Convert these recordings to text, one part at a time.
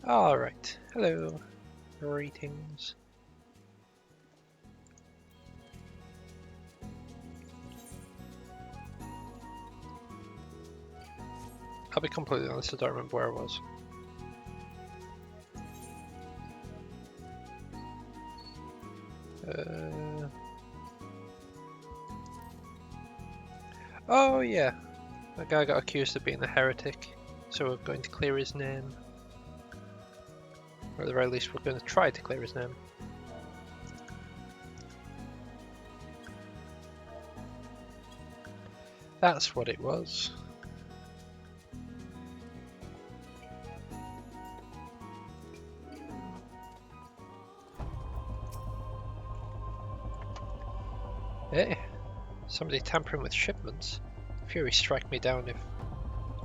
Alright, hello, greetings. I'll be completely honest, I don't remember where I was. Oh yeah, that guy got accused of being a heretic, so we're going to clear his name. Or at the very least, we're going to try to clear his name. That's what it was. Eh? Somebody tampering with shipments? Fury strike me down if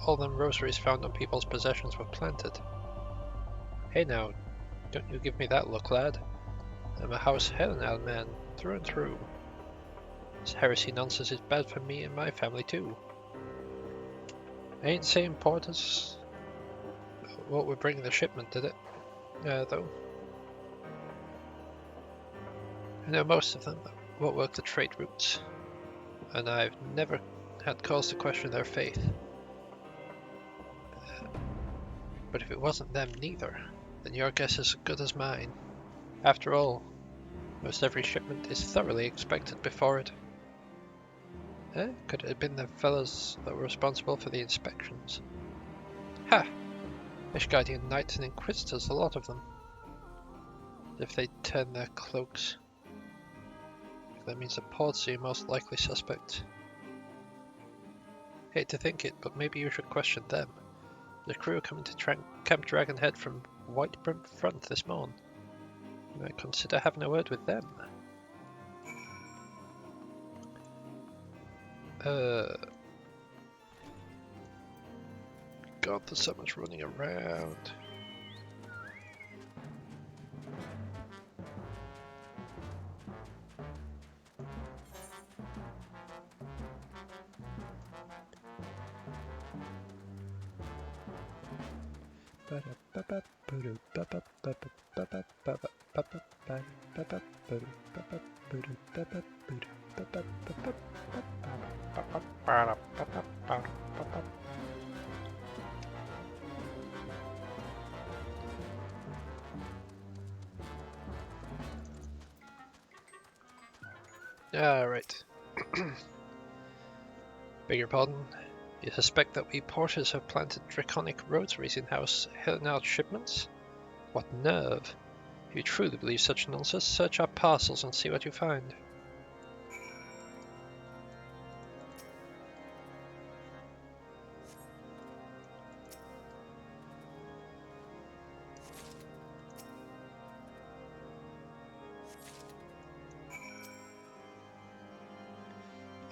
all them rosaries found on people's possessions were planted. Hey now, don't you give me that look, lad. I'm a House Helena man, through and through. This heresy nonsense is bad for me and my family too. I ain't saying porters what we're bringing the shipment, did it? Though. I know most of them won't work the trade routes, and I've never had cause to question their faith. But if it wasn't them neither, then your guess is as good as mine. After all, most every shipment is thoroughly inspected before it. Could it have been the fellows that were responsible for the inspections? Ha! Ishgardian knights and inquisitors, a lot of them. If they turn their cloaks, that means the ports are your most likely suspect. Hate to think it, but maybe you should question them. The crew coming to Camp Dragonhead from Whitebrim Front this morn. You might consider having a word with them. God, there's so much running around. Alright. Beg your pardon. You suspect that we porters have planted draconic rosaries in House Hellenard shipments? What nerve! If you truly believe such nonsense, search our parcels and see what you find.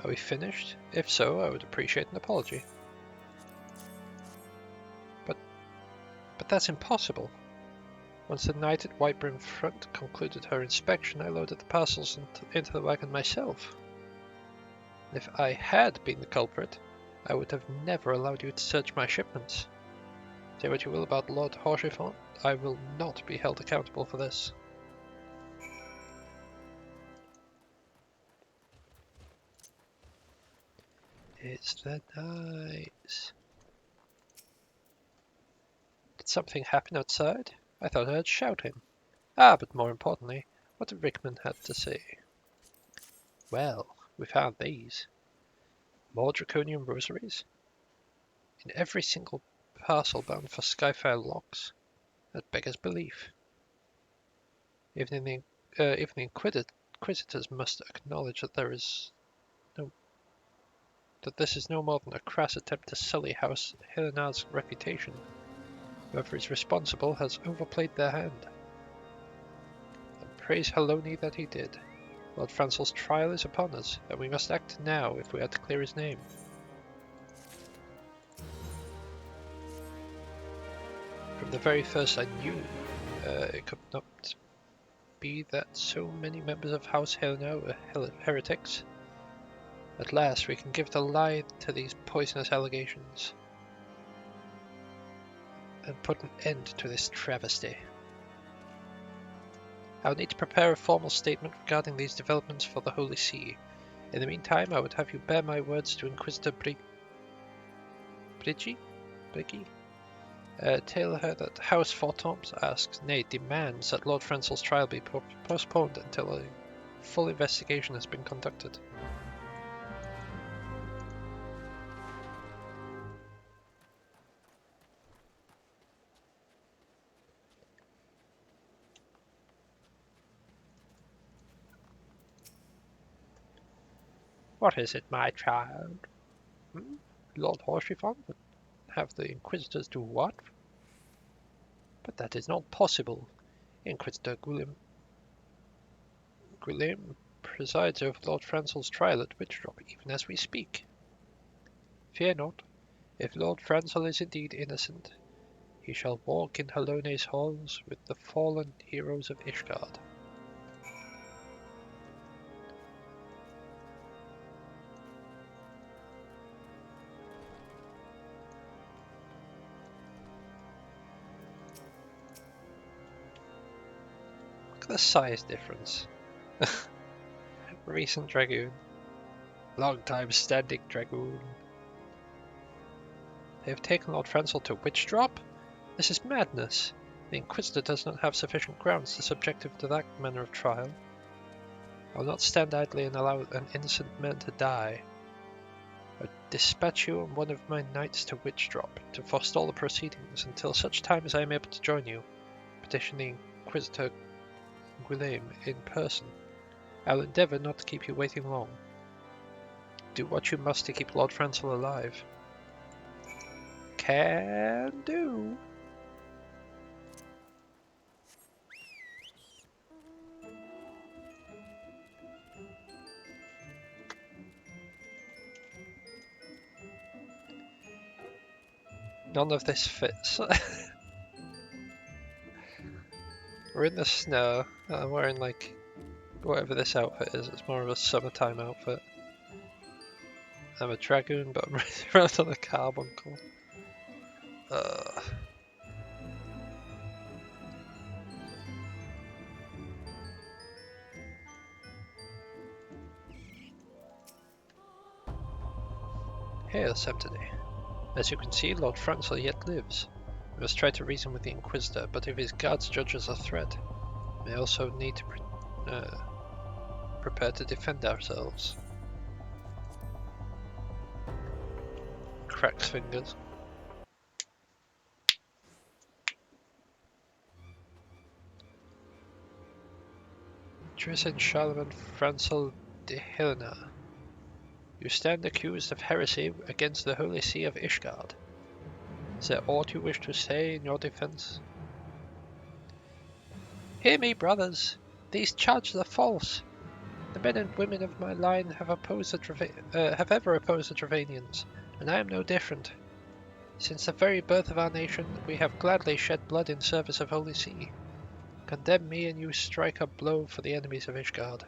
Are we finished? If so, I would appreciate an apology. But that's impossible. Once the knight at Whitebrim Front concluded her inspection, I loaded the parcels into the wagon myself. If I had been the culprit, I would have never allowed you to search my shipments. Say what you will about Lord Horchefant, I will not be held accountable for this. It's the knights. Did something happen outside? I thought I heard shouting. But more importantly, what did Rickman have to say? Well, we found these. More draconian rosaries? In every single parcel bound for Skyfire locks. That beggars belief. Even the Inquisitors must acknowledge that this is no more than a crass attempt to sully House Helenard's reputation. Whoever is responsible has overplayed their hand. And praise Haloni that he did. Lord Francel's trial is upon us, and we must act now if we are to clear his name. From the very first I knew it could not be that so many members of House Helena were heretics. At last we can give the lie to these poisonous allegations. and put an end to this travesty. I'll need to prepare a formal statement regarding these developments for the Holy See. In the meantime, I would have you bear my words to Inquisitor Briggy? Tell her that House Fortoms asks, nay, demands that Lord Frenzel's trial be postponed until a full investigation has been conducted. What is it, my child? Lord Horschiefon would have the Inquisitors do what? But that is not possible. Inquisitor Guillem presides over Lord Francel's trial at Witchdrop even as we speak. Fear not. If Lord Francel is indeed innocent, he shall walk in Halone's halls with the fallen heroes of Ishgard. Look at the size difference. Recent Dragoon. Long time standing Dragoon. They have taken Lord Francel to Witchdrop? This is madness. The Inquisitor does not have sufficient grounds to subject him to that manner of trial. I will not stand idly and allow an innocent man to die. I dispatch you and one of my knights to Witchdrop to forestall the proceedings until such time as I am able to join you. Petition the Inquisitor Guillem in person. I will endeavour not to keep you waiting long. Do what you must to keep Lord Francel alive. Can do. None of this fits. We're in the snow. I'm wearing like whatever this outfit is. It's more of a summertime outfit. I'm a Dragoon, but I'm riding around on a carbuncle. Hail, Septide. As you can see, Lord Francel yet lives. We must try to reason with the Inquisitor, but if his guards judge us a threat, we may also need to prepare to defend ourselves. Cracks fingers. Tristan Charlemagne Francel de Helena. You stand accused of heresy against the Holy See of Ishgard. Is there aught you wish to say in your defense? Hear me, brothers. These charges are false. The men and women of my line have ever opposed the Dravanians, and I am no different. Since the very birth of our nation, we have gladly shed blood in service of Holy See. Condemn me and you strike a blow for the enemies of Ishgard.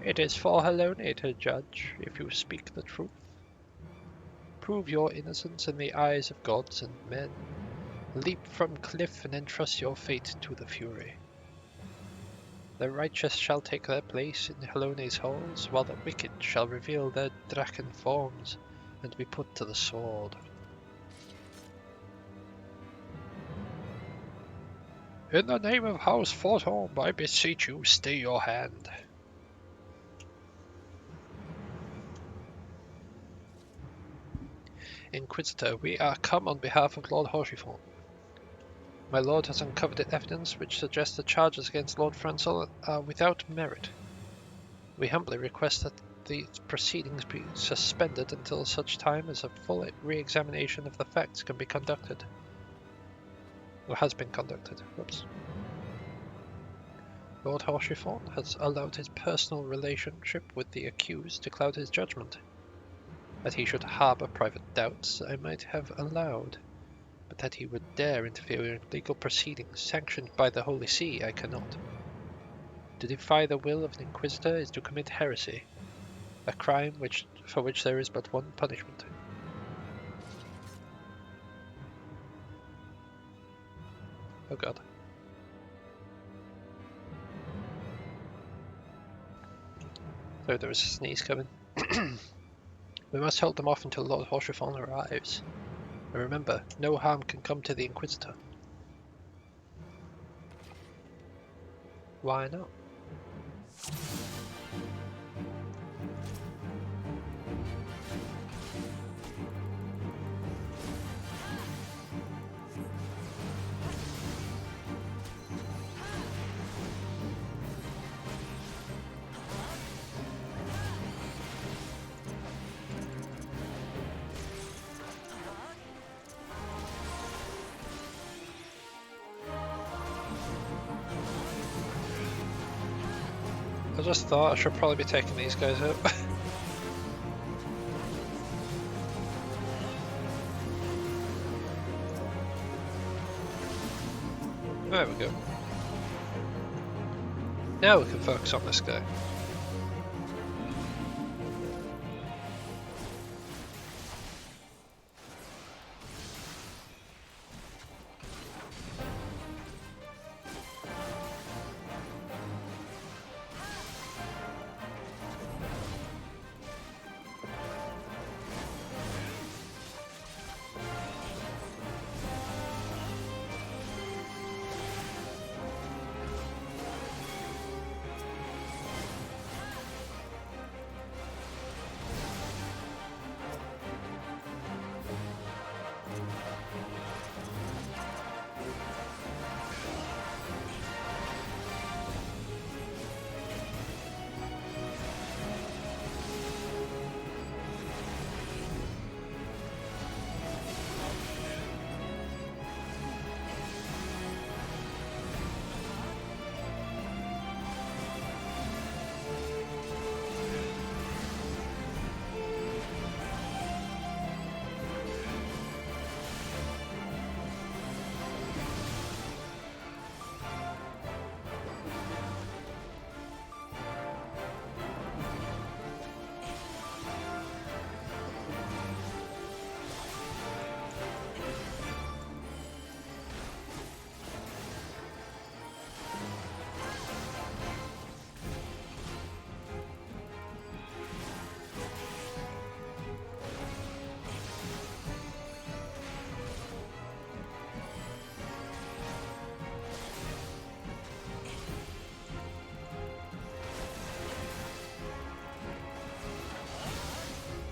It is for Halone to judge if you speak the truth. Prove your innocence in the eyes of gods and men. Leap from cliff and entrust your fate to the Fury. The righteous shall take their place in Halone's halls, while the wicked shall reveal their Draken forms and be put to the sword. In the name of House Fortom, I beseech you, stay your hand. Inquisitor, we are come on behalf of Lord Horschiefon. My lord has uncovered evidence which suggests the charges against Lord Francel are without merit. We humbly request that these proceedings be suspended until such time as a full re-examination of the facts can be conducted. Or has been conducted. Whoops. Lord Horschiefon has allowed his personal relationship with the accused to cloud his judgment. That he should harbour private doubts I might have allowed, but that he would dare interfere in legal proceedings sanctioned by the Holy See I cannot. To defy the will of an Inquisitor is to commit heresy, a crime for which there is but one punishment. Oh god. So there is a sneeze coming. We must hold them off until Lord Horschiffon arrives. And remember, no harm can come to the Inquisitor. Why not? I just thought I should probably be taking these guys out. There we go. Now we can focus on this guy.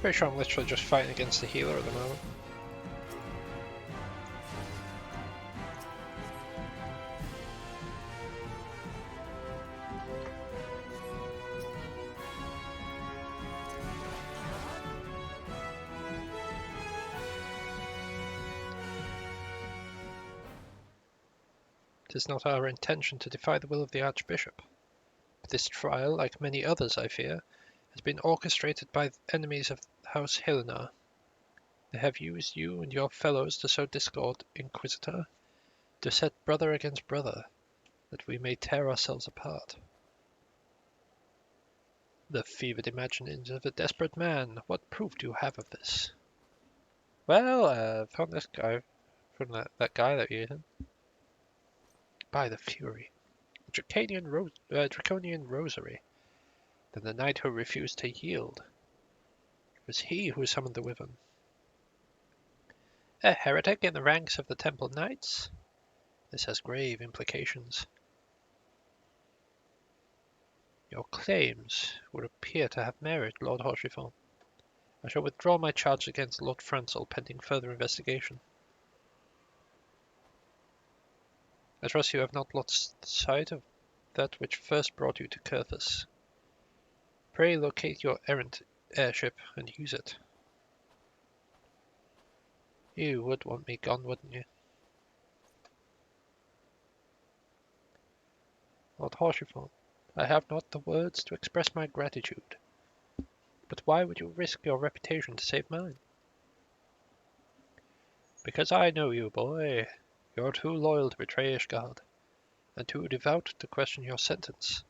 Pretty sure I'm literally just fighting against the healer at the moment. It is not our intention to defy the will of the Archbishop. But this trial, like many others I fear, has been orchestrated by enemies of House Helena. They have used you and your fellows to sow discord, Inquisitor, to set brother against brother, that we may tear ourselves apart. The fevered imaginings of a desperate man. What proof do you have of this? Well, found this guy from that guy that you're using. By the Fury. Draconian Rosary. Then the knight who refused to yield. It was he who summoned the wyvern. A heretic in the ranks of the Temple Knights? This has grave implications. Your claims would appear to have merit, Lord Horschiffon. I shall withdraw my charge against Lord Francel pending further investigation. I trust you have not lost sight of that which first brought you to Curthus. Pray locate your errant airship and use it. You would want me gone, wouldn't you? Lord Horschiffon, I have not the words to express my gratitude. But why would you risk your reputation to save mine? Because I know you, boy. You're too loyal to betray Ishgard, and too devout to question your sentence.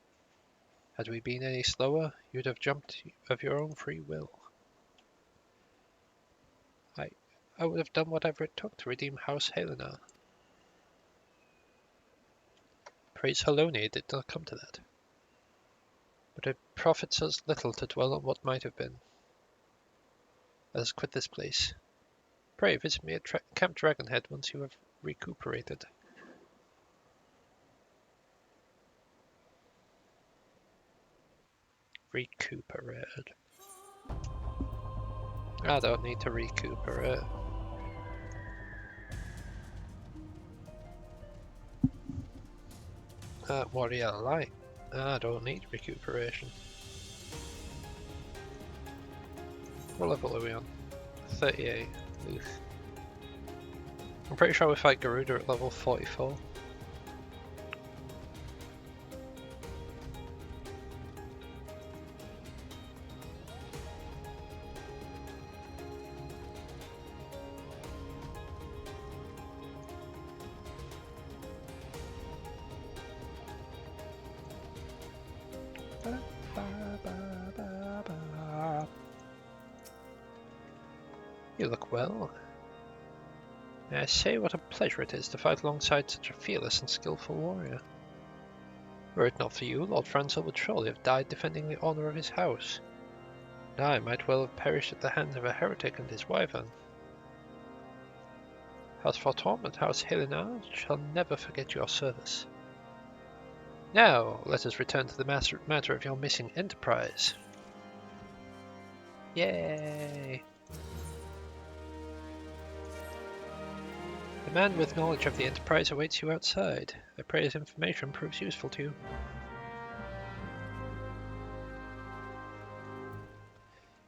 Had we been any slower, you'd have jumped of your own free will. I would have done whatever it took to redeem House Helena. Praise Halone, it did not come to that. But it profits us little to dwell on what might have been. Let us quit this place. Pray visit me at Camp Dragonhead once you have recuperated. Recuperate. I don't need to recuperate. Warrior Light. I don't need recuperation. What level are we on? 38. Oof. I'm pretty sure we fight Garuda at level 44. You look well. May I say what a pleasure it is to fight alongside such a fearless and skillful warrior. Were it not for you, Lord Franzel would surely have died defending the honour of his house. And I might well have perished at the hands of a heretic and his wyvern. House Fortom and House Helena shall never forget your service. Now, let us return to the matter of your missing enterprise. Yay! The man with knowledge of the enterprise awaits you outside. I pray his information proves useful to you.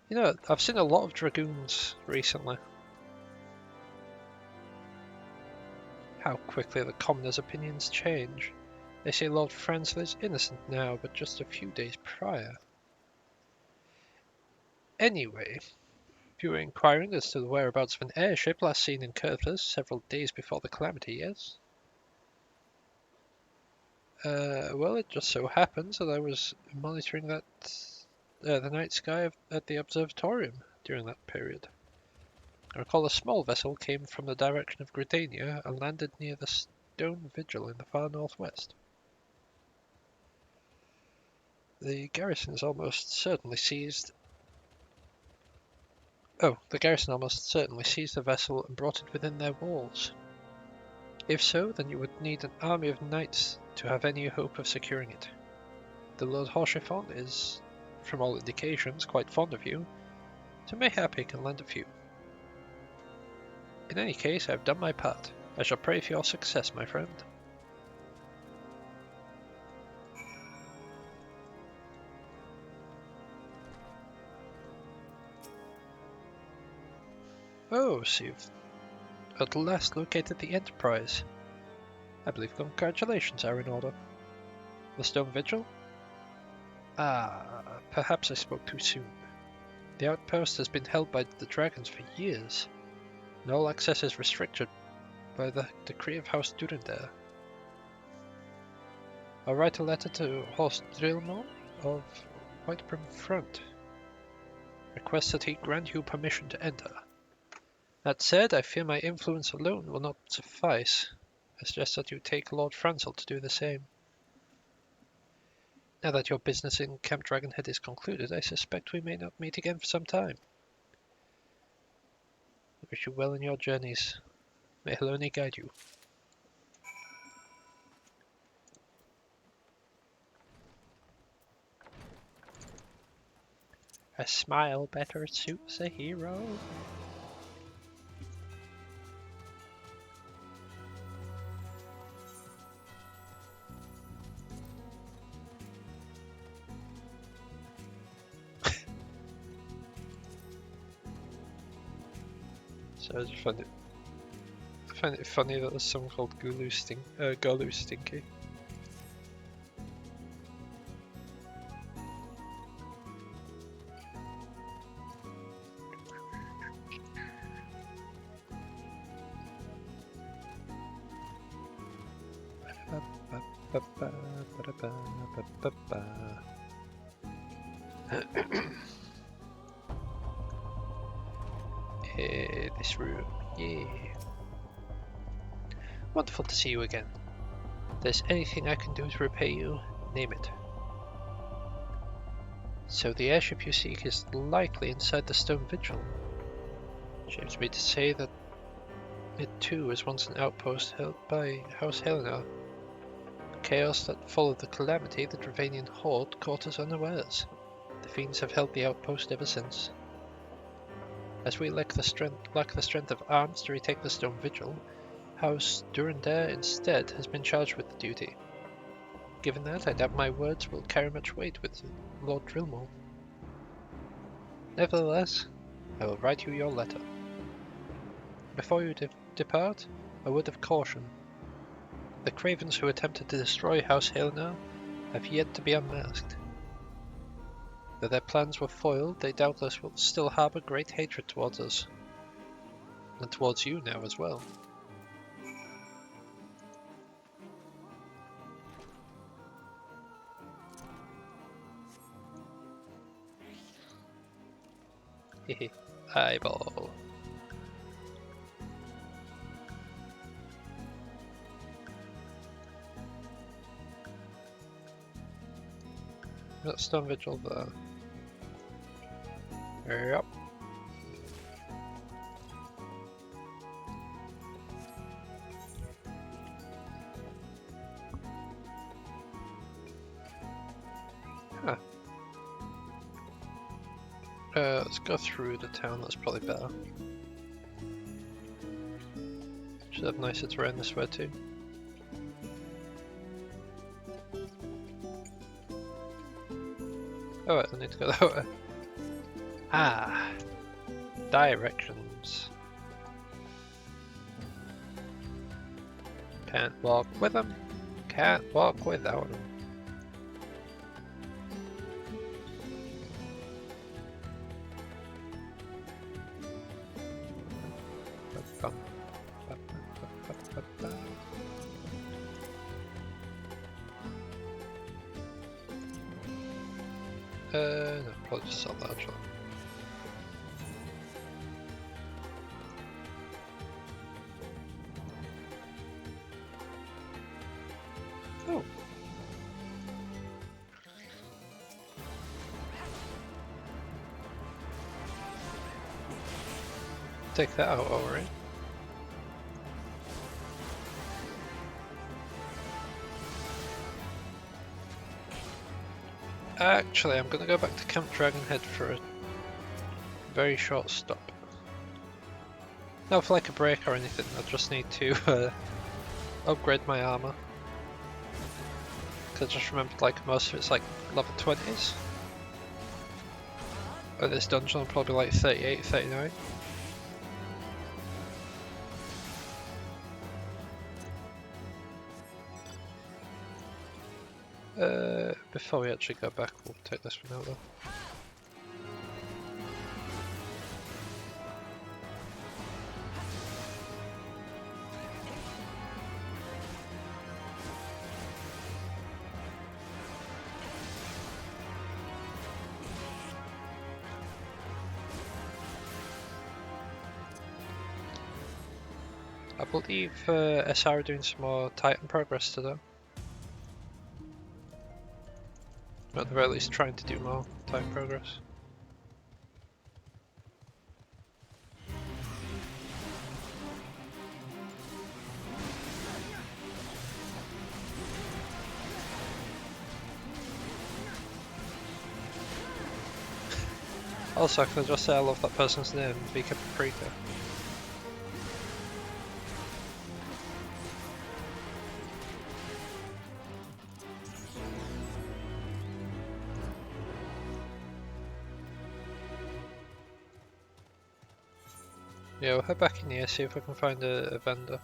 You know, I've seen a lot of Dragoons recently. How quickly the commoners' opinions change. They say Lord Franzel is innocent now, but just a few days prior. Anyway, if you were inquiring as to the whereabouts of an airship last seen in Kurthus several days before the calamity, yes? Well, it just so happens that I was monitoring that the night sky at the observatorium during that period. I recall a small vessel came from the direction of Gridania and landed near the Stone Vigil in the far northwest. The garrison almost certainly seized the vessel and brought it within their walls. If so, then you would need an army of knights to have any hope of securing it. The Lord Horchiffon is, from all indications, quite fond of you, so mayhap he can lend a few. In any case, I have done my part. I shall pray for your success, my friend. Oh, so you've at last located the Enterprise. I believe congratulations are in order. The Stone Vigil? Ah, perhaps I spoke too soon. The outpost has been held by the dragons for years, and all access is restricted by the decree of House Durandare. I'll write a letter to Horst Drillmore of Whitebrim Front. Request that he grant you permission to enter. That said, I fear my influence alone will not suffice. I suggest that you take Lord Franzel to do the same. Now that your business in Camp Dragonhead is concluded, I suspect we may not meet again for some time. I wish you well in your journeys. May Halone guide you. A smile better suits a hero. So I just find it funny that there's someone called Golu Stinky. This room, yeah. Wonderful to see you again. there's anything I can do to repay you, name it. So the airship you seek is likely inside the stone vigil. Shames me to say that it too was once an outpost held by House Helena. The chaos that followed the calamity, the Dravanian horde caught us unawares. The fiends have held the outpost ever since. As we lack the strength of arms to retake the stone vigil, House Durandare instead has been charged with the duty. Given that, I doubt my words will carry much weight with Lord Drillmore. Nevertheless, I will write you your letter. Before you depart, a word of caution. The cravens who attempted to destroy House Helena have yet to be unmasked. Though their plans were foiled, they doubtless will still harbour great hatred towards us. And towards you now as well. Hehe, eyeball. That stone vigil there. Yep. Huh. Let's go through the town, that's probably better. Should have nicer terrain this way too. Oh wait, I need to go that way. Ah! Directions. Can't walk with them. Can't walk without them. No, probably just sell that actually. Oh. Take that out already. Actually, I'm gonna go back to Camp Dragonhead for a very short stop. Not for like a break or anything, I just need to upgrade my armor. Cause I just remembered like most of it's like level 20s. At this dungeon I'm probably like 38, 39. Before we actually go back, we'll take this one out though. I believe SR are doing some more Titan progress today. At the very least trying to do more Titan progress. Also, can I just say I love that person's name, Vika Paprika. Yeah, we'll head back in here, see if we can find a vendor.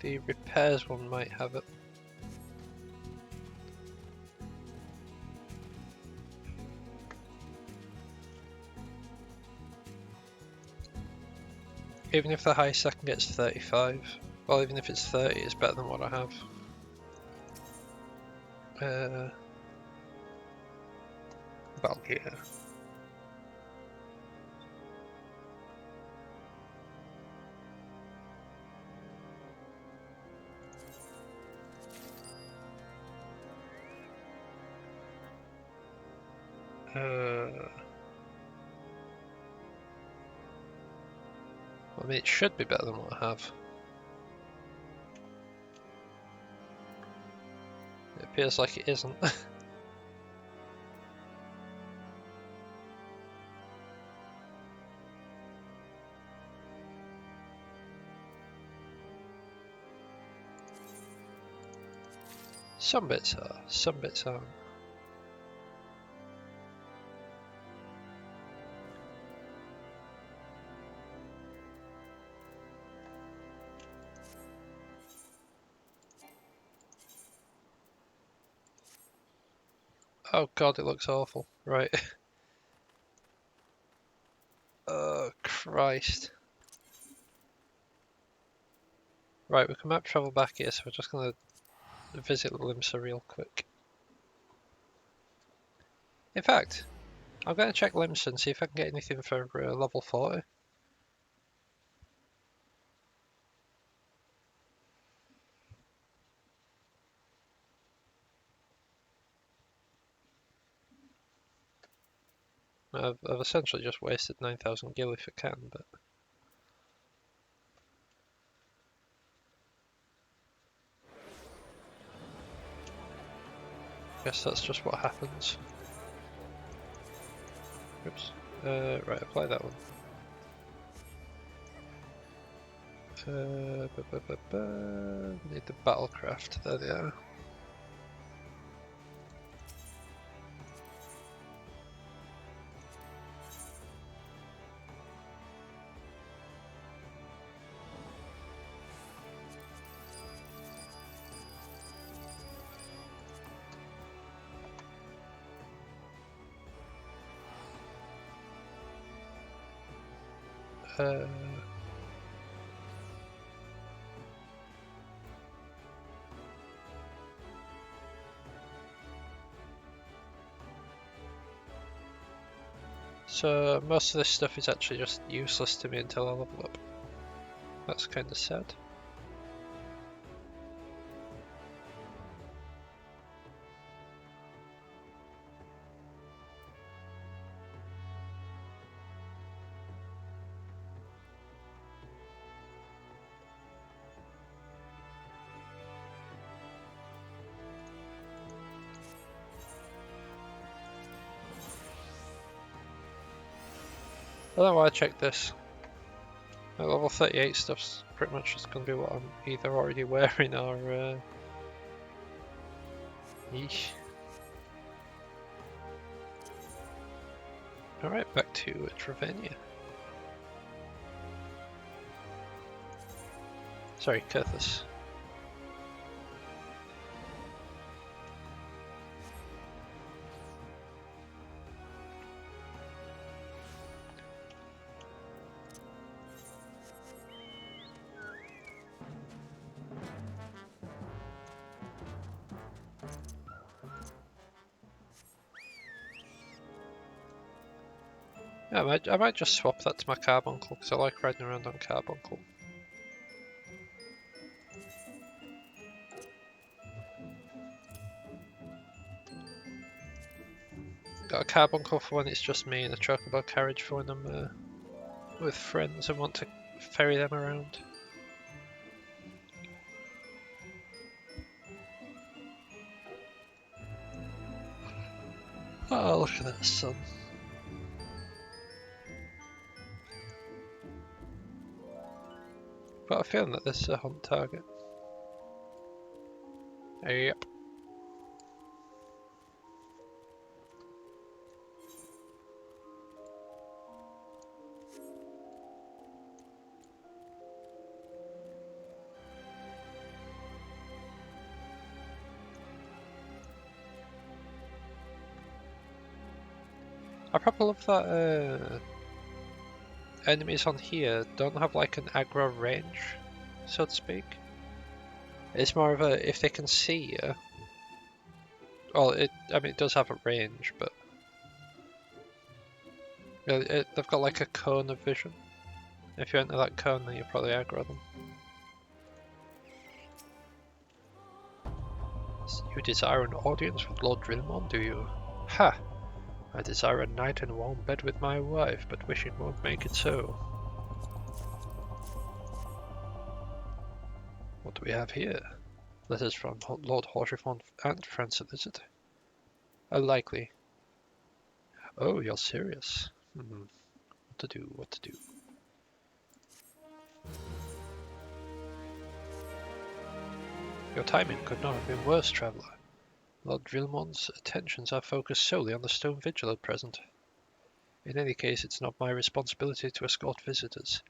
The repairs one might have it. Even if the highest I can get is 35, well even if it's 30 it's better than what I have. About here. I mean, it should be better than what I have. It appears like it isn't. Some bits are, some bits aren't. Oh god, it looks awful. Right. Oh Christ. Right, we can map travel back here, so we're just gonna visit Limsa real quick. In fact, I'm gonna check Limsa and see if I can get anything for level 40. I've essentially just wasted 9,000 gil if I can, but I guess that's just what happens. Oops. Right, apply that one. Need the battlecraft. There they are. So most of this stuff is actually just useless to me until I level up. That's kind of sad. I don't know why I checked this. The level 38 stuff's pretty much just going to be what I'm either already wearing or yeesh. Alright, back to Travenia. Sorry, Kurthus. Yeah, I might just swap that to my carbuncle because I like riding around on carbuncle. Got a carbuncle for when it's just me and a chocobo carriage for when I'm with friends and want to ferry them around. Oh, look at that sun. Got a feeling that this is a hunt target. Yep. I probably love that enemies on here don't have like an aggro range, so to speak. It's more of a, if they can see you, well, I mean, it does have a range, but they've got like a cone of vision. If you enter that cone, then you probably aggro them. You desire an audience with Lord Drilmon, do you? Ha! I desire a night in a warm bed with my wife, but wish it won't make it so. What do we have here? Letters from Lord Horshifont and friends solicit. Unlikely. Oh, you're serious. What to do, what to do. Your timing could not have been worse, traveller. Lord Drilmon's attentions are focused solely on the stone vigil at present. In any case, it's not my responsibility to escort visitors.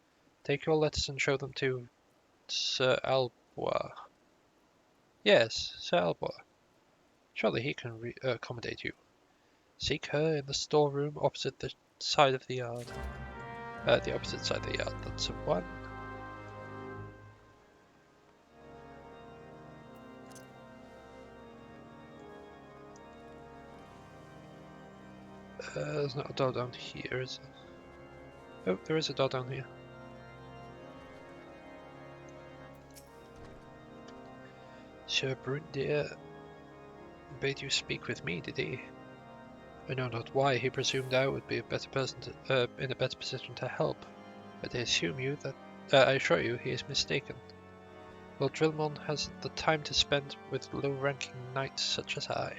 Take your letters and show them to Sir Albois. Yes, Sir Albois. Surely he can accommodate you. Seek her in the storeroom opposite the side of the yard. The opposite side of the yard, that's a one. There's not a door down here, is there? Oh, there is a door down here. Sir Brundir bade you speak with me, did he? I know not why he presumed I would be a better person in a better position to help, but I assure you he is mistaken. Lord Drilmon hasn't the time to spend with low-ranking knights such as I.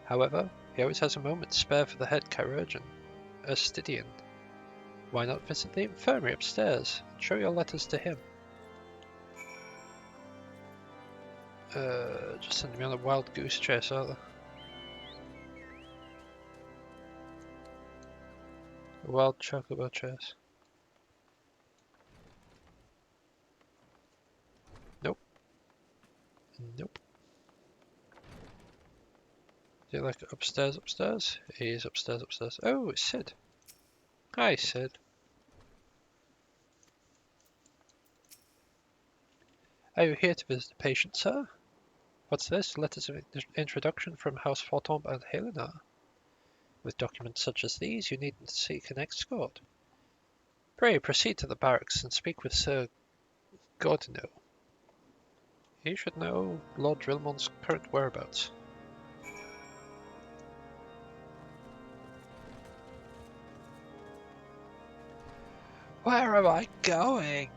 However, he always has a moment spare for the head chirurgeon, Astidian. Why not visit the infirmary upstairs and show your letters to him? Just sending me on a wild goose chase, are they? A wild chocobo chase. Nope. Nope. Is he like upstairs? He is upstairs. Oh, it's Sid. Hi, Sid. Are you here to visit a patient, sir? What's this? Letters of introduction from House Fortombe and Helena. With documents such as these, you needn't seek an escort. Pray proceed to the barracks and speak with Sir Gordino. He should know Lord Drilmon's current whereabouts. Where am I going?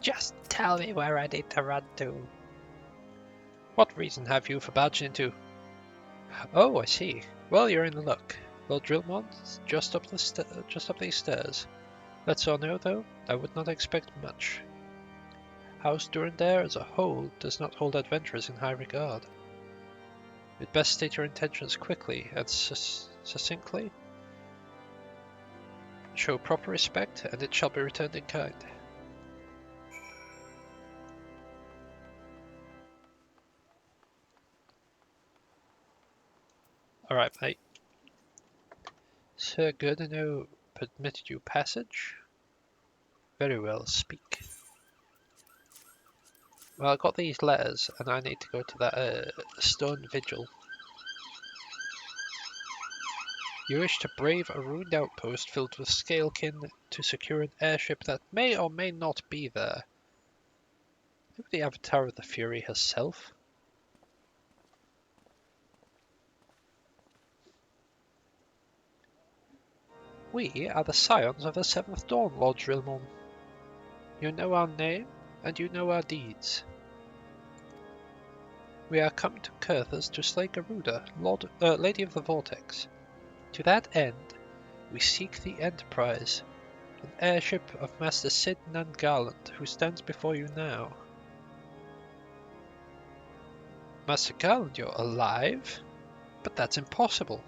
Just tell me where I need to run to. What reason have you for barging into? Oh, I see. Well, you're in luck. Lord Drilmon's just up these stairs. Let's all know, though, I would not expect much. House Durandare as a whole does not hold adventurers in high regard. You'd best state your intentions quickly and succinctly. Show proper respect, and it shall be returned in kind. Alright, mate. Sir Gordino permitted you passage? Very well, speak. Well, I got these letters, and I need to go to that stone vigil. You wish to brave a ruined outpost filled with scalekin to secure an airship that may or may not be there. Look at the avatar of the Fury herself. We are the scions of the Seventh Dawn, Lord Drilmon. You know our name, and you know our deeds. We are come to Curthus to slay Garuda, Lady of the Vortex. To that end, we seek the Enterprise, an airship of Master Sid Nangarland, who stands before you now. Master Garland, you're alive? But that's impossible.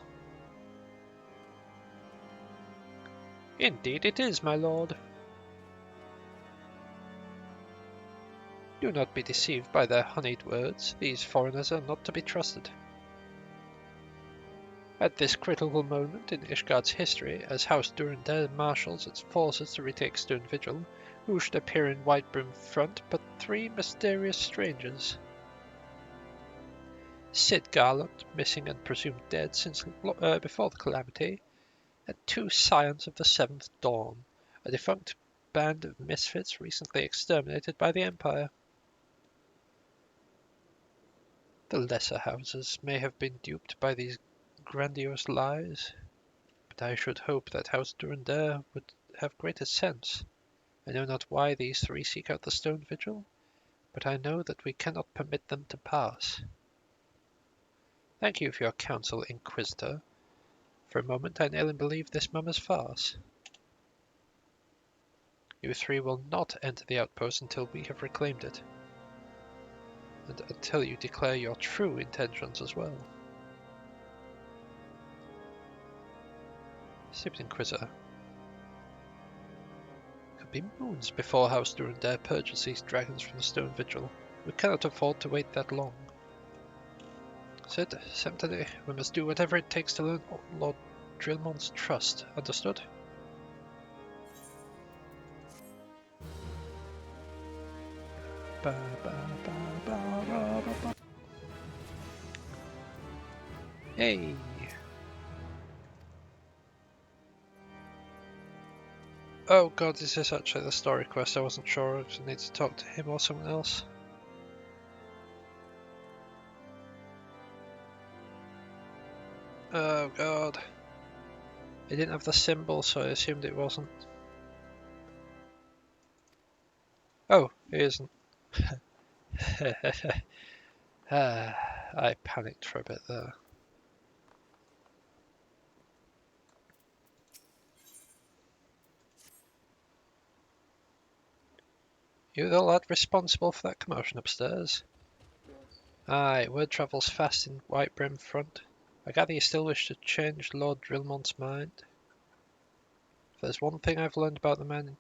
Indeed it is, my lord. Do not be deceived by their honeyed words. These foreigners are not to be trusted. At this critical moment in Ishgard's history, as House Durandar marshals its forces to retake Stone Vigil, who should appear in Whitebrim front but 3 mysterious strangers? Cid Garland, missing and presumed dead since before the calamity, and 2 scions of the Seventh Dawn, a defunct band of misfits recently exterminated by the Empire. The lesser houses may have been duped by these grandiose lies, but I should hope that House Durandar would have greater sense. I know not why these 3 seek out the Stone Vigil, but I know that we cannot permit them to pass. Thank you for your counsel, Inquisitor. For a moment I nearly believed this mummer's farce. You 3 will not enter the outpost until we have reclaimed it, and until you declare your true intentions as well. Stupid Inquisitor. It could be moons before House Durandar purges these dragons from the Stone Vigil. We cannot afford to wait that long. Cid, Semtene, we must do whatever it takes to learn Lord Drillmont's trust. Understood? Hey! Oh god, is this actually the story quest? I wasn't sure if I need to talk to him or someone else. Oh god. It didn't have the symbol, so I assumed it wasn't. Oh, it isn't. I panicked for a bit there. You the lad responsible for that commotion upstairs? Aye, word travels fast in Whitebrim front. I gather you still wish to change Lord Drillmont's mind? If there's one thing I've learned about the man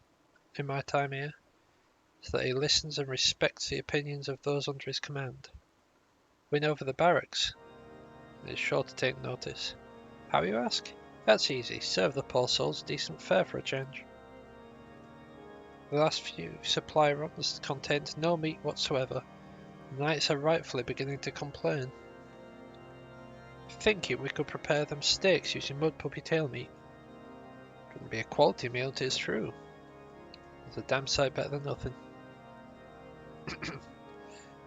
in my time here, it's that he listens and respects the opinions of those under his command. Win over the barracks, and he's sure to take notice. How, you ask? That's easy. Serve the poor souls decent fare for a change. The last few supply runs contained no meat whatsoever. The knights are rightfully beginning to complain. Thinking we could prepare them steaks using mud puppy tail meat. It wouldn't be a quality meal, 'tis true. It's a damn sight better than nothing. If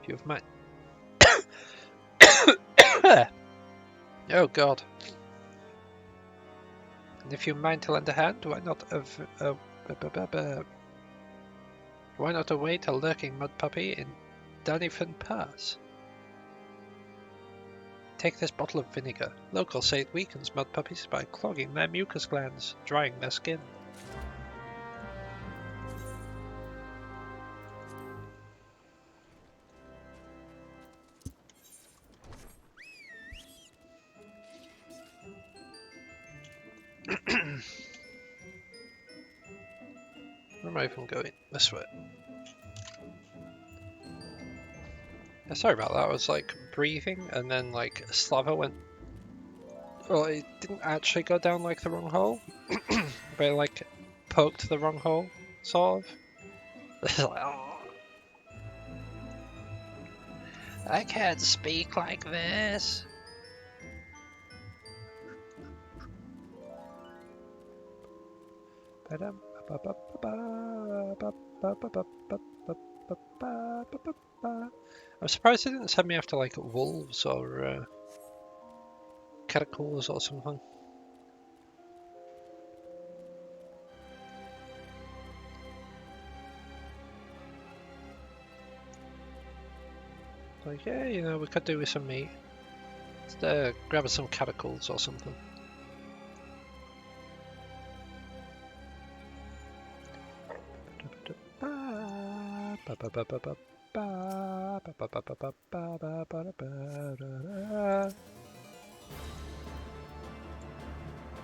you've mind... Oh god. And if you mind to lend a hand, why not await a lurking mud puppy in Dannyfin Pass? Take this bottle of vinegar. Locals say it weakens mud puppies by clogging their mucus glands, drying their skin. Where am I even going? This way. Yeah, sorry about that. I was like breathing and then like Slava went. Well, it didn't actually go down like the wrong hole, but it like poked the wrong hole, sort of. It's like, oh. I can't speak like this. I'm surprised they didn't send me after like wolves or catacombs or something. Like, yeah, you know, we could do with some meat. Let's grab some catacombs or something.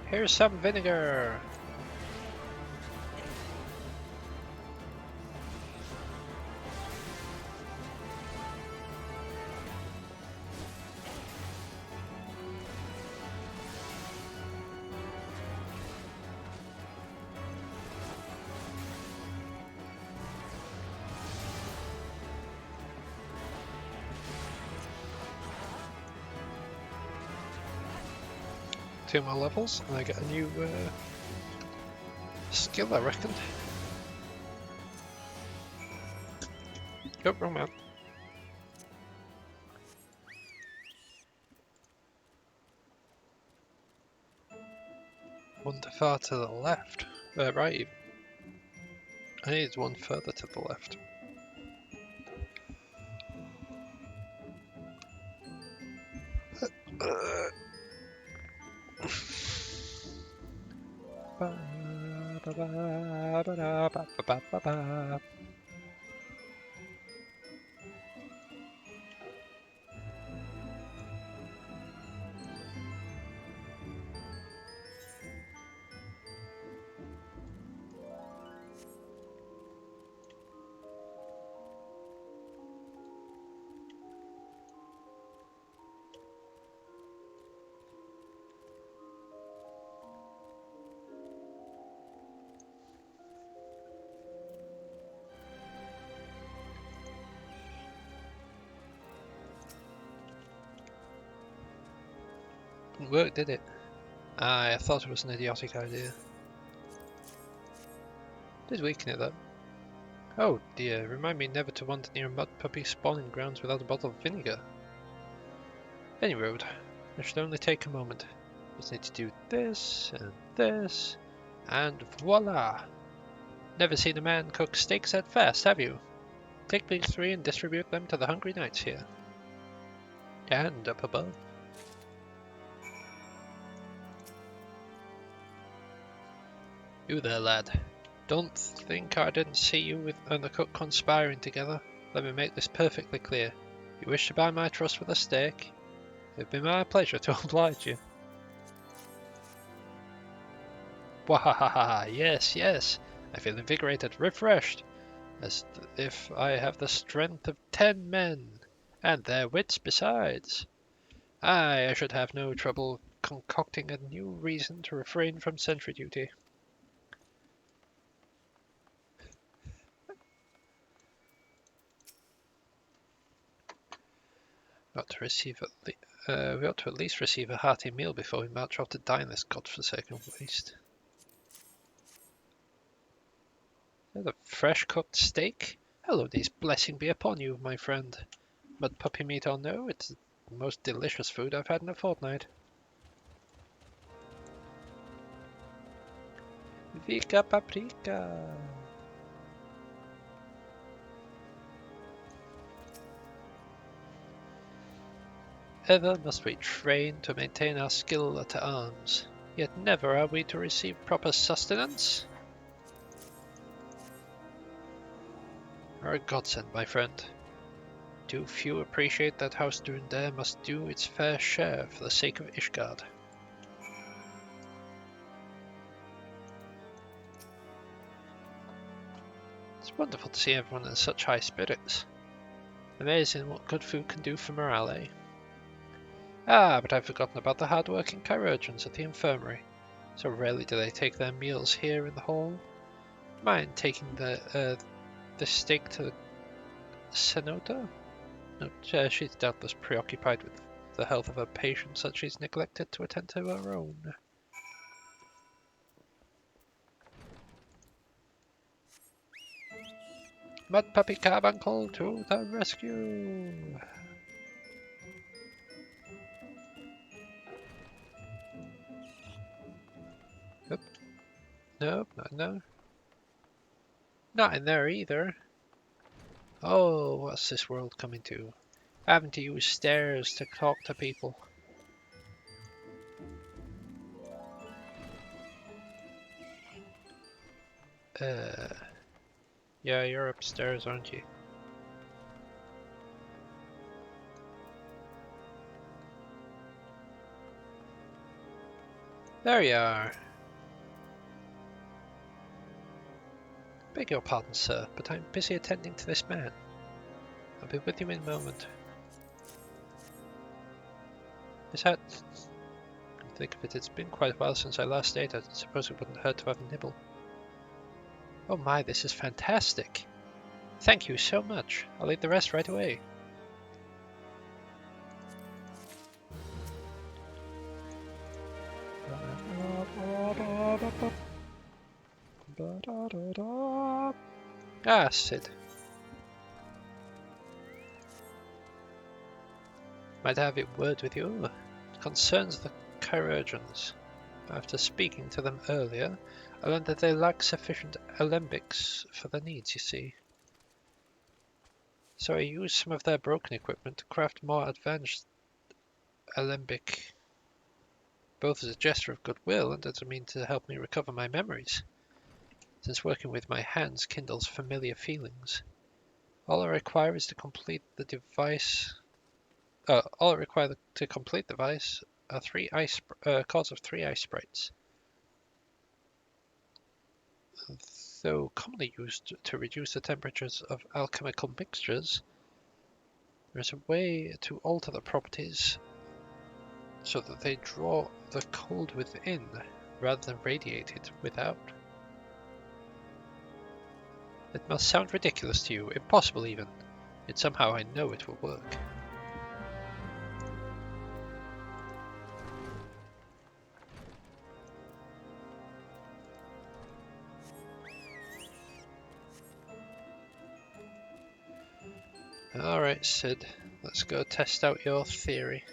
Here's some vinegar. 2 more levels and I get a new skill, I reckon. Oh, wrong man. One too far to the left. Right. I need one further to the left. Didn't work, did it? I thought it was an idiotic idea. Did weaken it though. Oh dear, remind me never to wander near mud puppy spawning grounds without a bottle of vinegar. Any road. I should only take a moment. Just need to do this, and voila! Never seen a man cook steaks that fast, have you? Take these 3 and distribute them to the hungry knights here. And up above. You there, lad. Don't think I didn't see you and the cook conspiring together. Let me make this perfectly clear. You wish to buy my trust with a steak? It'd be my pleasure to oblige you. Wahahaha, yes, yes. I feel invigorated, refreshed, as if I have the strength of 10 men, and their wits besides. I should have no trouble concocting a new reason to refrain from sentry duty. We ought to at least receive a hearty meal before we march off to die in this godforsaken waste. The fresh cooked steak? Hello, blessing be upon you, my friend. Mud puppy meat or no, it's the most delicious food I've had in a fortnight. Vika paprika. Ever must we train to maintain our skill at arms, yet never are we to receive proper sustenance. You're a godsend, my friend. Too few appreciate that House Dragoon must do its fair share for the sake of Ishgard. It's wonderful to see everyone in such high spirits. Amazing what good food can do for morale, eh? Ah, but I've forgotten about the hard-working chirurgeons at the infirmary. So rarely do they take their meals here in the hall. Mind taking the steak to the Senota? No, she's doubtless preoccupied with the health of her patients that she's neglected to attend to her own. Mud Puppy Carbuncle to the rescue! Oop. Nope, no. Not in there either. Oh, what's this world coming to? Having to use stairs to talk to people. Yeah, you're upstairs, aren't you? There you are. Beg your pardon, sir, but I'm busy attending to this man. I'll be with you in a moment. Is that... Think of it, it's been quite a while since I last ate. I suppose it wouldn't hurt to have a nibble. Oh my, this is fantastic. Thank you so much. I'll eat the rest right away. Ah, Sid. Might I have a word with you? It concerns the Chirurgeons. After speaking to them earlier, I learned that they lack sufficient alembics for their needs, you see. So I used some of their broken equipment to craft more advanced alembic, both as a gesture of goodwill and as a means to help me recover my memories, since working with my hands kindles familiar feelings. All I require is to complete the device. All I require to complete the device are cores of 3 ice sprites. Though commonly used to reduce the temperatures of alchemical mixtures, there is a way to alter the properties so that they draw the cold within rather than radiate it without. It must sound ridiculous to you, impossible even, yet somehow I know it will work. Alright, Sid, let's go test out your theory.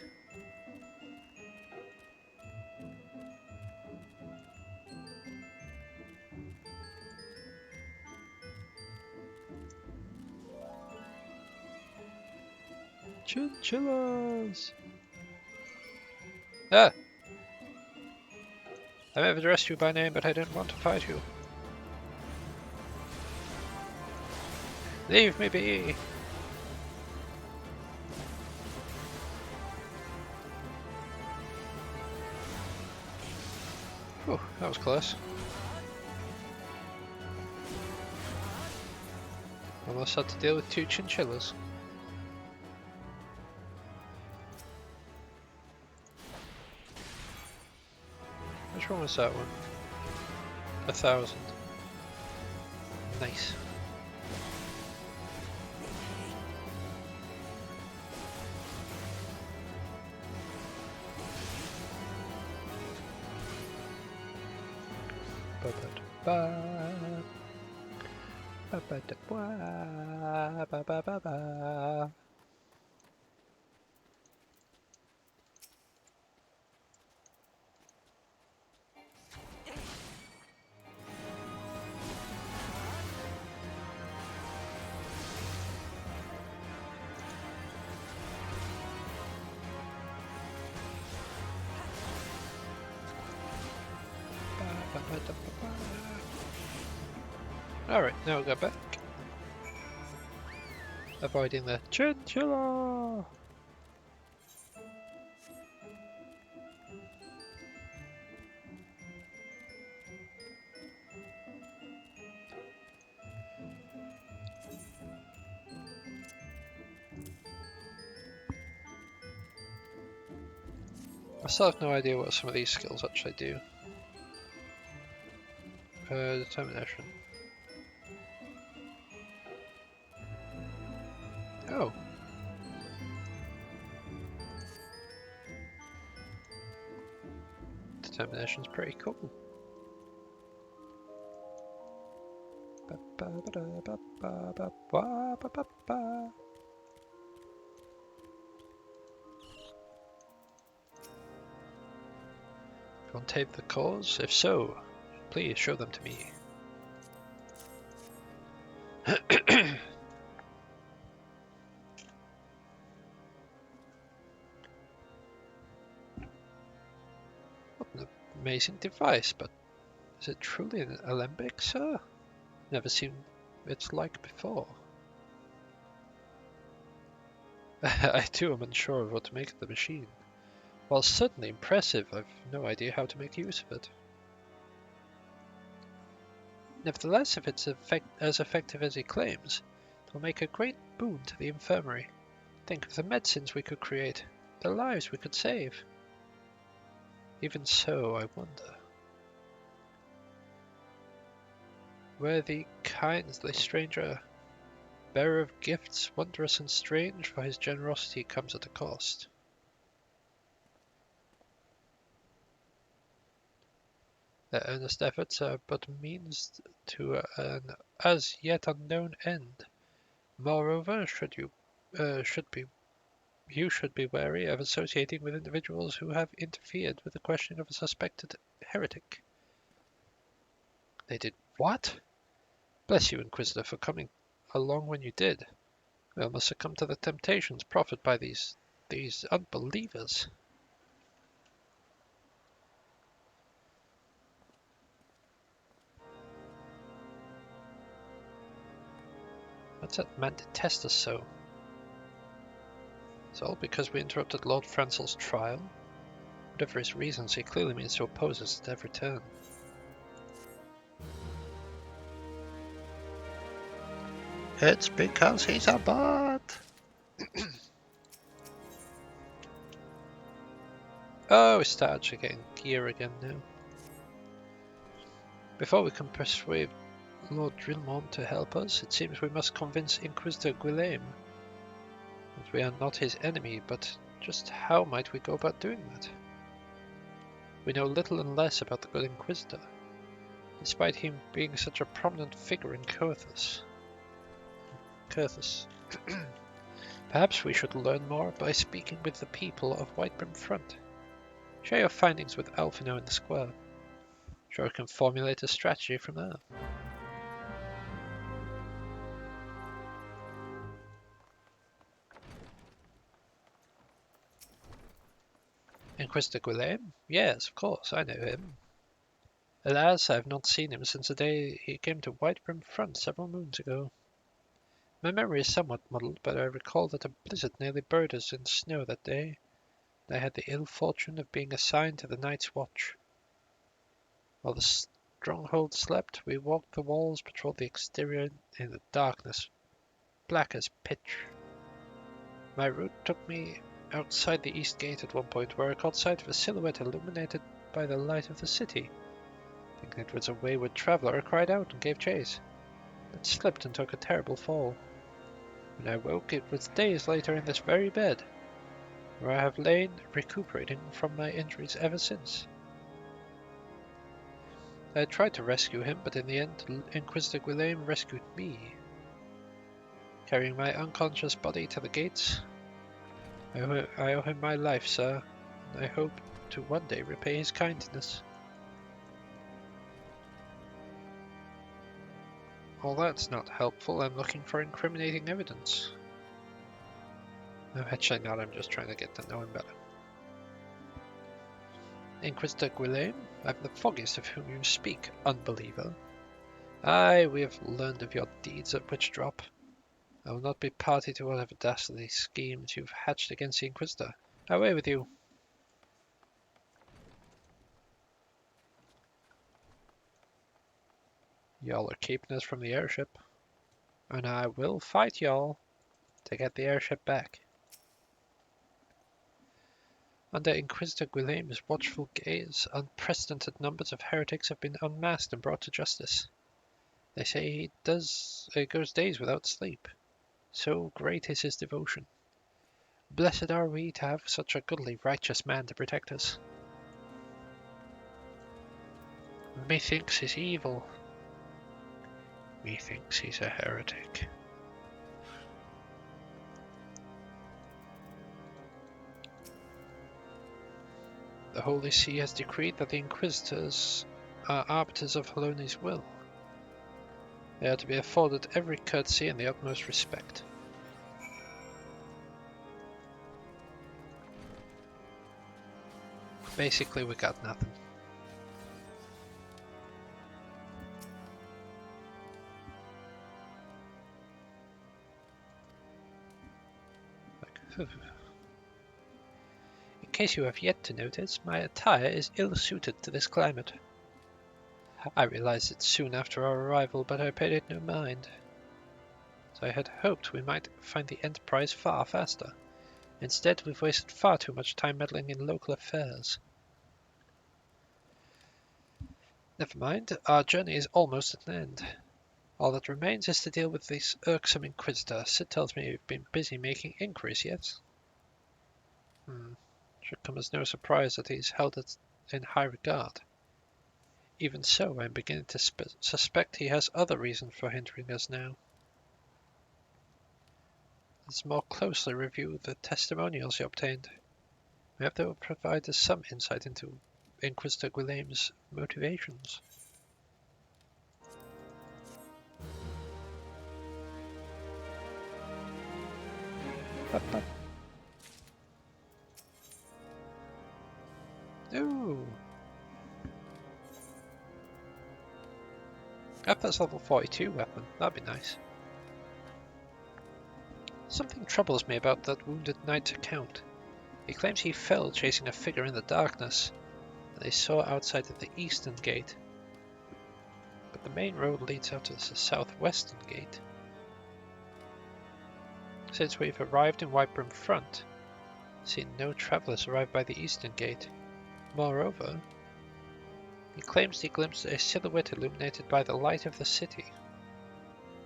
Chinchillas! Ah! I may have addressed you by name, but I didn't want to fight you. Leave me be! Whew, that was close. Almost had to deal with 2 chinchillas. Which one was that one? 1,000. Nice. Alright, now we go back. Avoiding the chinchilla! I still have no idea what some of these skills actually do. Determination. Oh. Determination's pretty cool. Want to tape the cores? If so, please show them to me. What an amazing device, but is it truly an alembic, sir? Never seen its like before. I too am unsure of what to make of the machine. While certainly impressive, I've no idea how to make use of it. Nevertheless, if it's as effective as he claims, it will make a great boon to the infirmary. Think of the medicines we could create, the lives we could save. Even so, I wonder. Worthy, kindly stranger, bearer of gifts wondrous and strange, for his generosity comes at a cost. Their earnest efforts are but means to an as yet unknown end. Moreover, you should be wary of associating with individuals who have interfered with the questioning of a suspected heretic. They did what? Bless you, Inquisitor, for coming along when you did. We almost succumbed to the temptations proffered by these unbelievers. What's that man detest us so? It's all because we interrupted Lord Francel's trial? Whatever his reasons, he clearly means to oppose us at every turn. It's because he's a bot! Oh, we started getting gear again now. Before we can persuade Lord Drillmont to help us, it seems we must convince Inquisitor Guillaume that we are not his enemy, but just how might we go about doing that? We know little and less about the good Inquisitor, despite him being such a prominent figure in Curthus. Perhaps we should learn more by speaking with the people of Whitebrim Front. Share your findings with Alphino in the square. Sure, I can formulate a strategy from there. Inquisitor Guillaume? Yes, of course, I know him. Alas, I have not seen him since the day he came to Whitebrim Front several moons ago. My memory is somewhat muddled, but I recall that a blizzard nearly buried us in snow that day, and I had the ill fortune of being assigned to the night's watch. While the stronghold slept, we walked the walls, patrolled the exterior in the darkness, black as pitch. My route took me outside the east gate at one point, where I caught sight of a silhouette illuminated by the light of the city. Thinking it was a wayward traveller, I cried out and gave chase, but slipped and took a terrible fall. When I woke, it was days later in this very bed, where I have lain recuperating from my injuries ever since. I had tried to rescue him, but in the end, Inquisitor Guillaume rescued me. Carrying my unconscious body to the gates, I owe him my life, sir, and I hope to one day repay his kindness. Well, that's not helpful. I'm looking for incriminating evidence. No, actually not. I'm just trying to get to know him better. Inquisitor Guillaume, I'm the foggiest of whom you speak, unbeliever. Aye, we have learned of your deeds at Witchdrop. I will not be party to whatever dastardly schemes you've hatched against the Inquisitor. Away with you. Y'all are keeping us from the airship, and I will fight y'all to get the airship back. Under Inquisitor Guillaume's watchful gaze, unprecedented numbers of heretics have been unmasked and brought to justice. They say he goes days without sleep. So great is his devotion. Blessed are we to have such a goodly, righteous man to protect us. Methinks he's evil. Methinks he's a heretic. The Holy See has decreed that the Inquisitors are arbiters of Haloni's will. They are to be afforded every courtesy and the utmost respect. Basically, we got nothing. In case you have yet to notice, my attire is ill-suited to this climate. I realized it soon after our arrival, but I paid it no mind. As I had hoped we might find the Enterprise far faster. Instead, we've wasted far too much time meddling in local affairs. Never mind, our journey is almost at an end. All that remains is to deal with this irksome Inquisitor. Sid tells me you've been busy making inquiries, yes? Should come as no surprise that he's held it in high regard. Even so, I'm beginning to suspect he has other reasons for hindering us now. Let's more closely review the testimonials he obtained. Maybe they will provide us some insight into Inquisitor Guillem's motivations. Ooh! That's level 42 weapon. That'd be nice. Something troubles me about that wounded knight's account. He claims he fell chasing a figure in the darkness that they saw outside of the eastern gate. But the main road leads out to the southwestern gate. Since we've arrived in Whitebrim Front, seen no travellers arrive by the eastern gate. Moreover, he claims he glimpsed a silhouette illuminated by the light of the city.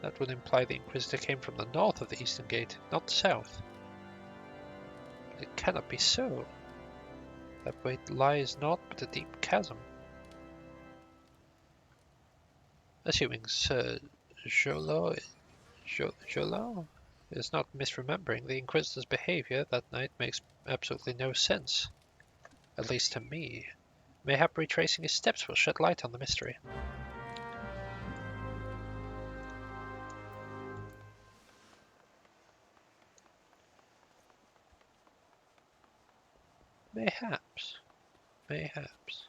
That would imply the Inquisitor came from the north of the eastern gate, not south. But it cannot be so. That way lies naught but a deep chasm. Assuming Sir Jolo is not misremembering the Inquisitor's behavior that night makes absolutely no sense. At least to me. Mayhap retracing his steps will shed light on the mystery. Mayhaps. Mayhaps.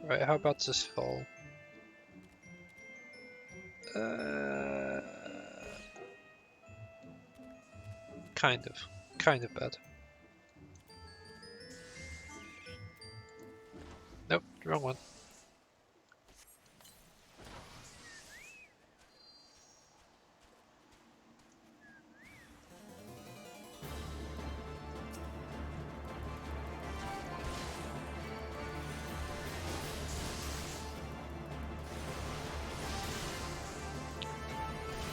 Right, how about this fall? Kind of. Kind of bad. Nope, wrong one.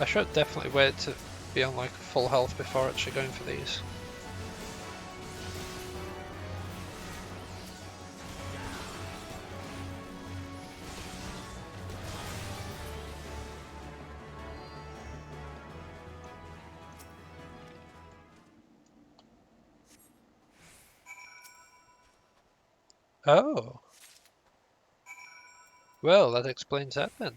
I should definitely wait to be on like full health before actually going for these. Oh. Well, that explains that then.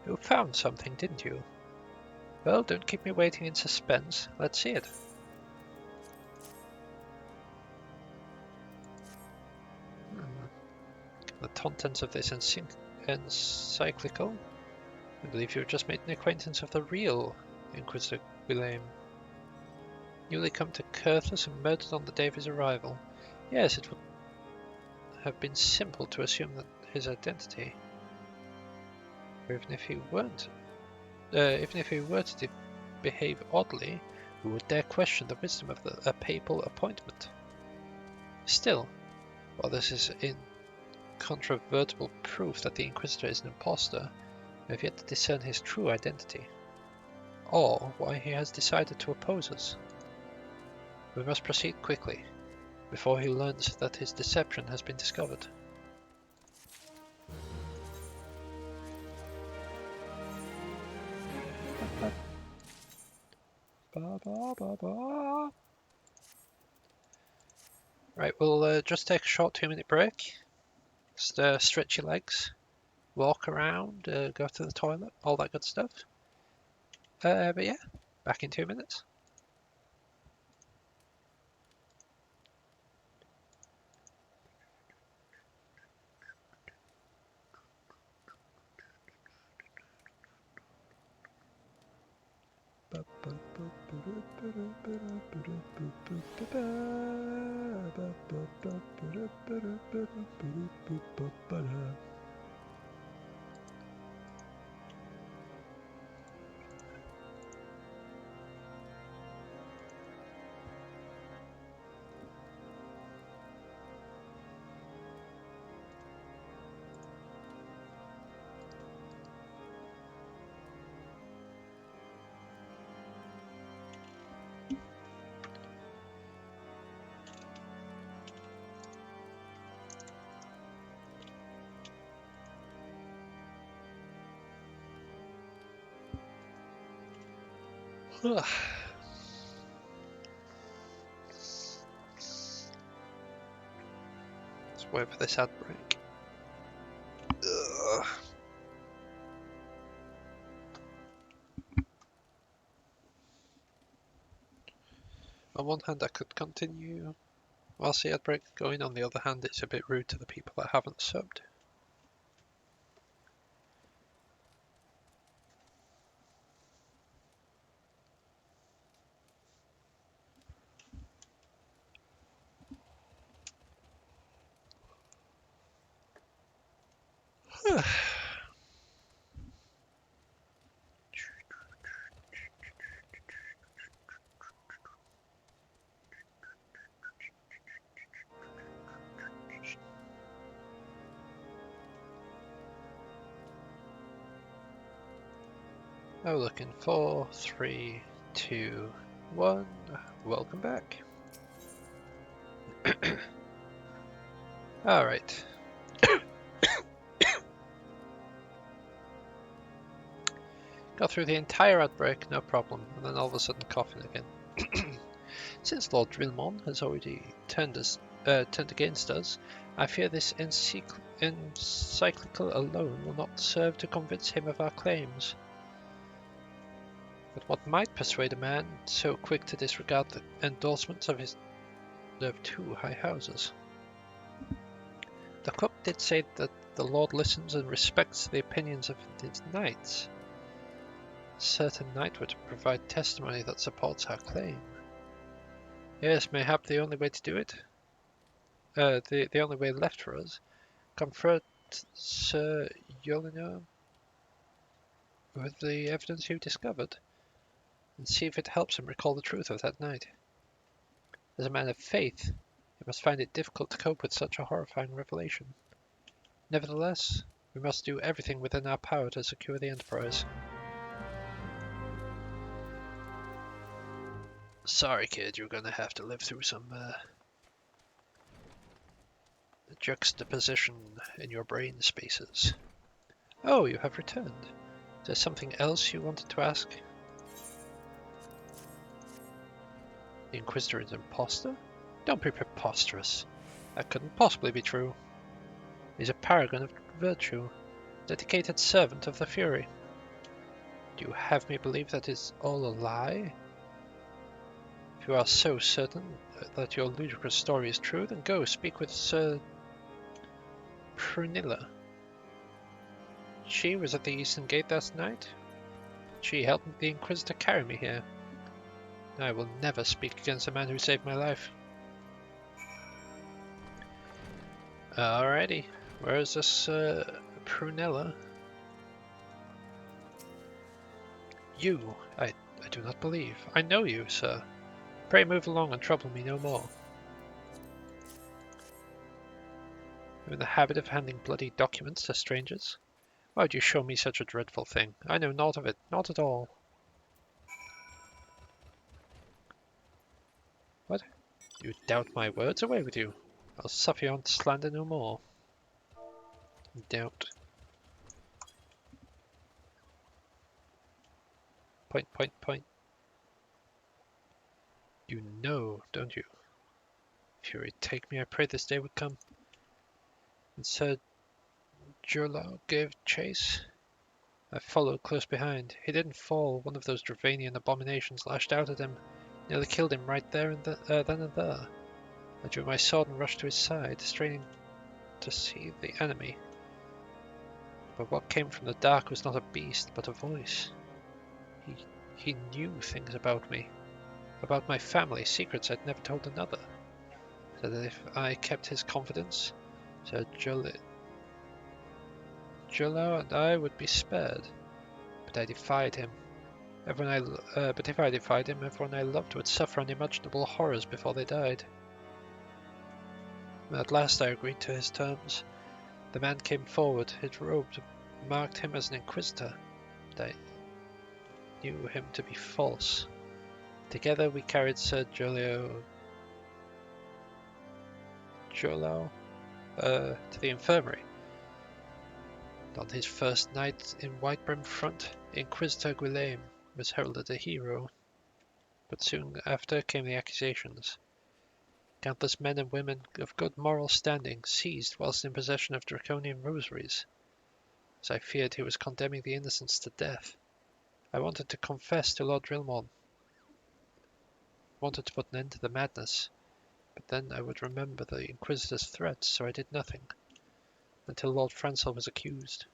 You found something, didn't you? Well, don't keep me waiting in suspense. Let's see it. The contents of this encyclical? I believe you've just made an acquaintance of the real Inquisitor Guillem. Newly come to Curthus and murdered on the day of his arrival. Yes, it would have been simple to assume that his identity. Or even if he were to behave oddly, who would dare question the wisdom of a papal appointment? Still, while this is incontrovertible proof that the Inquisitor is an impostor, we have yet to discern his true identity, or why he has decided to oppose us. We must proceed quickly, before he learns that his deception has been discovered. Right, we'll just take a short 2-minute break. Just stretch your legs, walk around, go to the toilet, all that good stuff. But yeah, Back in 2 minutes. Let's wait for this ad break. Ugh. On one hand, I could continue whilst the ad break is going. On the other hand, it's a bit rude to the people that haven't subbed. Oh, look in 4, 3, 2, 1. Welcome back. Alright. Got through the entire outbreak, no problem, and then all of a sudden coughing again. Since Lord Drilmon has already turned against us, I fear this encyclical alone will not serve to convince him of our claims. But what might persuade a man so quick to disregard the endorsements of two high houses? The cook did say that the Lord listens and respects the opinions of his knights. A certain knight would provide testimony that supports our claim. Yes, mayhap the only way to do it, the only way left for us, confront Sir Yolino with the evidence you discovered, and see if it helps him recall the truth of that night. As a man of faith, he must find it difficult to cope with such a horrifying revelation. Nevertheless, we must do everything within our power to secure the Enterprise. Sorry, kid, you're gonna have to live through some juxtaposition in your brain spaces. Oh, you have returned. Is there something else you wanted to ask? The Inquisitor is an imposter? Don't be preposterous. That couldn't possibly be true. He's a paragon of virtue, dedicated servant of the Fury. Do you have me believe that is all a lie? If you are so certain that your ludicrous story is true, then go speak with Sir Prunilla. She was at the Eastern Gate last night. She helped the Inquisitor carry me here. I will never speak against the man who saved my life. Alrighty, where is this Prunella? You, I do not believe. I know you, sir. Pray move along and trouble me no more. You're in the habit of handing bloody documents to strangers. Why would you show me such a dreadful thing? I know naught of it, not at all. What? You doubt my words? Away with you. I'll suffer you on slander no more. Doubt. Point, point, point. You know, don't you? Fury, take me, I pray this day would come. And Sir Jurlau gave chase. I followed close behind. He didn't fall. One of those Dravanian abominations lashed out at him, nearly killed him right there and then and there. I drew my sword and rushed to his side, straining to see the enemy. But what came from the dark was not a beast, but a voice. He knew things about me, about my family, secrets I'd never told another. So that if I kept his confidence, Sir Julao and I would be spared. But I defied him. But if I defied him, everyone I loved would suffer unimaginable horrors before they died. At last I agreed to his terms. The man came forward. His robes marked him as an inquisitor, but I knew him to be false. Together we carried Sir Julao to the infirmary. On his first night in Whitebrim Front, Inquisitor Guillaume was heralded a hero, but soon after came the accusations. Countless men and women of good moral standing seized whilst in possession of draconian rosaries, as I feared he was condemning the innocents to death. I wanted to confess to Lord Drilmorn, wanted to put an end to the madness, but then I would remember the Inquisitor's threats, so I did nothing, until Lord Francel was accused.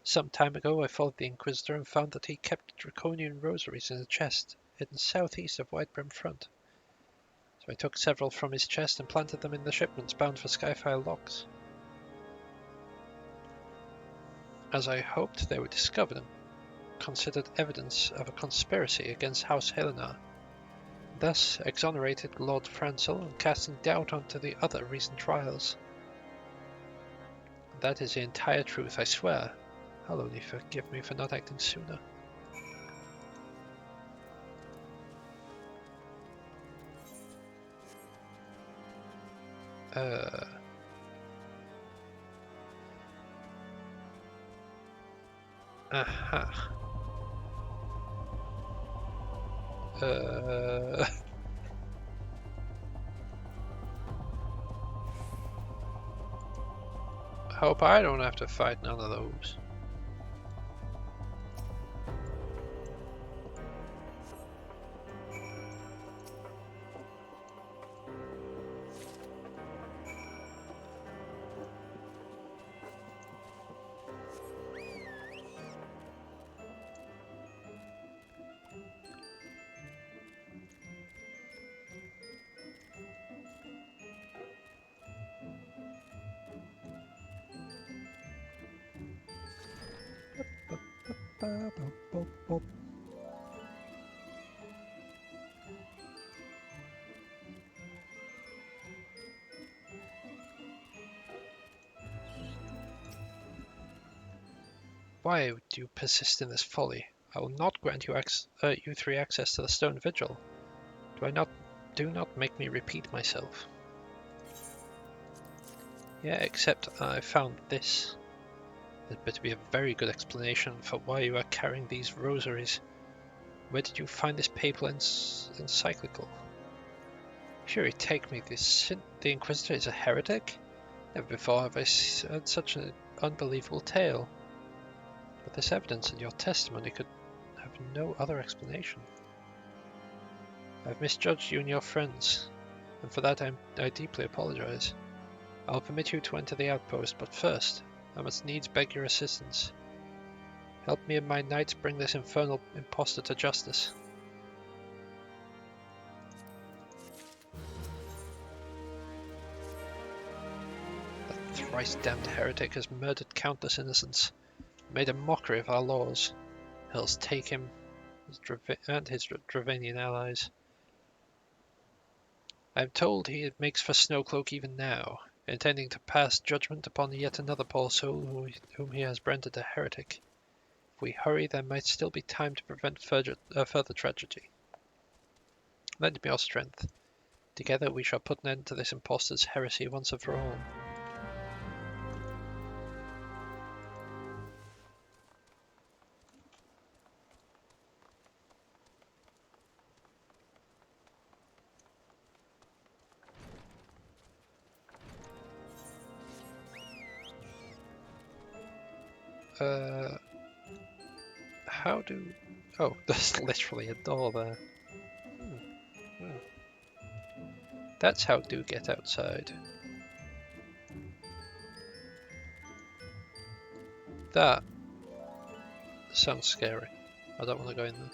Some time ago I followed the Inquisitor and found that he kept draconian rosaries in a chest hidden southeast of Whitebrim Front. So I took several from his chest and planted them in the shipments bound for Skyfire Locks. As I hoped, they were discovered and considered evidence of a conspiracy against House Helenar, thus exonerated Lord Francel and casting doubt onto the other recent trials. That is the entire truth, I swear. I'll only forgive me for not acting sooner. Aha. Hope I don't have to fight none of those. Why do you persist in this folly? I will not grant you three access to the Stone Vigil. Do not make me repeat myself. Yeah, except I found this. There's better be a very good explanation for why you are carrying these rosaries. Where did you find this papal encyclical? Surely take me, the Inquisitor is a heretic? Never before have I heard such an unbelievable tale. But this evidence and your testimony could have no other explanation. I've misjudged you and your friends, and for that I deeply apologize. I'll permit you to enter the outpost, but first, I must needs beg your assistance. Help me and my knights bring this infernal impostor to justice. That thrice-damned heretic has murdered countless innocents, made a mockery of our laws. Hell's take him and his Dravanian allies. I am told he makes for Snowcloak even now, intending to pass judgment upon yet another poor soul whom he has branded a heretic. If we hurry, there might still be time to prevent further tragedy. Lend me your strength. Together we shall put an end to this impostor's heresy once and for all. How do... Oh, there's literally a door there. That's how do get outside. That sounds scary. I don't want to go in there.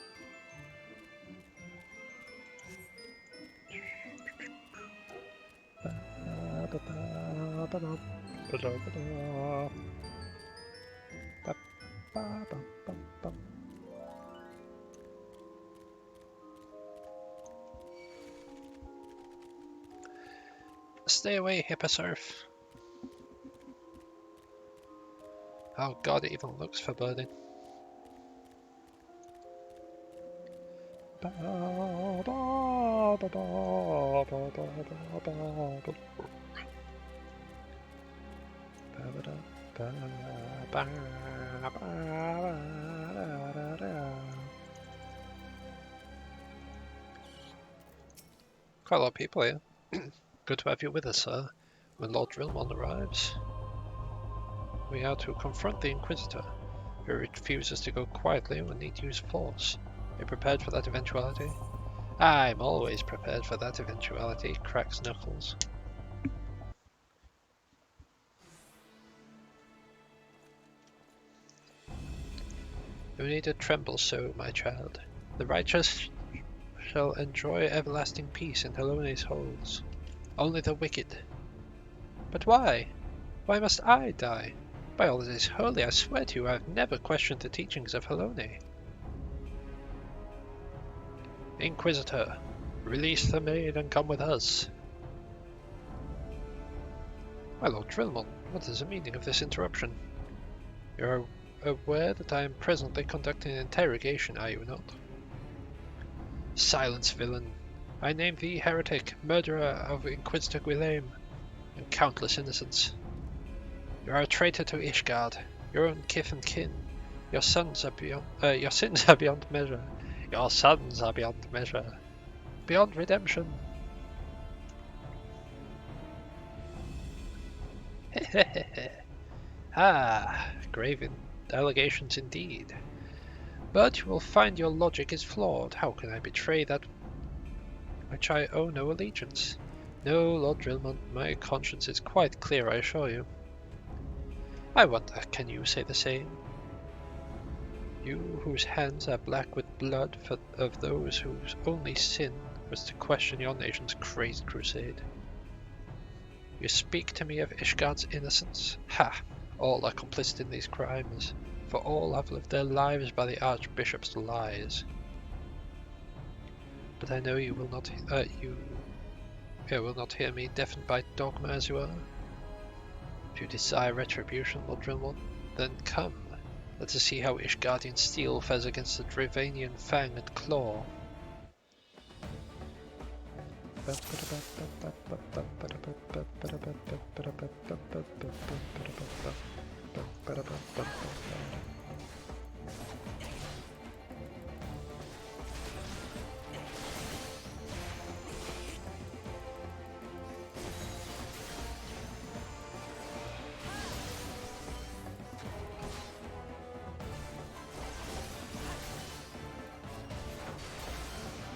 Stay away, Hipposurf. Oh god, it even looks foreboding. Quite a lot of people here. Good to have you with us, sir. When Lord Drillmon arrives, we are to confront the Inquisitor, who refuses to go quietly when need to use force. Are you prepared for that eventuality? I'm always prepared for that eventuality, cracks Knuckles. You need to tremble so, my child. The righteous shall enjoy everlasting peace in Helone's halls. Only the wicked. But why? Why must I die? By all that is holy, I swear to you, I have never questioned the teachings of Helone. Inquisitor, release the maid and come with us. My Lord Drillmon, what is the meaning of this interruption? You are aware that I am presently conducting an interrogation, are you not? Silence, villain! I name thee heretic, murderer of Inquisitor Guilherme, and countless innocents. You are a traitor to Ishgard, your own kith and kin. Your sins are beyond measure. Your sons are beyond measure. Beyond redemption. Grave allegations indeed. But you will find your logic is flawed. How can I betray that which I owe no allegiance? No, Lord Drillmon, my conscience is quite clear, I assure you. I wonder, can you say the same? You whose hands are black with blood of those whose only sin was to question your nation's crazed crusade. You speak to me of Ishgard's innocence? Ha! All are complicit in these crimes, for all have lived their lives by the Archbishop's lies. But I know you will not hear me deafened by dogma as you are. If you desire retribution, Lord Drillmon, then come. Let us see how Ishgardian steel fares against the Dravanian fang and claw.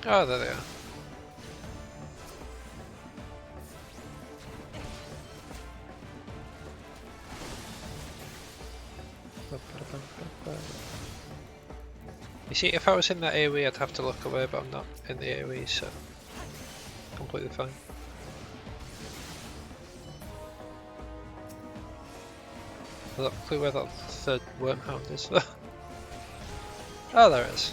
Oh, there they are. You see, if I was in that AoE, I'd have to look away, but I'm not in the AoE, so completely fine. I've got a clue where that third wormhound is, though. Oh, there it is.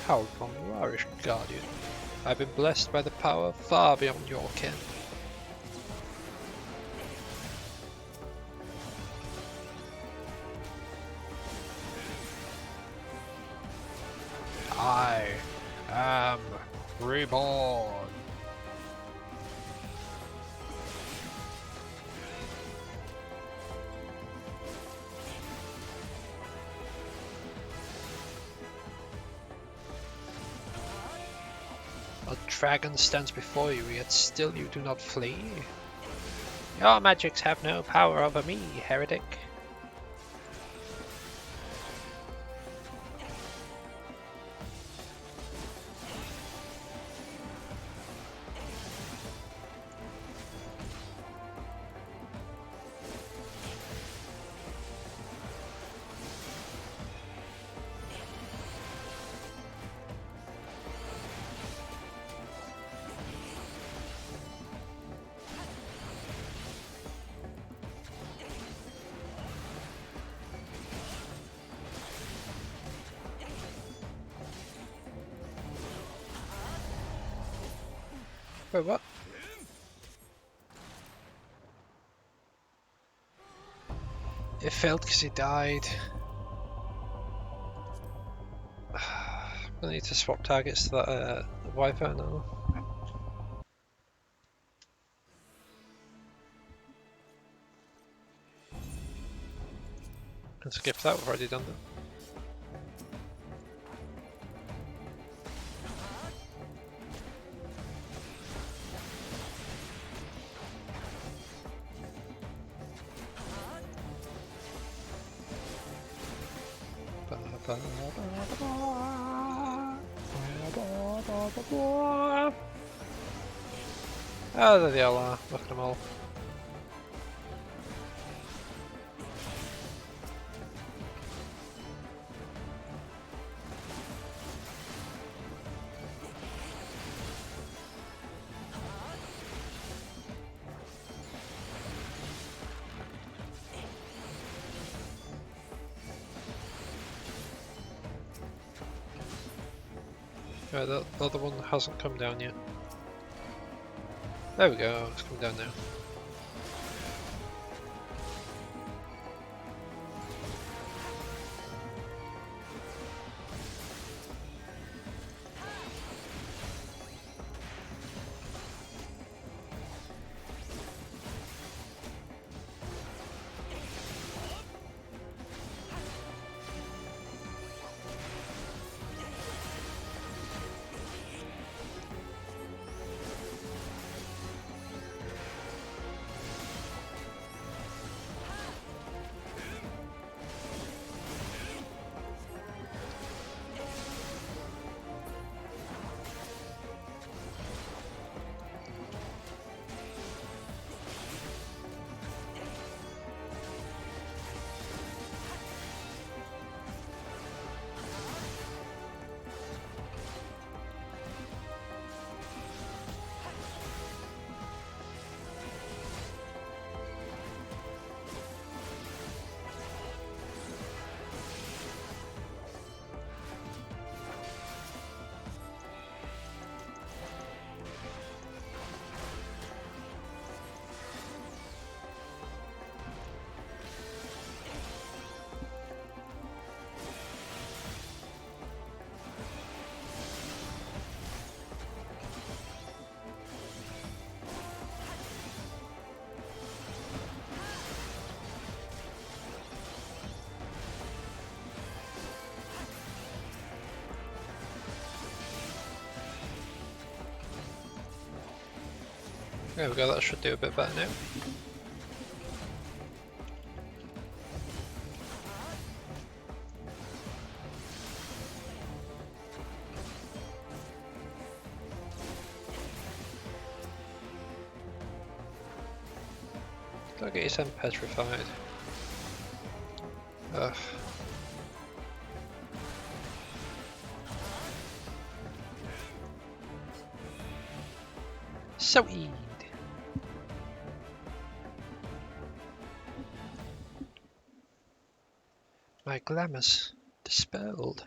How long Warish Guardian? I've been blessed by the power far beyond your ken. I am reborn. A dragon stands before you, yet still you do not flee. Your magics have no power over me, heretic. Wait, what? It failed because he died. I need to swap targets to that Wi-Fi now. Can skip that, we've already done that. Oh, there they all are. Look at them all. Right, the other one hasn't come down yet. There we go, it's come down now. There we go, that should do a bit better now. Don't get yourself petrified. Ugh. So easy. My glamour's dispelled.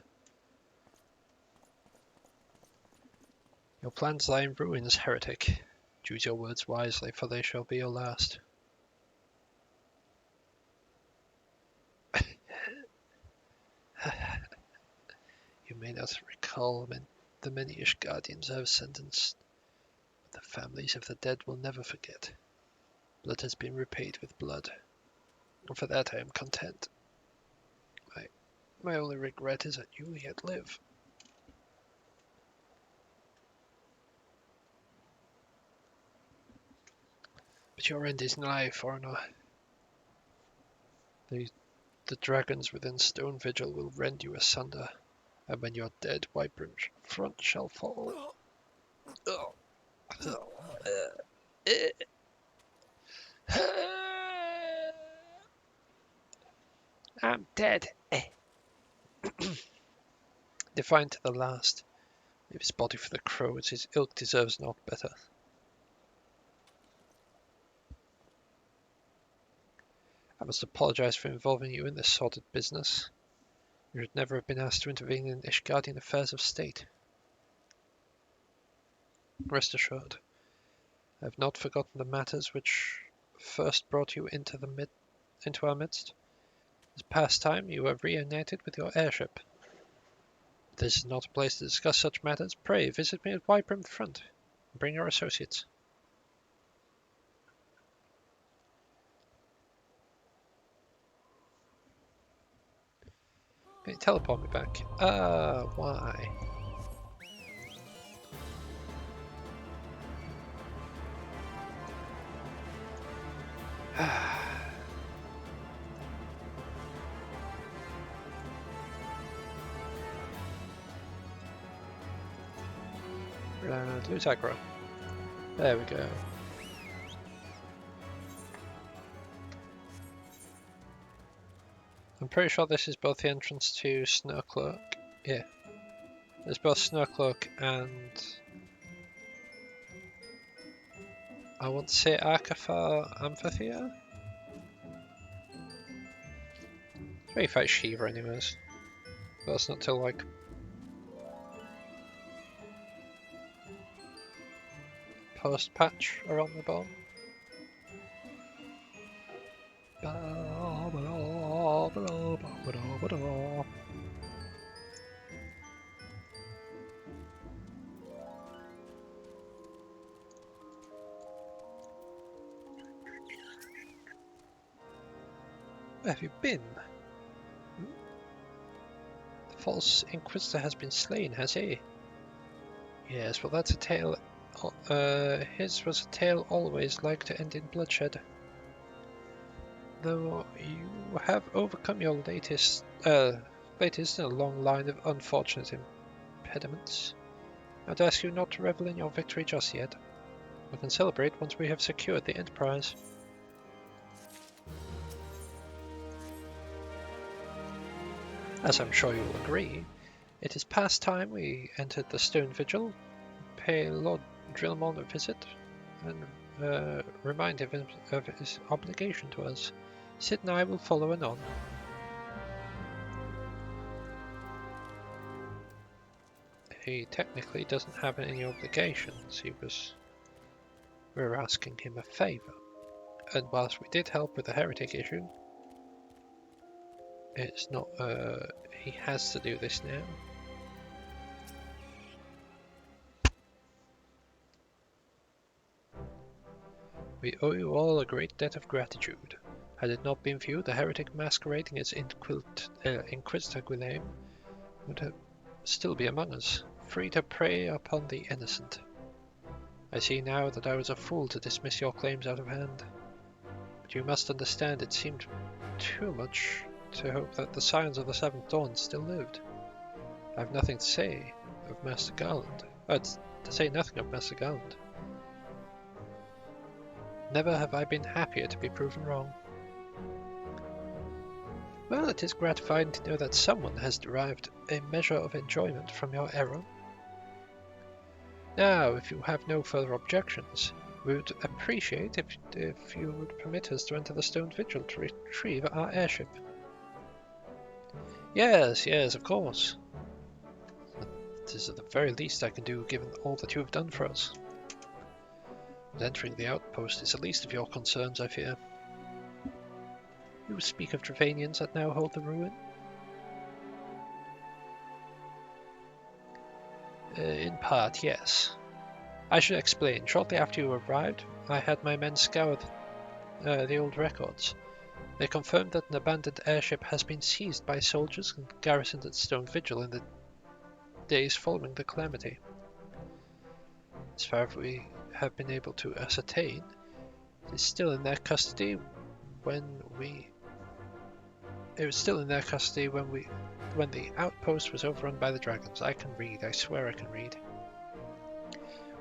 Your plans lie in ruins, heretic. Choose your words wisely, for they shall be your last. You may not recall the many Ishgardians I have sentenced. But the families of the dead will never forget. Blood has been repaid with blood, and for that I am content. My only regret is that you yet live. But your end is nigh, foreigner. The dragons within Stone Vigil will rend you asunder, and when you're dead, Wybrum's front shall fall. I'm dead. Defiant to the last. Leave his body for the crows, his ilk deserves naught better. I must apologize for involving you in this sordid business. You should never have been asked to intervene in Ishgardian affairs of state. Rest assured, I have not forgotten the matters which first brought you into our midst. This past time you were reunited with your airship. This is not a place to discuss such matters. Pray visit me at Wybrum Front and bring your associates. Can you teleport me back? Why? Lose aggro. There we go. I'm pretty sure this is both the entrance to Snowcloak. Yeah. There's both Snowcloak and I want to say Arcathar Amphitheatre. It's where you fight Shiva anyways. But that's not till like post-patch around the ball. Where have you been? The false Inquisitor has been slain, has he? Yes, well that's a tale. His was a tale always like to end in bloodshed. Though you have overcome your latest in a long line of unfortunate impediments, I'd ask you not to revel in your victory just yet. We can celebrate once we have secured the Enterprise. As I'm sure you'll agree, it is past time we entered the Stone Vigil, pay Lord Drillmon a visit, and remind him of his obligation to us. Sid and I will follow anon. He technically doesn't have any obligations. We were asking him a favour, and whilst we did help with the heretic issue, it's not. He has to do this now. We owe you all a great debt of gratitude. Had it not been for you, the heretic masquerading as Inquisitor Guillaume would still be among us, free to prey upon the innocent. I see now that I was a fool to dismiss your claims out of hand. But you must understand it seemed too much to hope that the Scions of the Seventh Dawn still lived. I have nothing to say of Master Garland. To say nothing of Master Garland. Never have I been happier to be proven wrong. Well, it is gratifying to know that someone has derived a measure of enjoyment from your error. Now, if you have no further objections, we would appreciate if you would permit us to enter the Stone Vigil to retrieve our airship. Yes, of course. It is the very least I can do given all that you have done for us. But entering the outpost is the least of your concerns, I fear. You speak of Dravanians that now hold the ruin? In part, yes. I should explain. Shortly after you arrived, I had my men scour the old records. They confirmed that an abandoned airship has been seized by soldiers and garrisoned at Stone Vigil in the days following the calamity. As far as we have been able to ascertain, it is still in their custody when the outpost was overrun by the dragons. I can read, I swear I can read.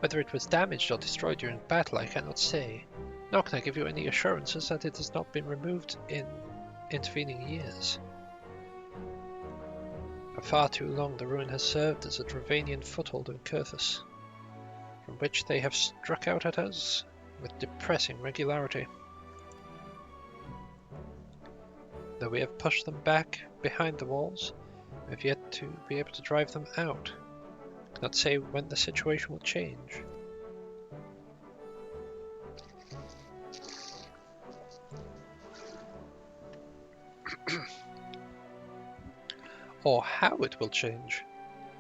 Whether it was damaged or destroyed during battle, I cannot say. Nor can I give you any assurances that it has not been removed in intervening years. For far too long the ruin has served as a Dravanian foothold in Kurthus, from which they have struck out at us with depressing regularity. Though we have pushed them back behind the walls, we have yet to be able to drive them out. I cannot say when the situation will change. Or how it will change.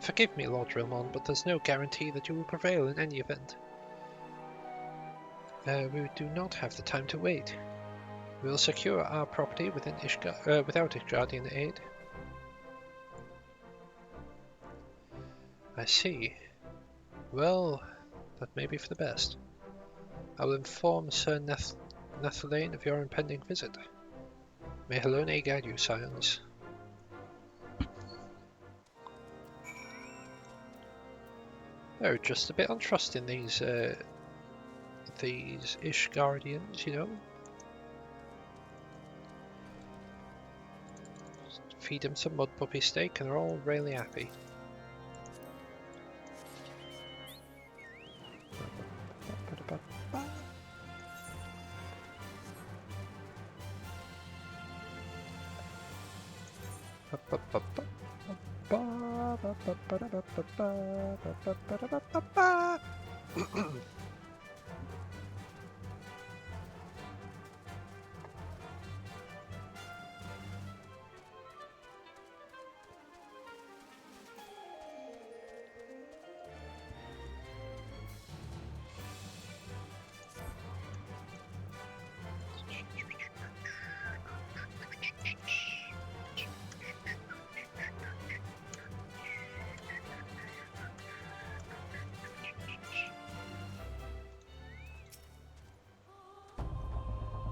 Forgive me, Lord Rilmon, but there's no guarantee that you will prevail in any event. We do not have the time to wait. We will secure our property without Ishgardian aid. I see. Well, that may be for the best. I will inform Sir Nathalane of your impending visit. May Helone guide you, scions. They're just a bit untrusting, these Ishgardians, you know. Just feed them some mud puppy steak and they're all really happy.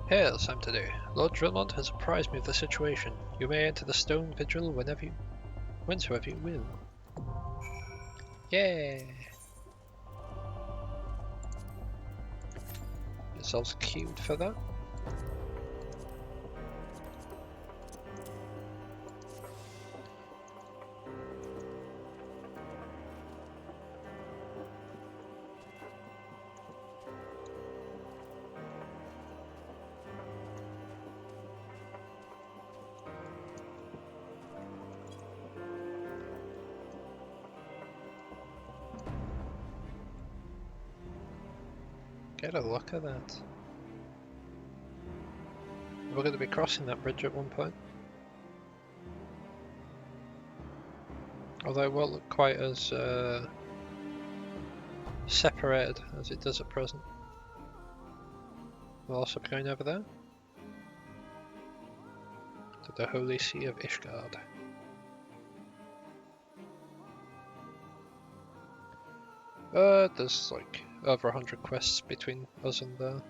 Hail, Samtadu. Lord Drillmont has apprised me of the situation. You may enter the Stone Vigil whensoever you will. Yeah! Yourselves queued for that. Get a look at that. We're going to be crossing that bridge at one point. Although it won't look quite as separated as it does at present. We'll also be going over there to the Holy See of Ishgard. There's like over 100 quests between us and there.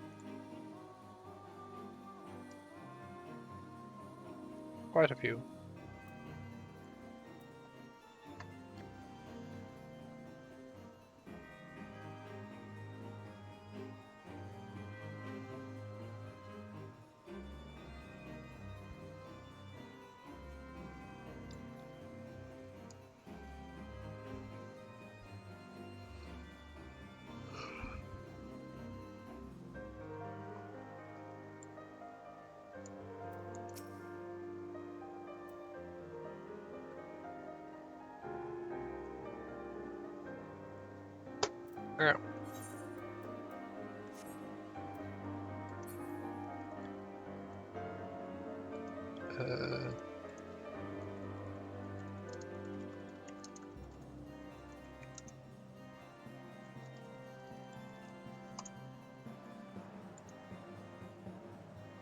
Quite a few. Yeah.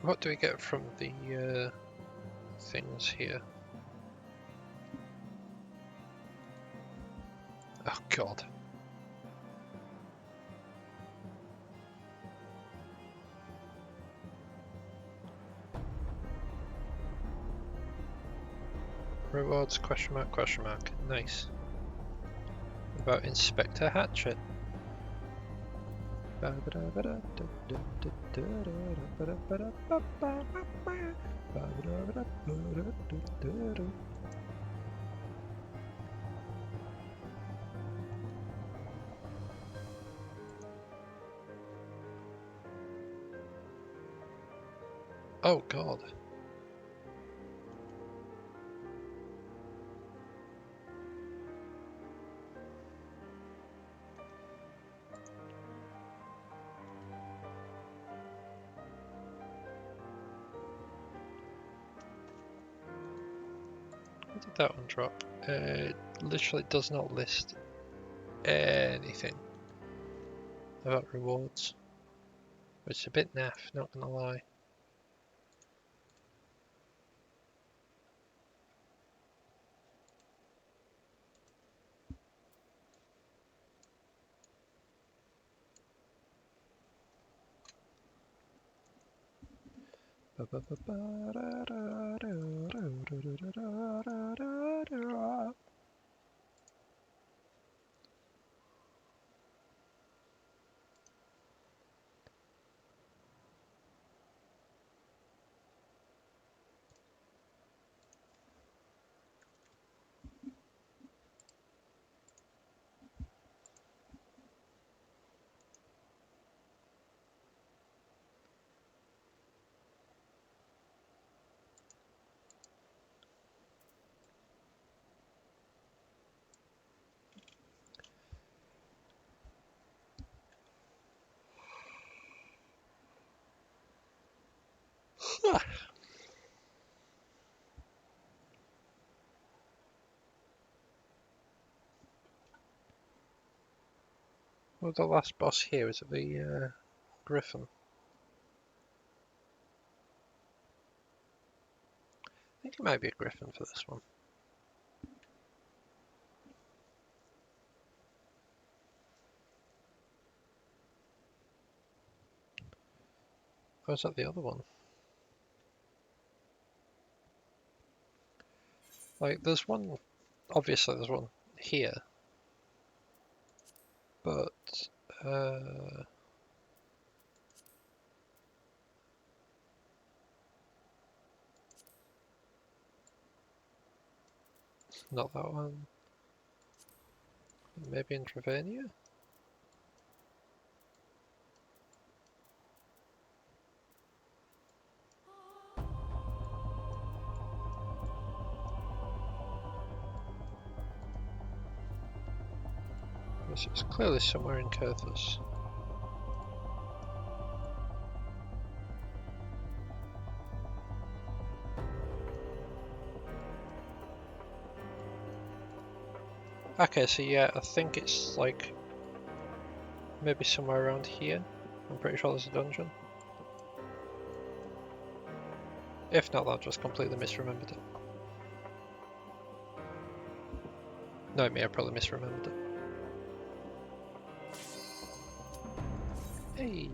What do we get from the things here? Oh god. Rewards, question mark, question mark. Nice. About Inspector Hatchet. Oh god. What did that one drop? It literally does not list anything about rewards. Which is a bit naff, not gonna lie. Well, the last boss here is the Griffin. I think it might be a Griffin for this one. Or is that the other one? Like, there's one, obviously there's one here, but, not that one. Maybe in Travania? It's clearly somewhere in Kurthus. Okay, so yeah, I think it's like maybe somewhere around here. I'm pretty sure there's a dungeon. If not, I've just completely misremembered it. No, me, I probably misremembered it. Hey!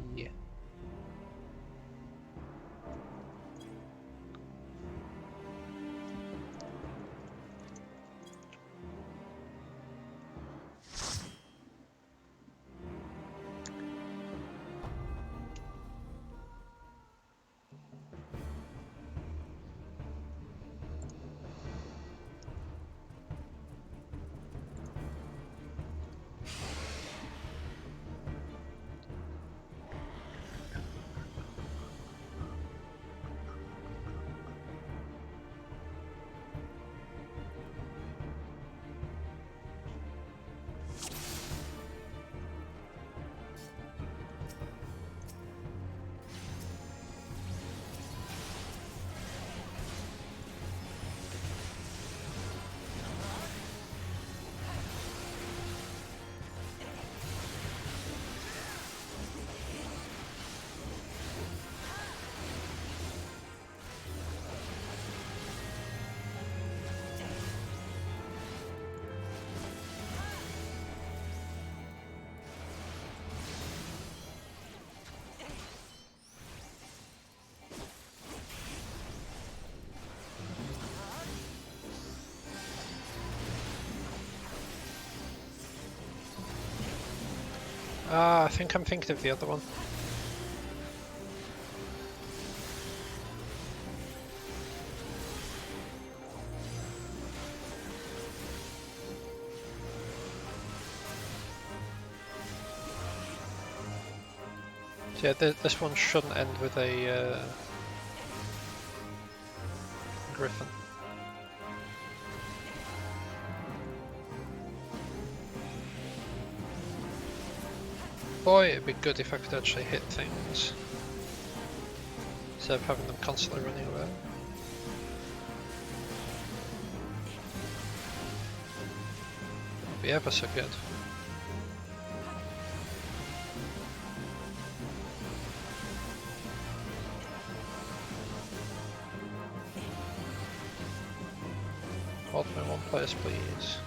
I think I'm thinking of the other one. So yeah, this one shouldn't end with a griffin. Boy, it'd be good if I could actually hit things instead of having them constantly running away. It'd be ever so good. Hold me in one place, please.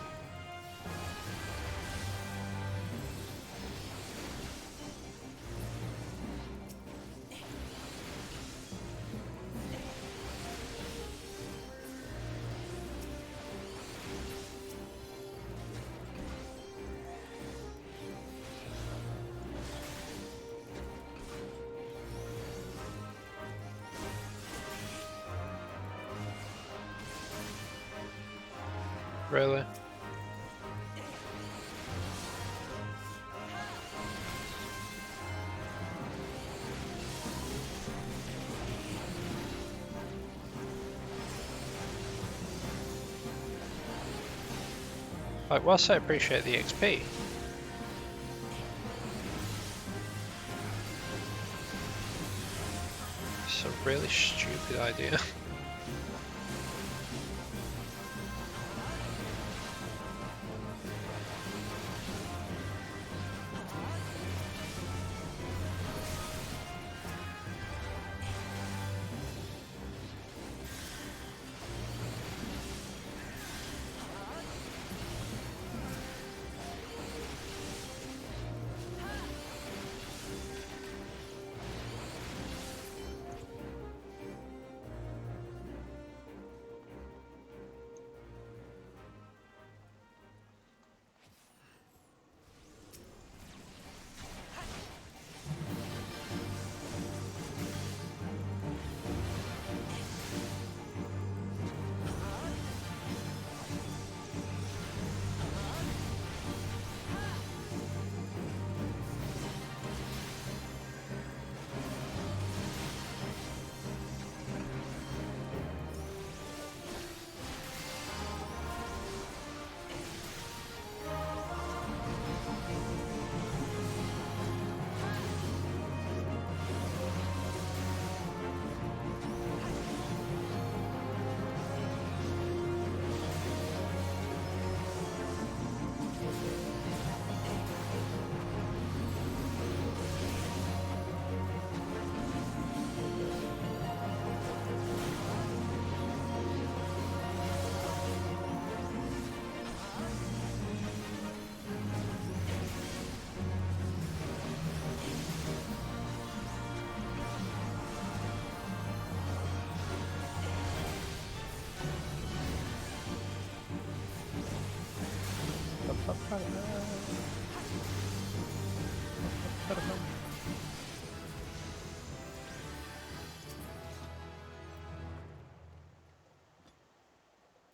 Really? Like, whilst I appreciate the XP, it's a really stupid idea.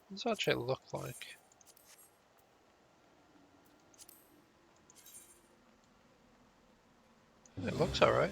What does it actually look like? It looks alright.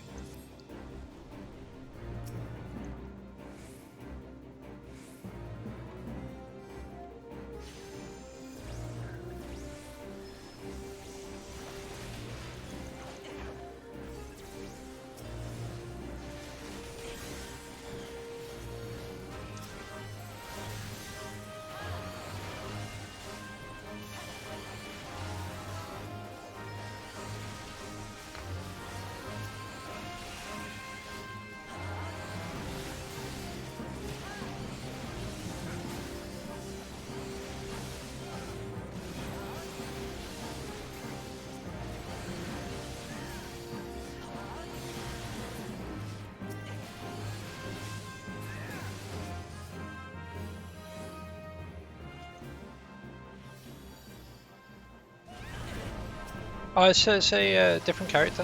Oh, it's a different character.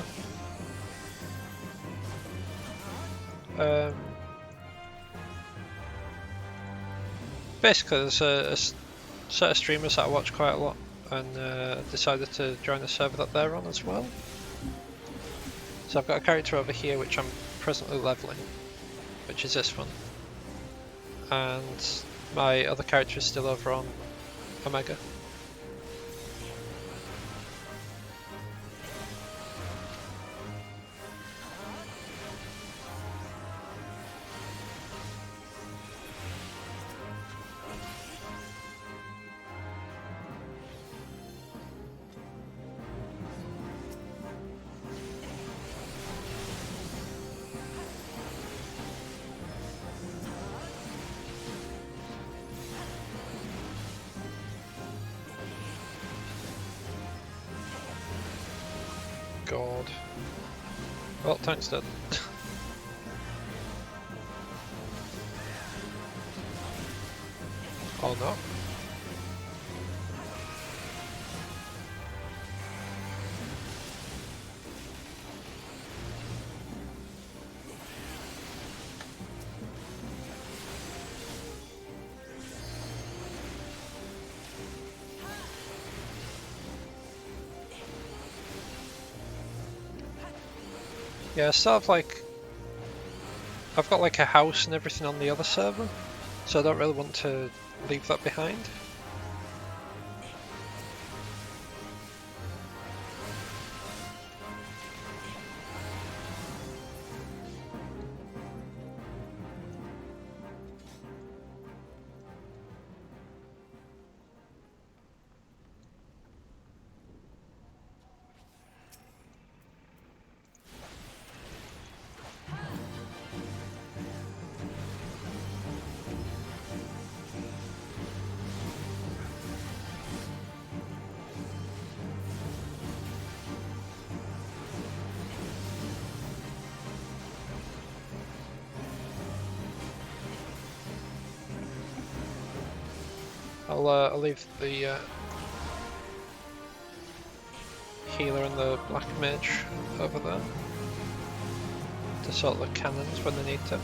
Basically, there's a set of streamers that I watch quite a lot, and decided to join the server that they're on as well. So I've got a character over here which I'm presently leveling, which is this one, and my other character is still over on Omega. God. Well, tank's dead. Oh no. Yeah, sort of like, I've got like a house and everything on the other server, so I don't really want to leave that behind. I'll leave the healer and the black mage over there to sort the cannons when they need to.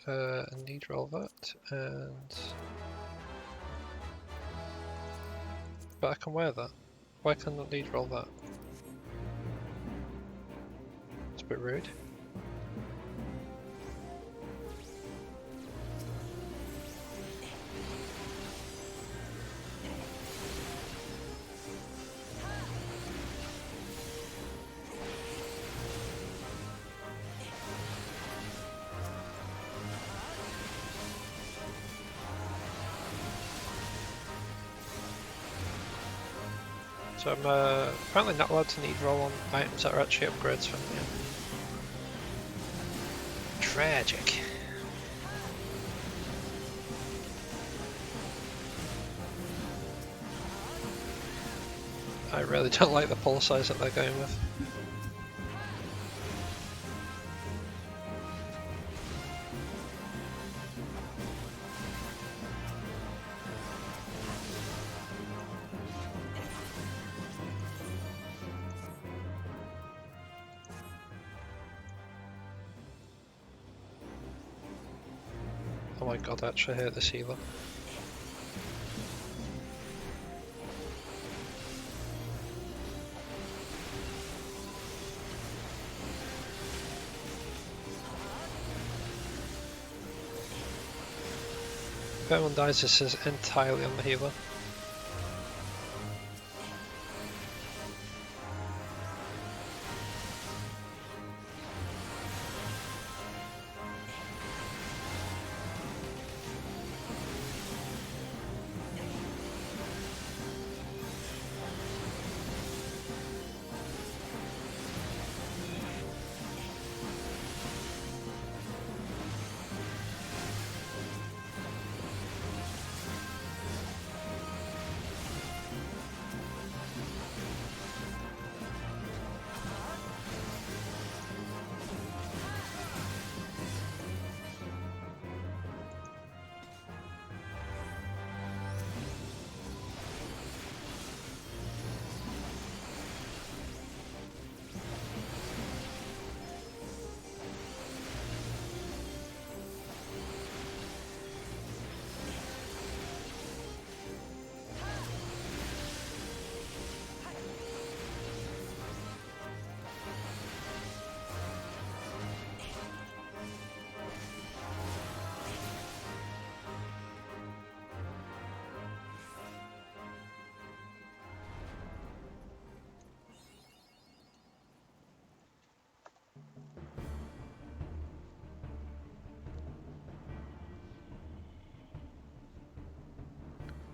I need roll that, but I can wear that. Why can I need roll that? It's a bit rude. So I'm apparently not allowed to need roll on items that are actually upgrades from me. Tragic. I really don't like the pull size that they're going with. Oh my god, I actually hate this healer. If everyone dies, this is entirely on the healer.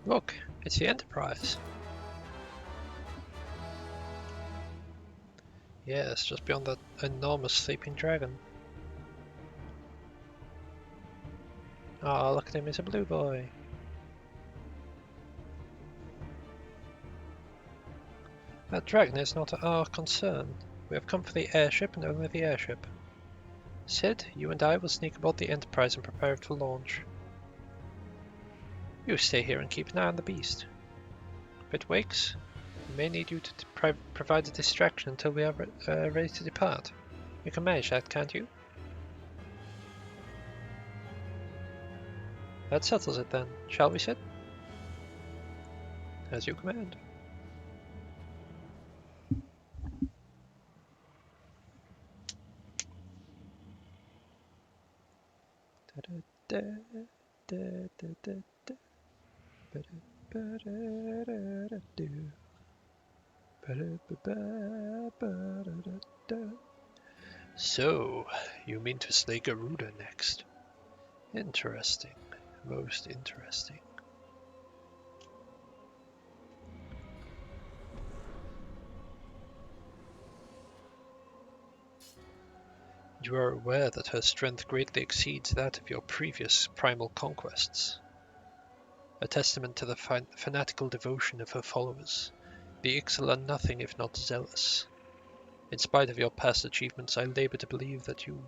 Look, it's the Enterprise. Yes, just beyond that enormous sleeping dragon. Ah, look at him, he's a blue boy. That dragon is not our concern. We have come for the airship and only the airship. Sid, you and I will sneak aboard the Enterprise and prepare it for launch. You stay here and keep an eye on the beast. If it wakes, we may need you to provide a distraction until we are ready to depart. You can manage that, can't you? That settles it then, shall we, Sid? As you command. So, you mean to slay Garuda next? Interesting. Most interesting. You are aware that her strength greatly exceeds that of your previous primal conquests. A testament to the fanatical devotion of her followers. The Ixal are nothing if not zealous. In spite of your past achievements, I labor to believe that you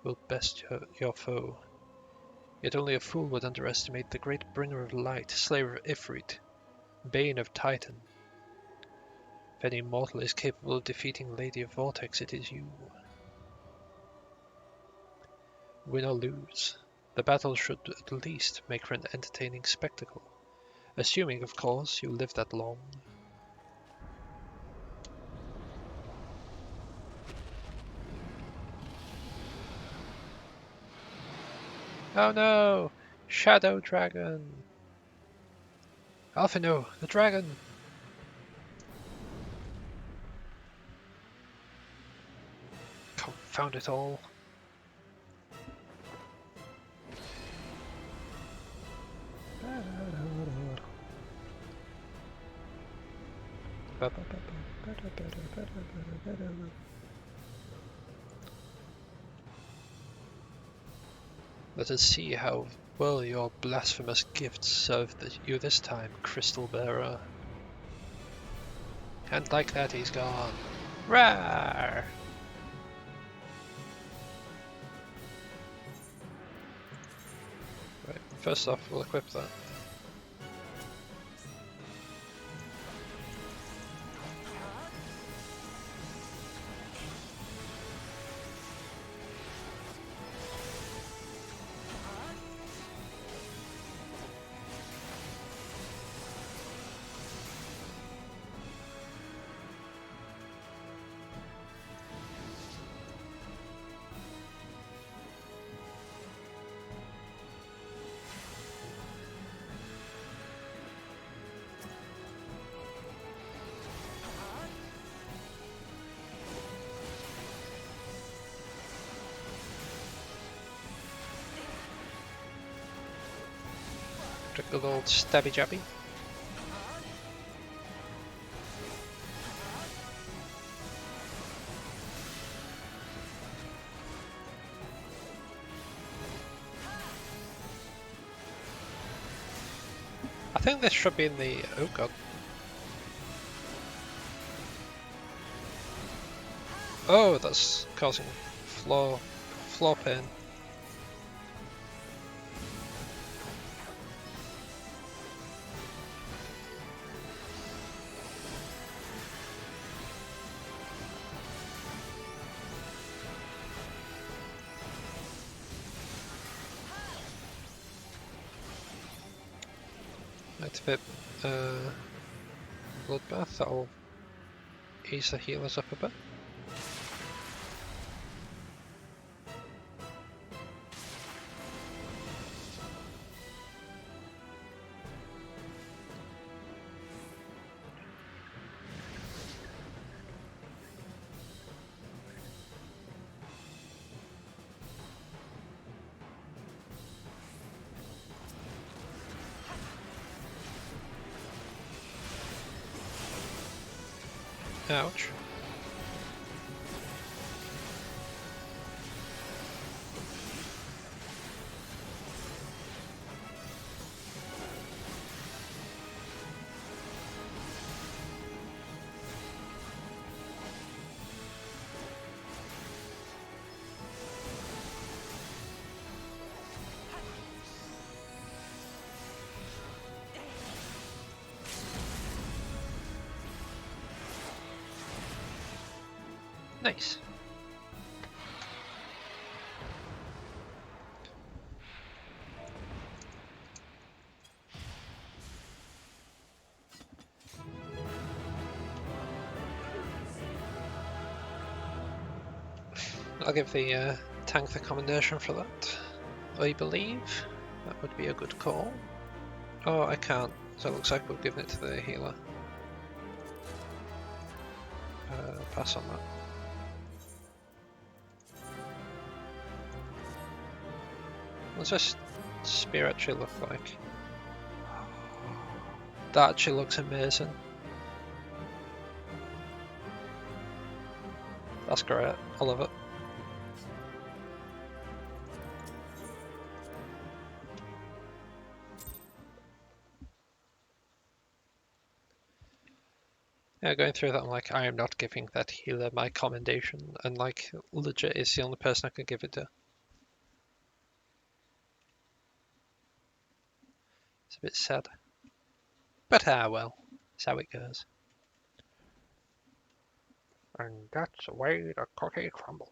will best your foe. Yet only a fool would underestimate the great bringer of light, slayer of Ifrit, bane of Titan. If any mortal is capable of defeating Lady of Vortex, it is you. Win or lose, the battle should at least make for an entertaining spectacle. Assuming, of course, you live that long. Oh no! Shadow Dragon! Alphino, the dragon! Confound it all. Let us see how well your blasphemous gifts serve you this time, Crystal Bearer. And like that, he's gone. Rawr! Right, first off, we'll equip that. a good old stabby jabby. I think this should be in the... oh god. Oh, that's causing floor pain. Activate Bloodbath, that'll ease the healers up a bit. Ouch. Nice. I'll give the tank the commendation for that. I believe that would be a good call. Oh, I can't, so it looks like we've given it to the healer. Pass on that. What's this spear actually look like? That actually looks amazing. That's great, I love it. Yeah, going through that, I'm like, I am not giving that healer my commendation, and like, legit is the only person I can give it to. It's a bit sad. But well, that's how it goes. And that's the way the cookie crumbles.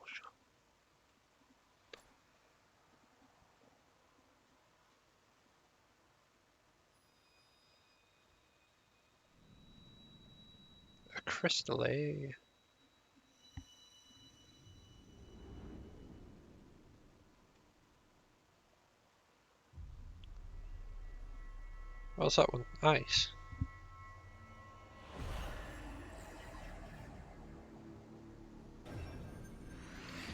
A crystal, eh? What's that one? Ice.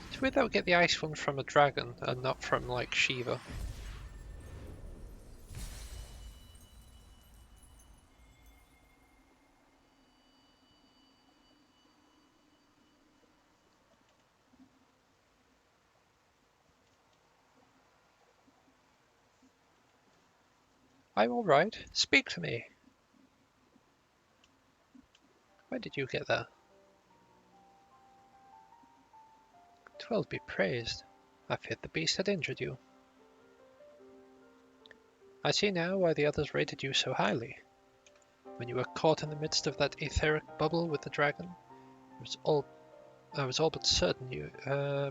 It's weird that we get the ice one from a dragon and not from like Shiva. I'm alright. Speak to me. Where did you get that? 'Twill be praised. I feared the beast had injured you. I see now why the others rated you so highly. When you were caught in the midst of that etheric bubble with the dragon, I was all but certain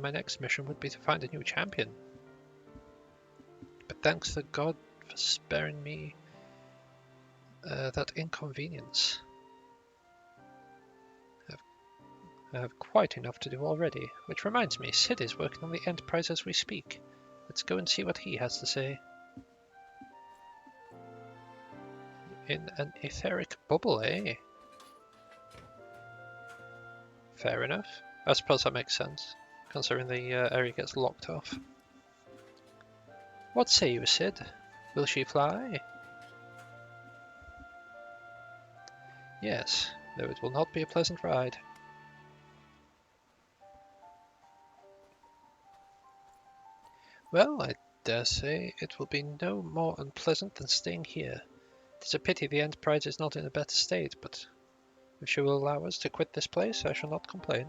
my next mission would be to find a new champion. But thanks to God for sparing me that inconvenience. I have quite enough to do already, which reminds me, Sid is working on the Enterprise as we speak. Let's go and see what he has to say. In an etheric bubble, eh? Fair enough. I suppose that makes sense, considering the area gets locked off. What say you, Sid? Will she fly? Yes, though it will not be a pleasant ride. Well, I dare say it will be no more unpleasant than staying here. It is a pity the Enterprise is not in a better state, but if she will allow us to quit this place, I shall not complain.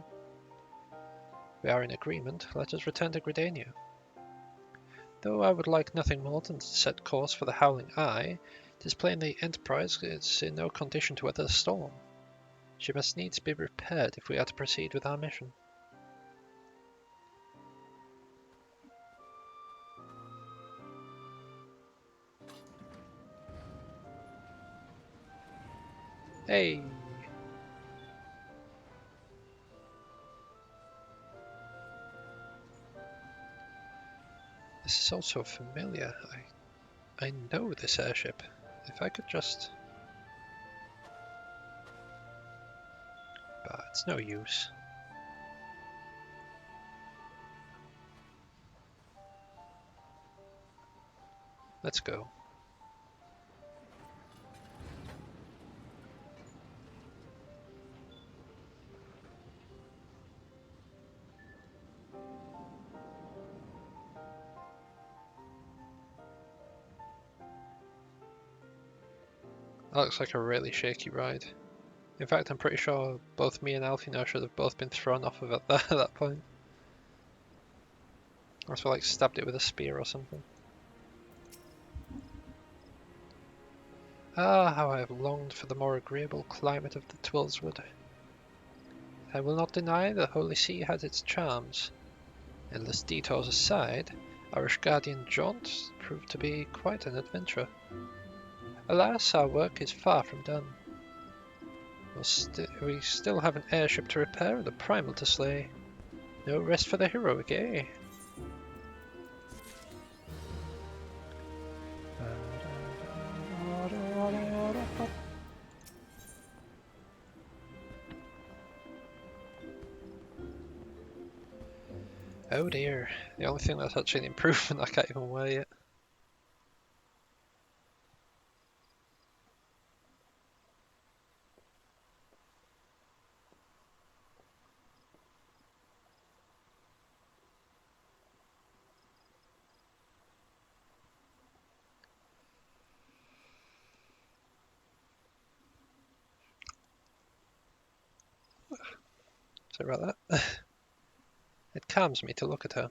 We are in agreement, let us return to Gridania. Though I would like nothing more than to set course for the Howling Eye, it is plain the Enterprise is in no condition to weather the storm. She must needs be repaired if we are to proceed with our mission. Hey! This is also familiar. I know this airship. If I could just... But it's no use. Let's go. That looks like a really shaky ride. In fact, I'm pretty sure both me and Alfie now should have both been thrown off of it at that point. Unless we like stabbed it with a spear or something. Ah, how I have longed for the more agreeable climate of the Twilswood. I will not deny the Holy See has its charms. Endless detours aside, our Ishgardian jaunt proved to be quite an adventure. Alas, our work is far from done. We still have an airship to repair and a primal to slay. No rest for the heroic, eh? Oh dear, the only thing that's actually an improvement I can't even wear yet. Sorry about that. It calms me to look at her.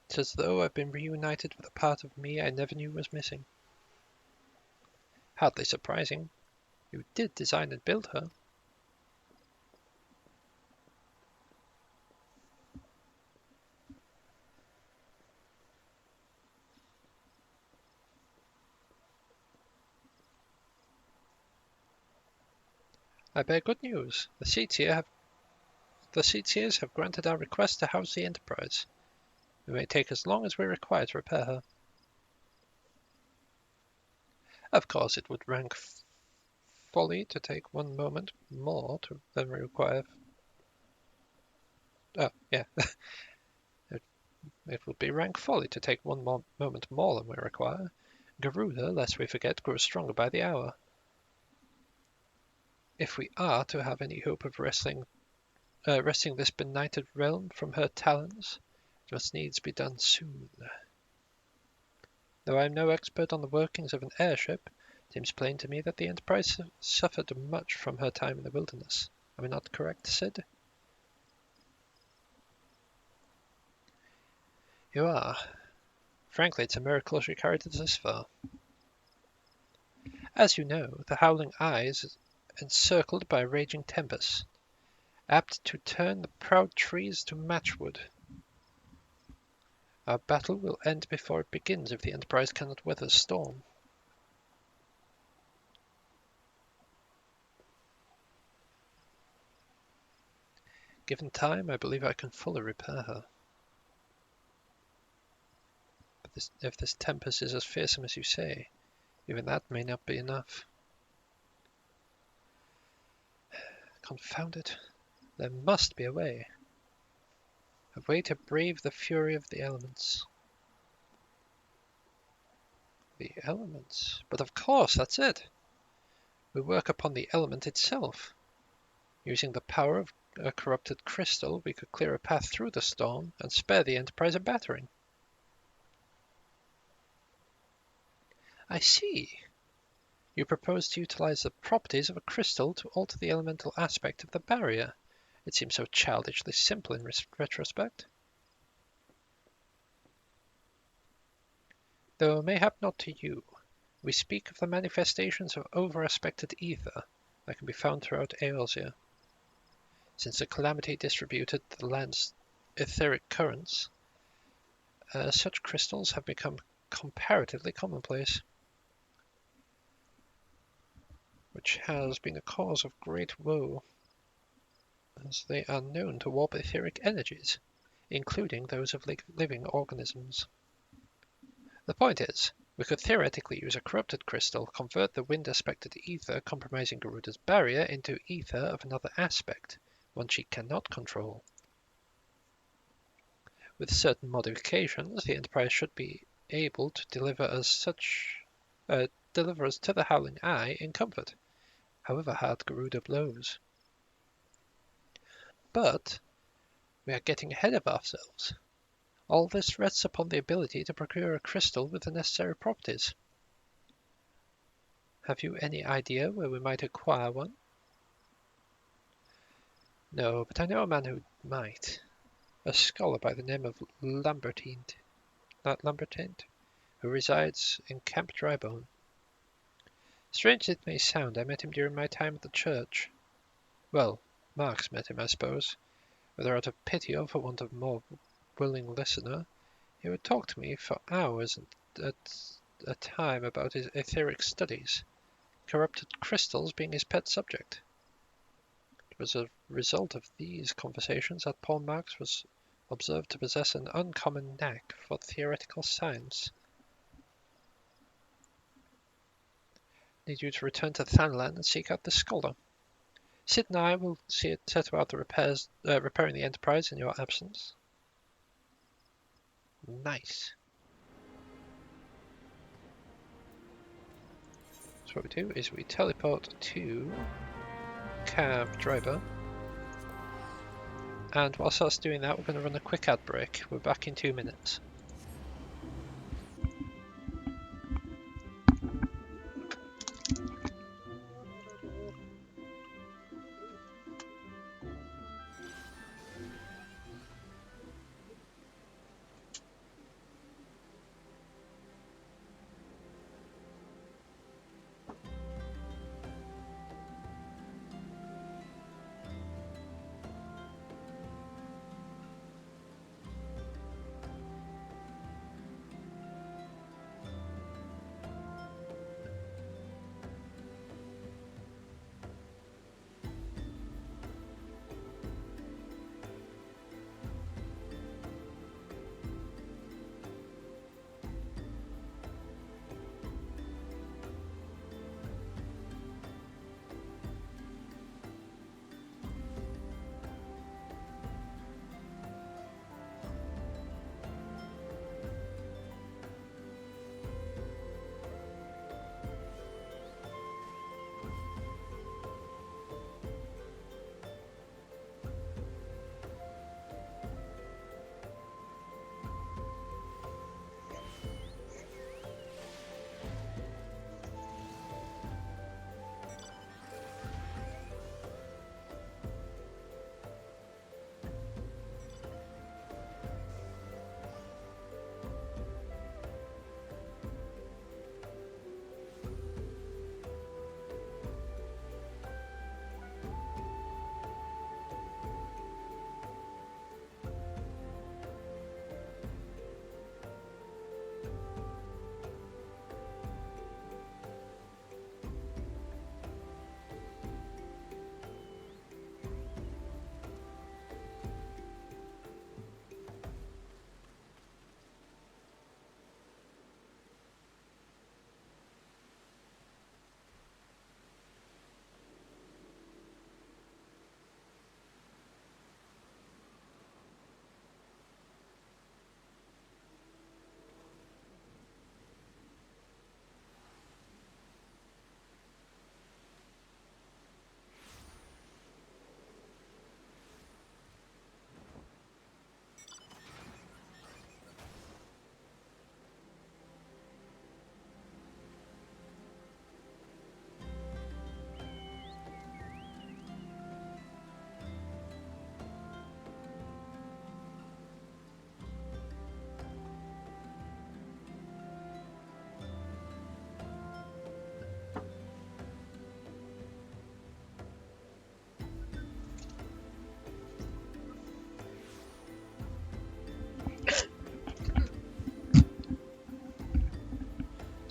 It's as though I've been reunited with a part of me I never knew was missing. Hardly surprising. You did design and build her. I bear good news. The Seatsiers have granted our request to house the Enterprise. We may take as long as we require to repair her. Of course, it would rank folly to take one moment more than we require. Oh, yeah. It would be rank folly to take one moment more than we require. Garuda, lest we forget, grows stronger by the hour. If we are to have any hope of wresting this benighted realm from her talons, it must needs be done soon. Though I am no expert on the workings of an airship, it seems plain to me that the Enterprise suffered much from her time in the wilderness. Am I not correct, Sid? You are. Frankly, it's a miracle she carried us this far. As you know, the Howling Eye is encircled by a raging tempest, apt to turn the proud trees to matchwood. Our battle will end before it begins if the Enterprise cannot weather the storm. Given time, I believe I can fully repair her. But if this tempest is as fearsome as you say, even that may not be enough. Confound it. There must be a way. A way to brave the fury of the elements. The elements? But of course, that's it. We work upon the element itself. Using the power of a corrupted crystal, we could clear a path through the storm and spare the Enterprise a battering. I see. You propose to utilize the properties of a crystal to alter the elemental aspect of the barrier. It seems so childishly simple in retrospect. Though mayhap not to you. We speak of the manifestations of over-aspected ether that can be found throughout Eorzea. Since the calamity distributed the land's etheric currents, such crystals have become comparatively commonplace, which has been a cause of great woe, as they are known to warp etheric energies, including those of living organisms. The point is, we could theoretically use a corrupted crystal, convert the wind-aspected ether compromising Garuda's barrier into ether of another aspect, one she cannot control. With certain modifications, the Enterprise should be able to deliver us to the Howling Eye in comfort, however hard Garuda blows. But we are getting ahead of ourselves. All this rests upon the ability to procure a crystal with the necessary properties. Have you any idea where we might acquire one? No, but I know a man who might. A scholar by the name of Lambertine, who resides in Camp Drybone. Strange it may sound, I met him during my time at the church. Well, Marx met him, I suppose, whether out of pity or for want of a more willing listener. He would talk to me for hours at a time about his etheric studies, corrupted crystals being his pet subject. It was a result of these conversations that Paul Marx was observed to possess an uncommon knack for theoretical science. Need you to return to Thanlan and seek out this scholar. Sid and I will set about the repairing the Enterprise in your absence. Nice. So what we do is we teleport to Camp Driver. And whilst us doing that, we're going to run a quick ad break. We're back in 2 minutes.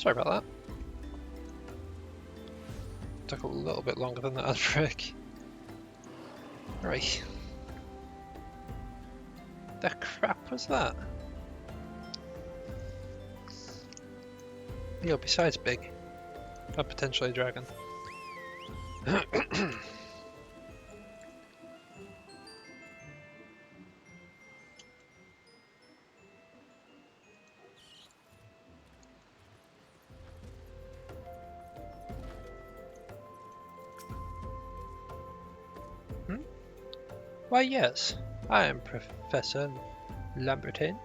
Sorry about that. Took a little bit longer than that, Adric. Right. The crap was that? Yo, besides big, and potentially a dragon. Why yes, I am Professor Lambertine.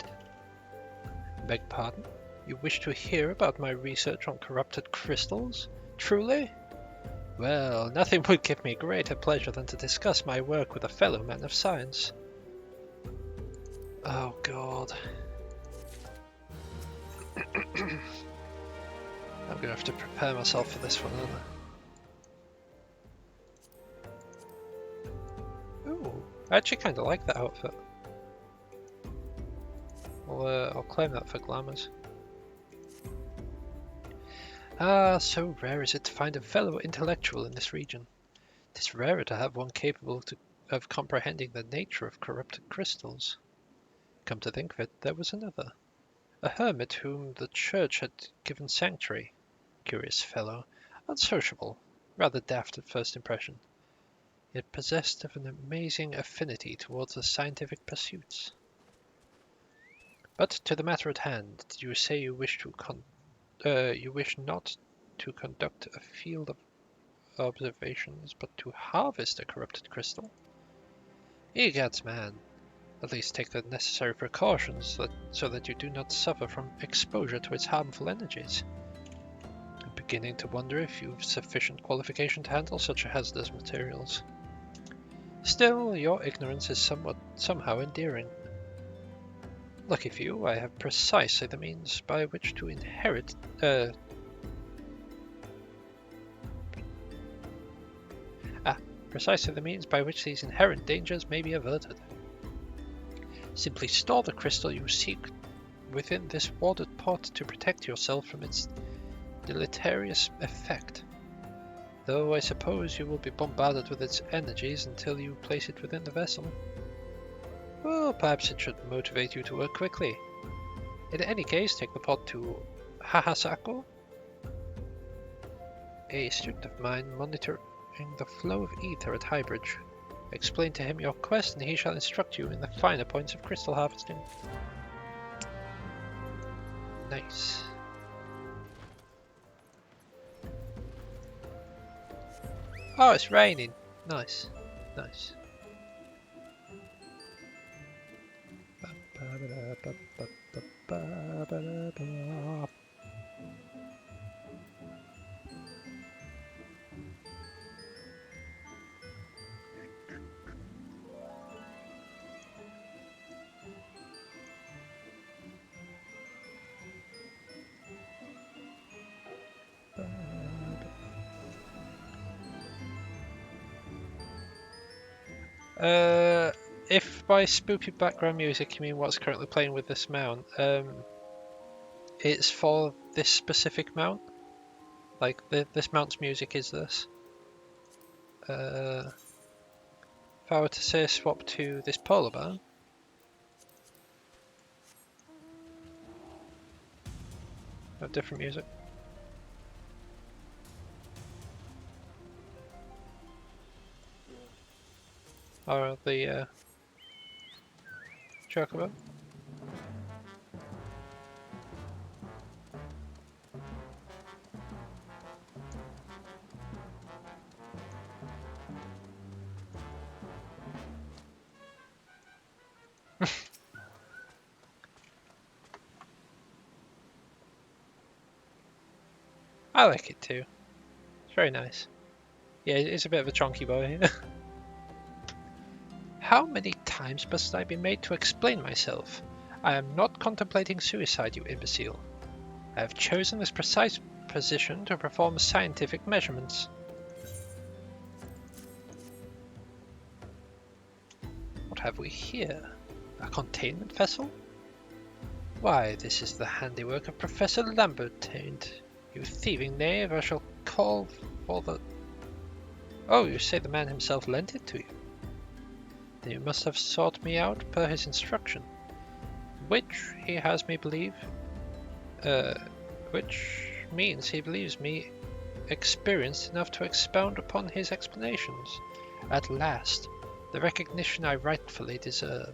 Beg pardon? You wish to hear about my research on corrupted crystals? Truly? Well, nothing would give me greater pleasure than to discuss my work with a fellow man of science. Oh god. I'm gonna have to prepare myself for this one, aren't I? Ooh, I actually kinda like that outfit. I'll claim that for glamours. Ah, so rare is it to find a fellow intellectual in this region. 'Tis rarer to have one capable of comprehending the nature of corrupted crystals. Come to think of it, there was another. A hermit whom the church had given sanctuary. Curious fellow, unsociable, rather daft at first impression, yet possessed of an amazing affinity towards the scientific pursuits. But to the matter at hand, did you say you wish not to conduct a field of observations, but to harvest a corrupted crystal? Egads, man, at least take the necessary precautions so that you do not suffer from exposure to its harmful energies. I'm beginning to wonder if you've sufficient qualification to handle such hazardous materials. Still, your ignorance is somehow endearing. Lucky for you, I have precisely the means by which to inherit precisely the means by which these inherent dangers may be averted. Simply store the crystal you seek within this warded pot to protect yourself from its deleterious effect. Though I suppose you will be bombarded with its energies until you place it within the vessel. Well, perhaps it should motivate you to work quickly. In any case, take the pot to Hahasako, a student of mine monitoring the flow of ether at Highbridge. Explain to him your quest and he shall instruct you in the finer points of crystal harvesting. Nice. Oh, it's raining. Nice. Nice. If by spooky background music you mean what's currently playing with this mount, it's for this specific mount. Like, this mount's music is this. If I were to say swap to this polar bear, have different music. Or the chocobo. I like it too. It's very nice. Yeah, it's a bit of a chunky boy. How many times must I be made to explain myself? I am not contemplating suicide, you imbecile. I have chosen this precise position to perform scientific measurements. What have we here? A containment vessel? Why, this is the handiwork of Professor Lambertine. You thieving knave, I shall call for the... Oh, you say the man himself lent it to you? Then you must have sought me out per his instruction, which he has me believe, which means he believes me experienced enough to expound upon his explanations. At last, the recognition I rightfully deserve.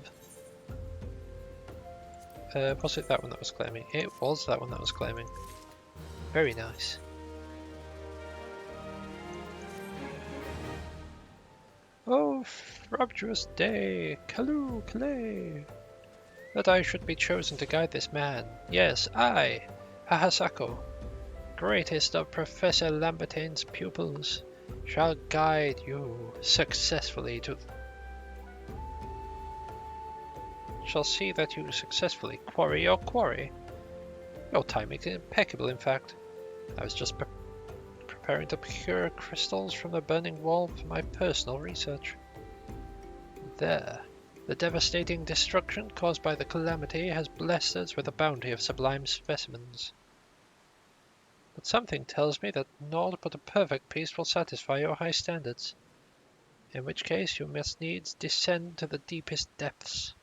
Was it that one that was claiming? It was that one that was claiming. Very nice. Oh, frabjous day, Kalu Kale, that I should be chosen to guide this man. Yes, I, Hahasako, greatest of Professor Lambertine's pupils, shall guide you successfully to... Shall see that you successfully quarry your quarry. Your timing is impeccable, in fact. I was just preparing to procure crystals from the burning wall for my personal research. There. The devastating destruction caused by the calamity has blessed us with a bounty of sublime specimens. But something tells me that naught but a perfect piece will satisfy your high standards, in which case you must needs descend to the deepest depths.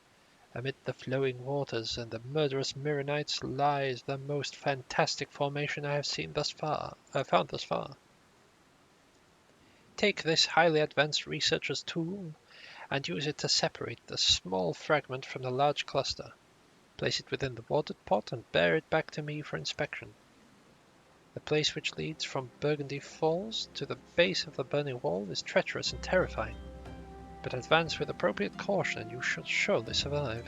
Amid the flowing waters and the murderous Myronites lies the most fantastic formation I have found thus far. Take this highly advanced researcher's tool and use it to separate the small fragment from the large cluster. Place it within the water pot and bear it back to me for inspection. The place which leads from Burgundy Falls to the base of the burning wall is treacherous and terrifying, but advance with appropriate caution and you should surely survive.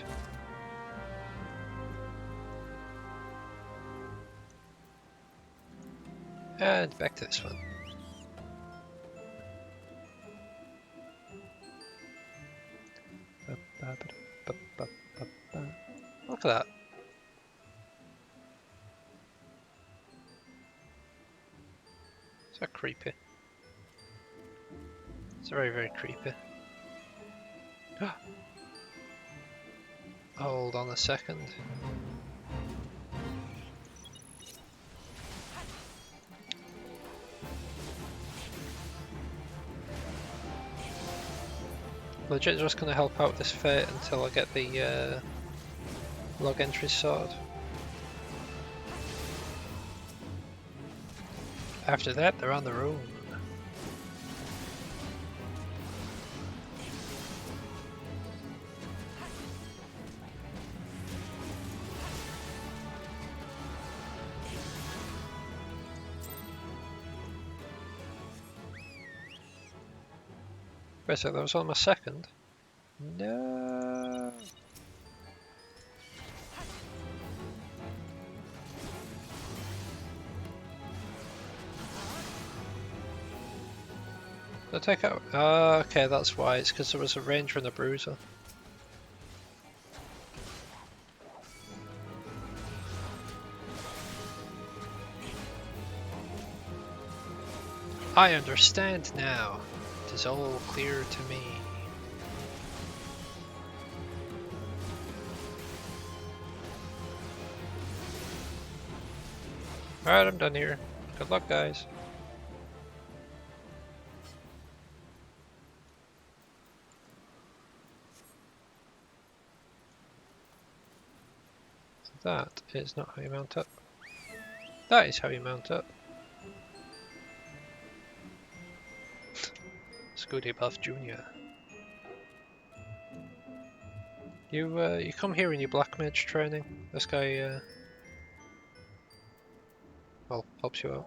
And back to this one. Look at that. Is that creepy? It's very, very creepy. Hold on a second. Legit just gonna help out this fate until I get the log entry sorted. After that, they're on their own. Wait a sec, that was on my second? No. Did I take out? Okay, that's why. It's because there was a ranger and a bruiser. I understand now. It is all clear to me. Alright, I'm done here. Good luck, guys. That is not how you mount up. That is how you mount up. Scooty Buff Jr. You come here in your black mage training. This guy well, helps you out.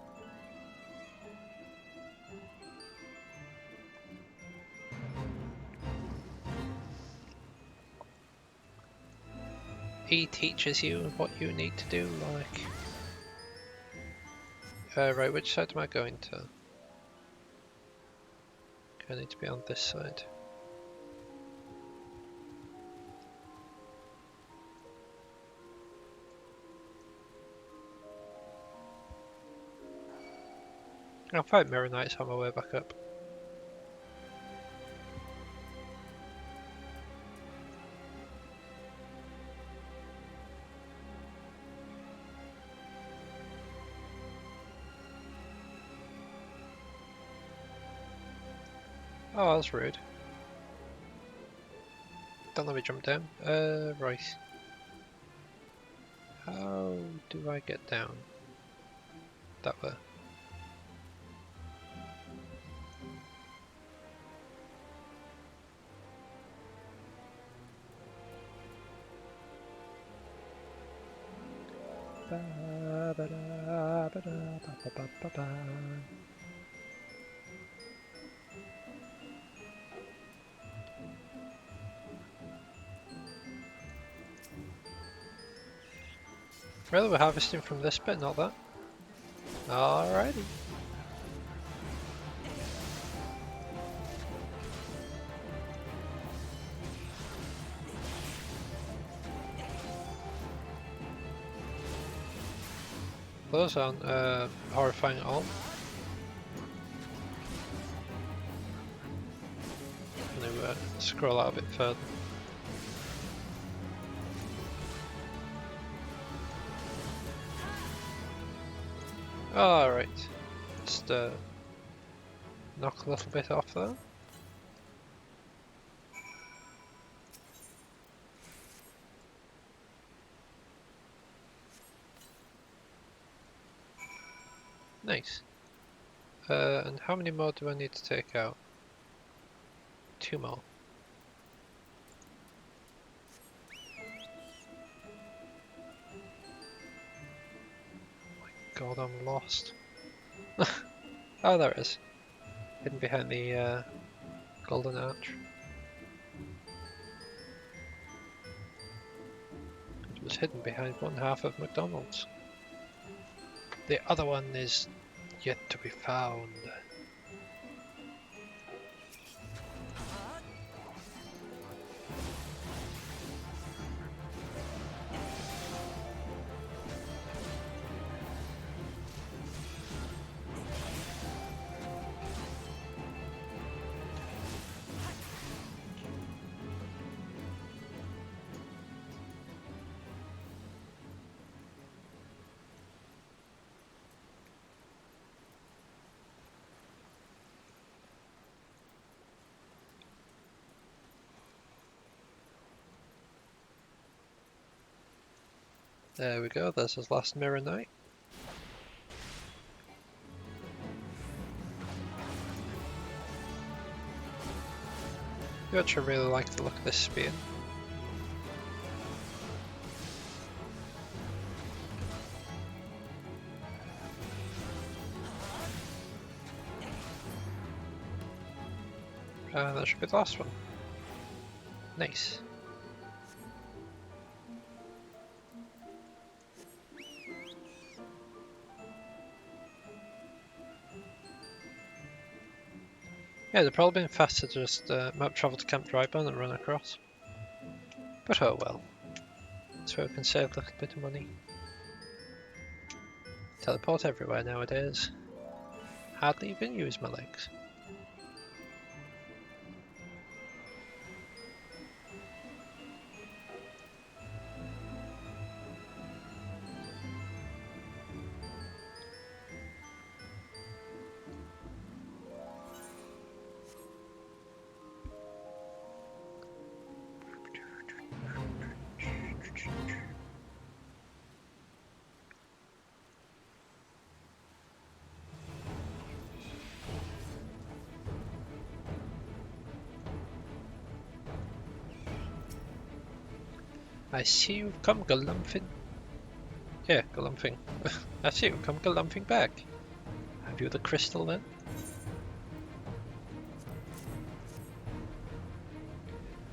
He teaches you what you need to do, like... right, which side am I going to? Okay, I need to be on this side. I'll fight Mirror Knights on my way back up. Oh, that's rude. Don't let me jump down. Right. How do I get down? That way. Really, we're harvesting from this bit, not that? Alrighty. Those aren't horrifying at all. I'm gonna scroll out a bit further. Alright. Just knock a little bit off there. Nice. And how many more do I need to take out? 2 more. God, I'm lost. Oh, there it is. Hidden behind the golden arch. It was hidden behind one half of McDonald's. The other one is yet to be found. There we go, there's his last mirror knight. I actually really like the look of this spear. That should be the last one. Nice. Yeah, it'd probably been faster to just map travel to Camp Dryburn and run across. But oh well. So we can save a little bit of money. Teleport everywhere nowadays. Hardly even use my legs. I see you've come galumphing. Yeah, galumphing. I see you've come galumphing back. Have you the crystal then?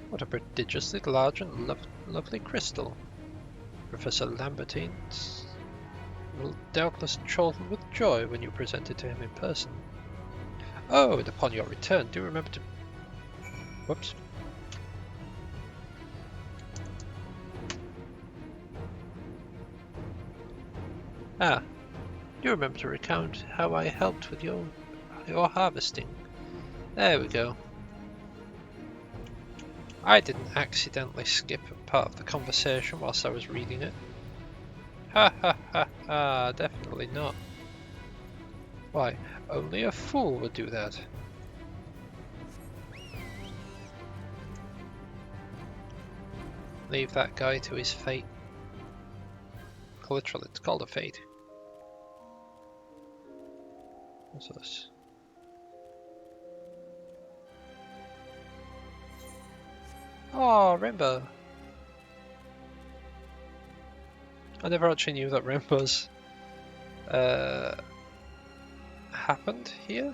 What a prodigiously large and lovely crystal. Professor Lambertine will doubtless chortle with joy when you present it to him in person. Oh, and upon your return, do remember to... Whoops. Ah, do remember to recount how I helped with your harvesting. There we go. I didn't accidentally skip a part of the conversation whilst I was reading it. Ha ha ha ha, definitely not. Why, only a fool would do that. Leave that guy to his fate. Literally, it's called a fate. What's this? Oh, rainbow! I never actually knew that rainbows happened here.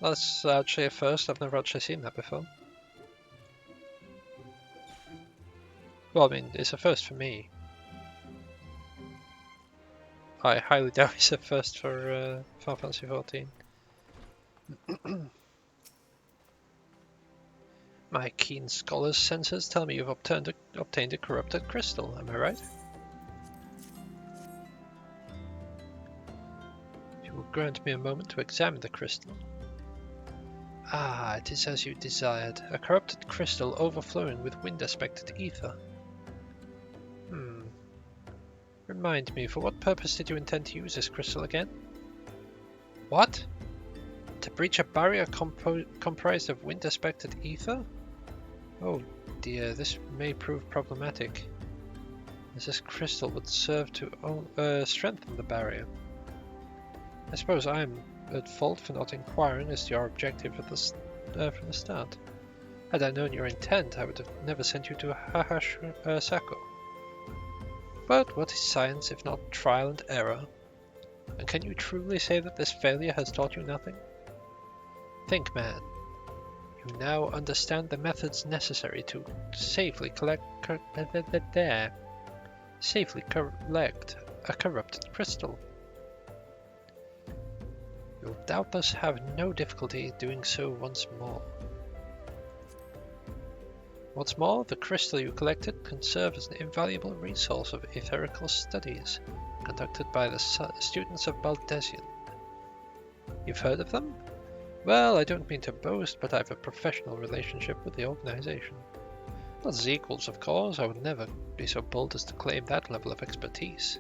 That's actually a first. I've never actually seen that before. Well, I mean, it's a first for me. I highly doubt it's a first for Final Fantasy XIV. My keen scholar's senses tell me you've obtained a corrupted crystal, am I right? If you will grant me a moment to examine the crystal. Ah, it is as you desired. A corrupted crystal overflowing with wind-aspected ether. Remind me, for what purpose did you intend to use this crystal again? What? To breach a barrier comprised of wind-aspected ether? Oh dear, this may prove problematic, as this crystal would serve to strengthen the barrier. I suppose I'm at fault for not inquiring as to your objective from the start. Had I known your intent, I would have never sent you to Sako. But what is science if not trial and error? And can you truly say that this failure has taught you nothing? Think, man. You now understand the methods necessary to safely collect a corrupted crystal. You'll doubtless have no difficulty doing so once more. What's more, the crystal you collected can serve as an invaluable resource of etherical studies conducted by the students of Baldesion. You've heard of them? Well, I don't mean to boast, but I have a professional relationship with the organization. Not as equals, of course. I would never be so bold as to claim that level of expertise.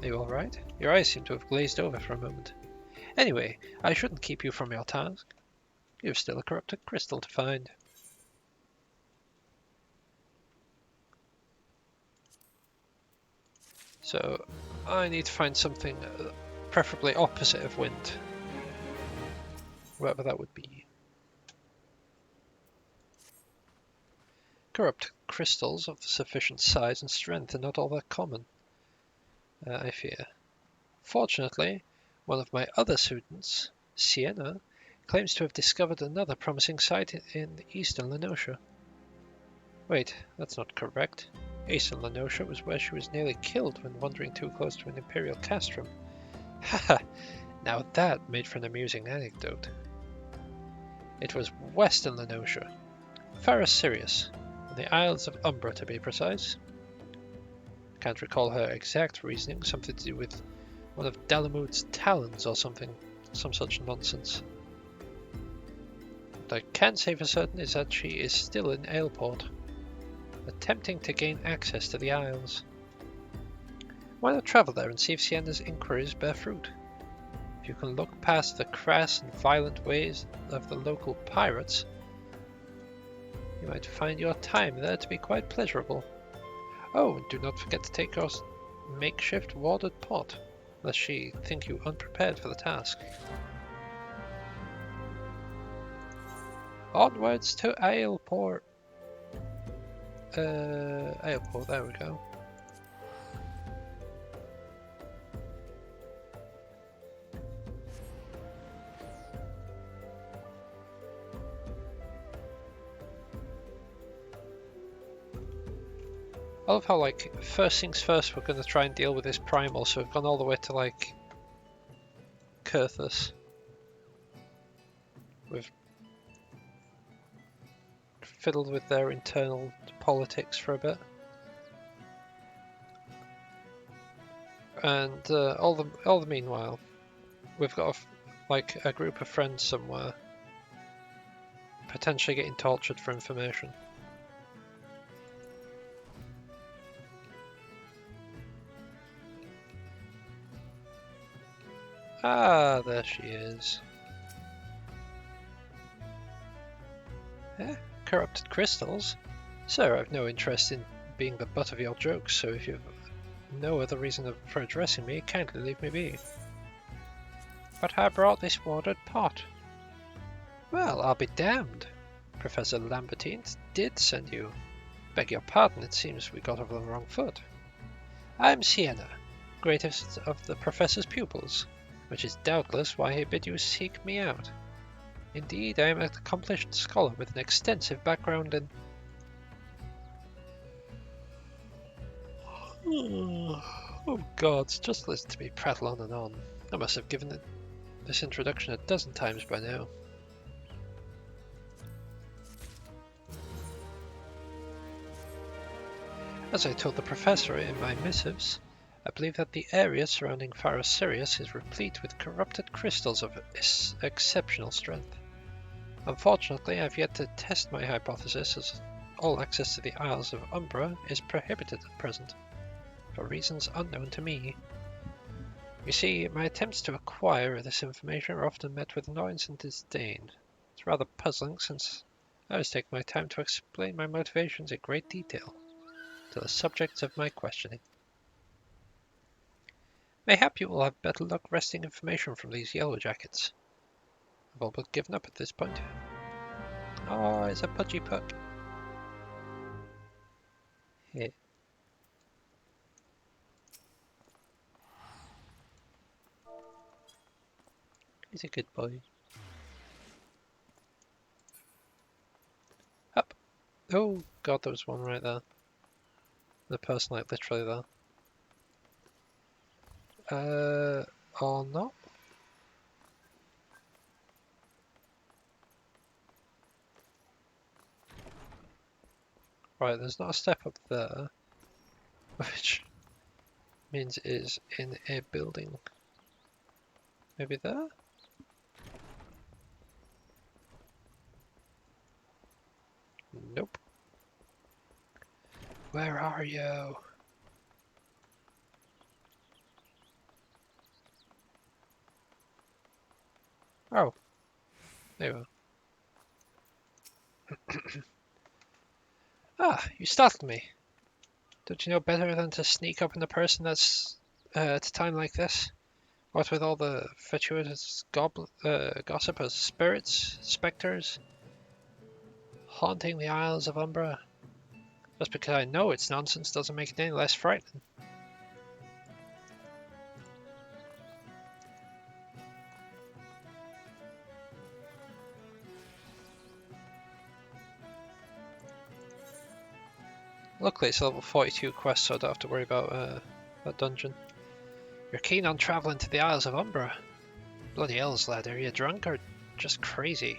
Are you alright? Your eyes seem to have glazed over for a moment. Anyway, I shouldn't keep you from your task. You've still a corrupted crystal to find. So, I need to find something preferably opposite of wind. Whatever that would be. Corrupt crystals of sufficient size and strength are not all that common, I fear. Fortunately, one of my other students, Sienna, claims to have discovered another promising site in eastern Lenosha. Wait, that's not correct. Eastern Lenosha was where she was nearly killed when wandering too close to an Imperial castrum. Haha, now that made for an amusing anecdote. It was western Lenosha, Faris Sirius, and the Isles of Umbra to be precise. Can't recall her exact reasoning, something to do with one of Dalamud's talons or something, some such nonsense. What I can say for certain is that she is still in Aleport, attempting to gain access to the Isles. Why not travel there and see if Sienna's inquiries bear fruit? If you can look past the crass and violent ways of the local pirates, you might find your time there to be quite pleasurable. Oh, and do not forget to take your makeshift warded pot, lest she think you unprepared for the task. Onwards to Aleport. Aleport, there we go. I love how, like, first things first, we're going to try and deal with this primal, so we've gone all the way to, like, Kurthus. We've fiddled with their internal politics for a bit. And all the meanwhile, we've got a group of friends somewhere, potentially getting tortured for information. Ah, there she is. corrupted crystals? Sir, I've no interest in being the butt of your jokes, so if you've no other reason for addressing me, kindly leave me be. But I brought this watered pot. Well, I'll be damned. Professor Lambertine did send you. Beg your pardon, it seems we got off on the wrong foot. I'm Sienna, greatest of the Professor's pupils, which is doubtless why he bid you seek me out. Indeed, I am an accomplished scholar with an extensive background in... Oh gods, just listen to me prattle on and on. I must have given this introduction a dozen times by now. As I told the Professor in my missives, I believe that the area surrounding Pharos Sirius is replete with corrupted crystals of exceptional strength. Unfortunately, I have yet to test my hypothesis, as all access to the Isles of Umbra is prohibited at present, for reasons unknown to me. You see, my attempts to acquire this information are often met with annoyance and disdain. It's rather puzzling, since I was taking my time to explain my motivations in great detail to the subjects of my questioning. Mayhap you will have better luck wresting information from these yellow jackets. I've all but given up at this point. Oh, it's a pudgy puck. Here. He's a good boy. Up. Oh god, there was one right there. The person like literally there. Or not? Right, there's not a step up there, which means it is in a building. Maybe there? Nope. Where are you? Oh. There you are. Ah, you startled me. Don't you know better than to sneak up on a person that's at a time like this? What with all the fatuous gossip of spirits, spectres, haunting the Isles of Umbra? Just because I know it's nonsense doesn't make it any less frightening. Luckily it's a level 42 quest, so I don't have to worry about that dungeon. You're keen on travelling to the Isles of Umbra? Bloody hells, lad, are you drunk or just crazy?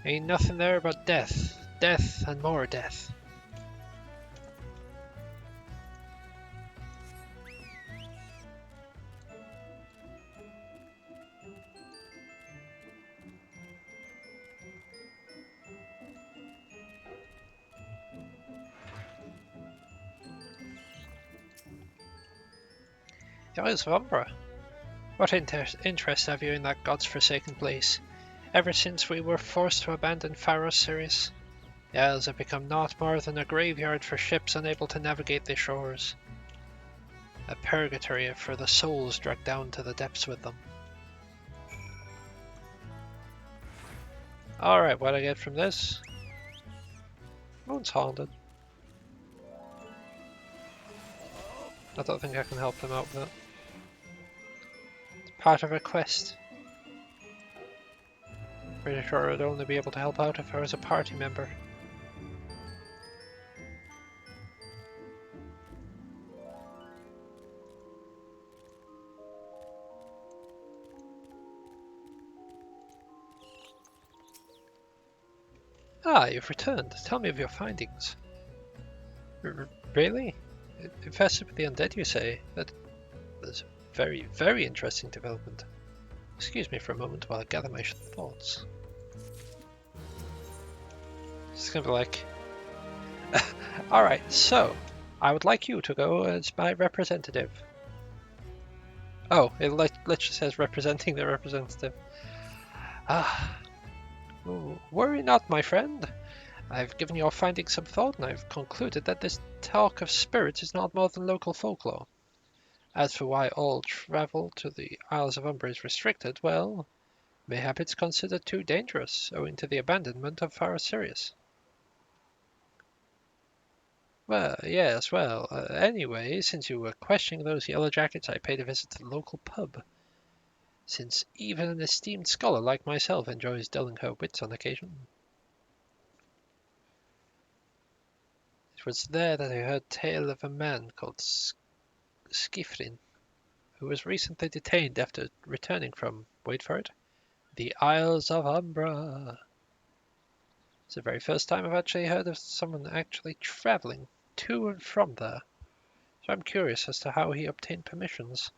Ain't nothing there but death. Death and more death. The Isles of Umbra? What interest have you in that god's forsaken place? Ever since we were forced to abandon Pharos Sirius, the Isles have become naught more than a graveyard for ships unable to navigate the shores. A purgatory for the souls dragged down to the depths with them. Alright, what I get from this? Oh, it's haunted. I don't think I can help them out with it. It's part of a quest. Pretty sure I'd only be able to help out if I was a party member. Ah, you've returned. Tell me of your findings. Really? Infested with the undead, you say? That's a very, very interesting development. Excuse me for a moment while I gather my thoughts. It's gonna be like... Alright, so, I would like you to go as my representative. Oh, it literally says representing the representative. Ah. Worry not, my friend. I've given your findings some thought, and I've concluded that this talk of spirits is not more than local folklore. As for why all travel to the Isles of Umbra is restricted, well, mayhap it's considered too dangerous, owing to the abandonment of Fara Sirius. Well, yes, well, anyway, since you were questioning those yellow jackets, I paid a visit to the local pub, since even an esteemed scholar like myself enjoys dulling her wits on occasion. It was there that I heard tale of a man called Skifrin, who was recently detained after returning from, wait for it, the Isles of Umbra. It's the very first time I've actually heard of someone actually travelling to and from there, so I'm curious as to how he obtained permissions.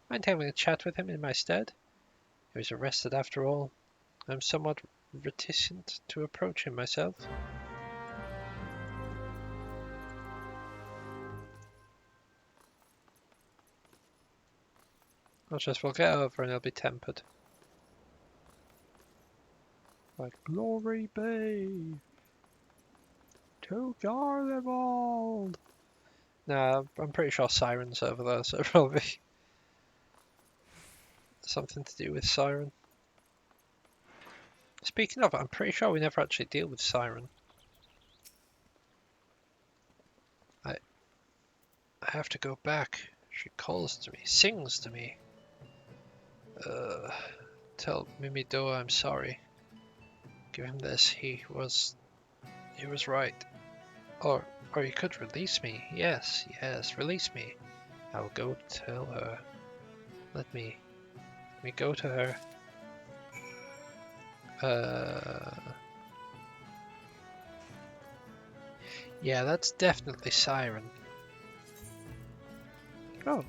Mind having a chat with him in my stead? He was arrested after all. I'm somewhat reticent to approach him myself. We'll get over and he'll be tempered. Like, glory be to Garlemald! Nah, I'm pretty sure Siren's over there, so probably something to do with Siren. Speaking of, I'm pretty sure we never actually deal with Siren. I have to go back. She calls to me, sings to me. Tell Mimidoa I'm sorry. Give him this. He was right. Or he could release me. Yes, release me. I will go tell her. Let me go to her. Yeah, that's definitely Siren. Oh.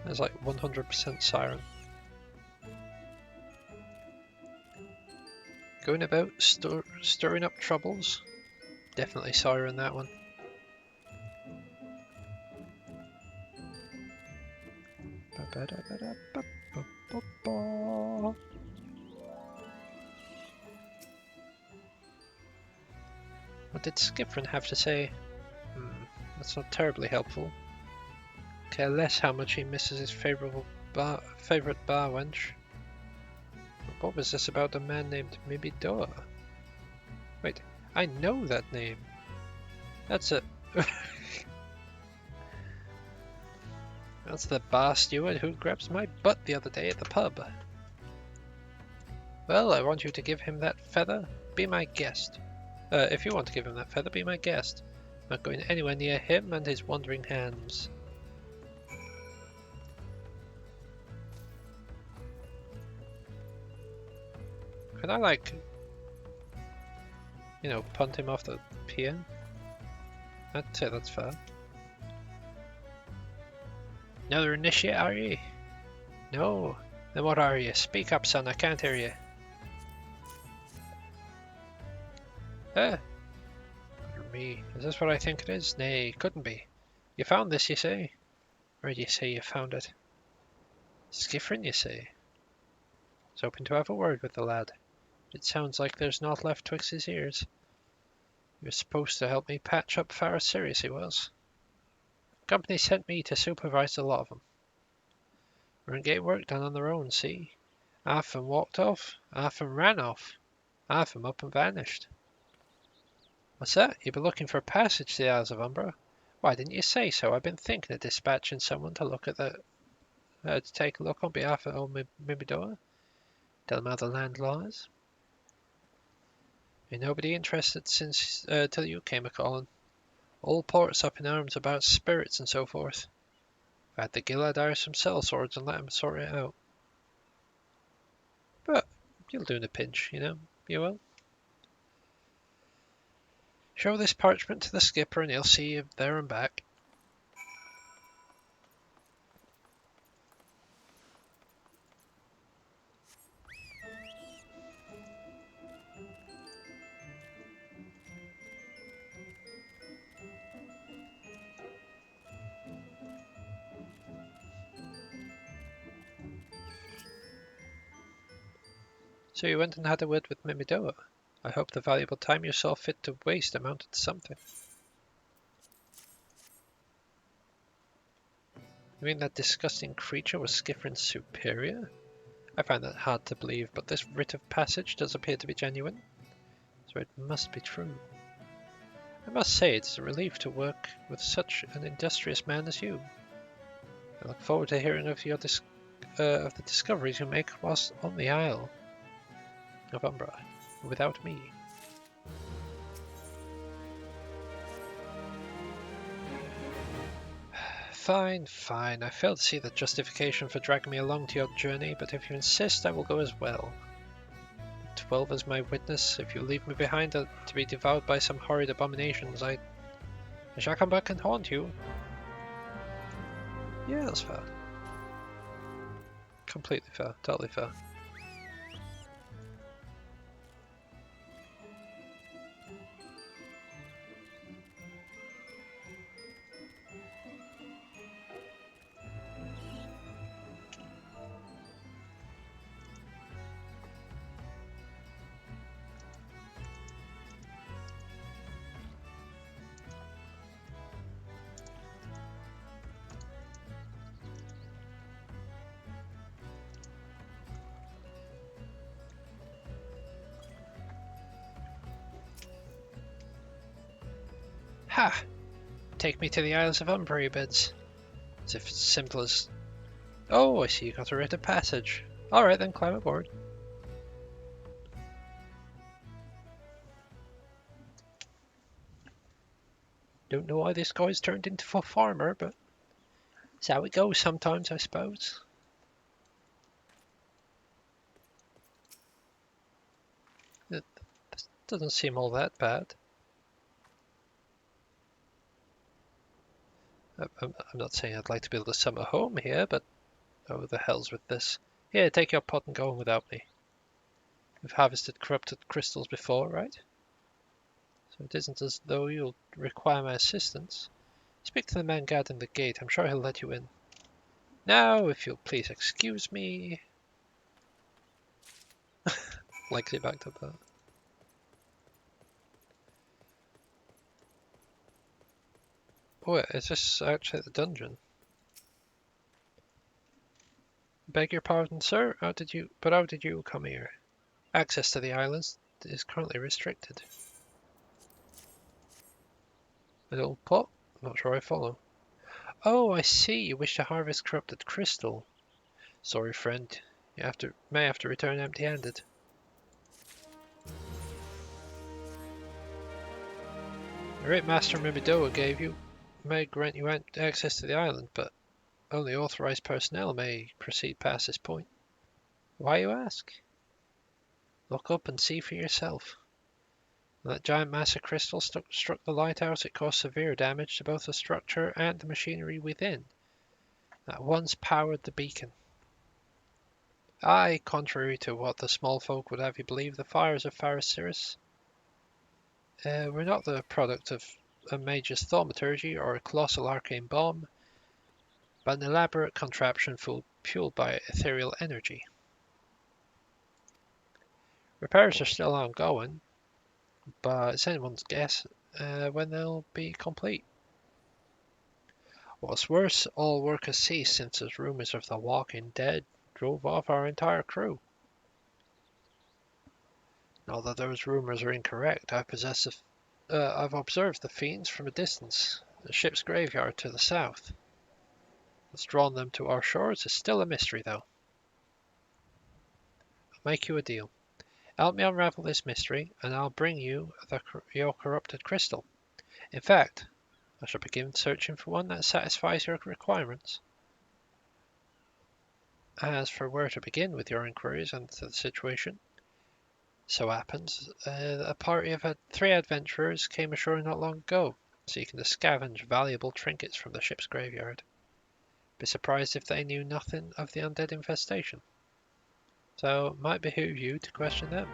There's like 100% Siren. Going about stirring up troubles. Definitely Siren, that one. What did Skifrin have to say? That's not terribly helpful. Care less how much he misses his favourite bar wench. But what was this about a man named Mimidoa? Wait, I know that name. That's it. That's the bar steward who grabs my butt the other day at the pub. Well, I want you to give him that feather. Be my guest. If you want to give him that feather, be my guest. I'm not going anywhere near him and his wandering hands. Could I, like, punt him off the pier? I'd say that's fair. Another initiate, are you? No. Then what are you? Speak up, son. I can't hear you. Me. Is this what I think it is? Nay, couldn't be. You found this, you say? Where do you say you found it? Skifrin, you say? I was hoping to have a word with the lad, but it sounds like there's naught left twixt his ears. He was supposed to help me patch up Fara Sirius, he was. The company sent me to supervise the lot of them. We're getting work done on their own, see? Half of them walked off, half of them ran off, half of them up and vanished. What's that? You've been looking for a passage to the Isles of Umbra? Why didn't you say so? I've been thinking of dispatching someone to look at to take a look on behalf of old Mimidoa. Tell them how the land lies. Ain't nobody interested since till you came a-calling. All port's up in arms about spirits and so forth. I've had the Gilladars some sellswords and let 'em sort it out. But you'll do in a pinch, you will. Show this parchment to the skipper and he'll see you there and back. So you went and had a word with Mimidoa. I hope the valuable time you saw fit to waste amounted to something. You mean that disgusting creature was Skifrin's superior? I find that hard to believe, but this writ of passage does appear to be genuine, so it must be true. I must say it is a relief to work with such an industrious man as you. I look forward to hearing of your of the discoveries you make whilst on the Isle of Umbra, without me. Fine, fine. I fail to see the justification for dragging me along to your journey, but if you insist, I will go as well. 12 as my witness. If you leave me behind to be devoured by some horrid abominations, I shall come back and haunt you. Yeah, that's fair. Completely fair. Totally fair. Ha! Take me to the Isles of Umbra, bids. As if it's simple as... Oh, I see you got a writ of passage. Alright then, climb aboard. Don't know why this guy's turned into a farmer, but it's how it goes sometimes, I suppose. It doesn't seem all that bad. I'm not saying I'd like to build a summer home here, but oh, the hell's with this. Here, take your pot and go on without me. You've harvested corrupted crystals before, right? So it isn't as though you'll require my assistance. Speak to the man guarding the gate. I'm sure he'll let you in. Now, if you'll please excuse me. Likely backed up that. Oh, wait, is this actually the dungeon? Beg your pardon, sir. How did you come here? Access to the islands is currently restricted. A little pot? Not sure I follow. Oh, I see. You wish to harvest corrupted crystal. Sorry, friend. May have to return empty-handed. The rate Master Mimidoa gave you may grant you access to the island, but only authorized personnel may proceed past this point. Why, you ask? Look up and see for yourself. When that giant mass of crystal struck the lighthouse, it caused severe damage to both the structure and the machinery within that once powered the beacon. Aye, contrary to what the small folk would have you believe, the fires of Pharasiris were not the product of a mage's thaumaturgy or a colossal arcane bomb, but an elaborate contraption fueled by ethereal energy. Repairs are still ongoing, but it's anyone's guess when they'll be complete. What's worse, all work has ceased since the rumours of the Walking Dead drove off our entire crew. Not that those rumours are incorrect. I've observed the fiends from a distance. The ship's graveyard to the south. What's drawn them to our shores is still a mystery, though. I'll make you a deal. Help me unravel this mystery, and I'll bring you your corrupted crystal. In fact, I shall begin searching for one that satisfies your requirements. As for where to begin with your inquiries into the situation, so happens a party of 3 adventurers came ashore not long ago, seeking to scavenge valuable trinkets from the ship's graveyard. Be surprised if they knew nothing of the undead infestation. So it might behoove you to question them.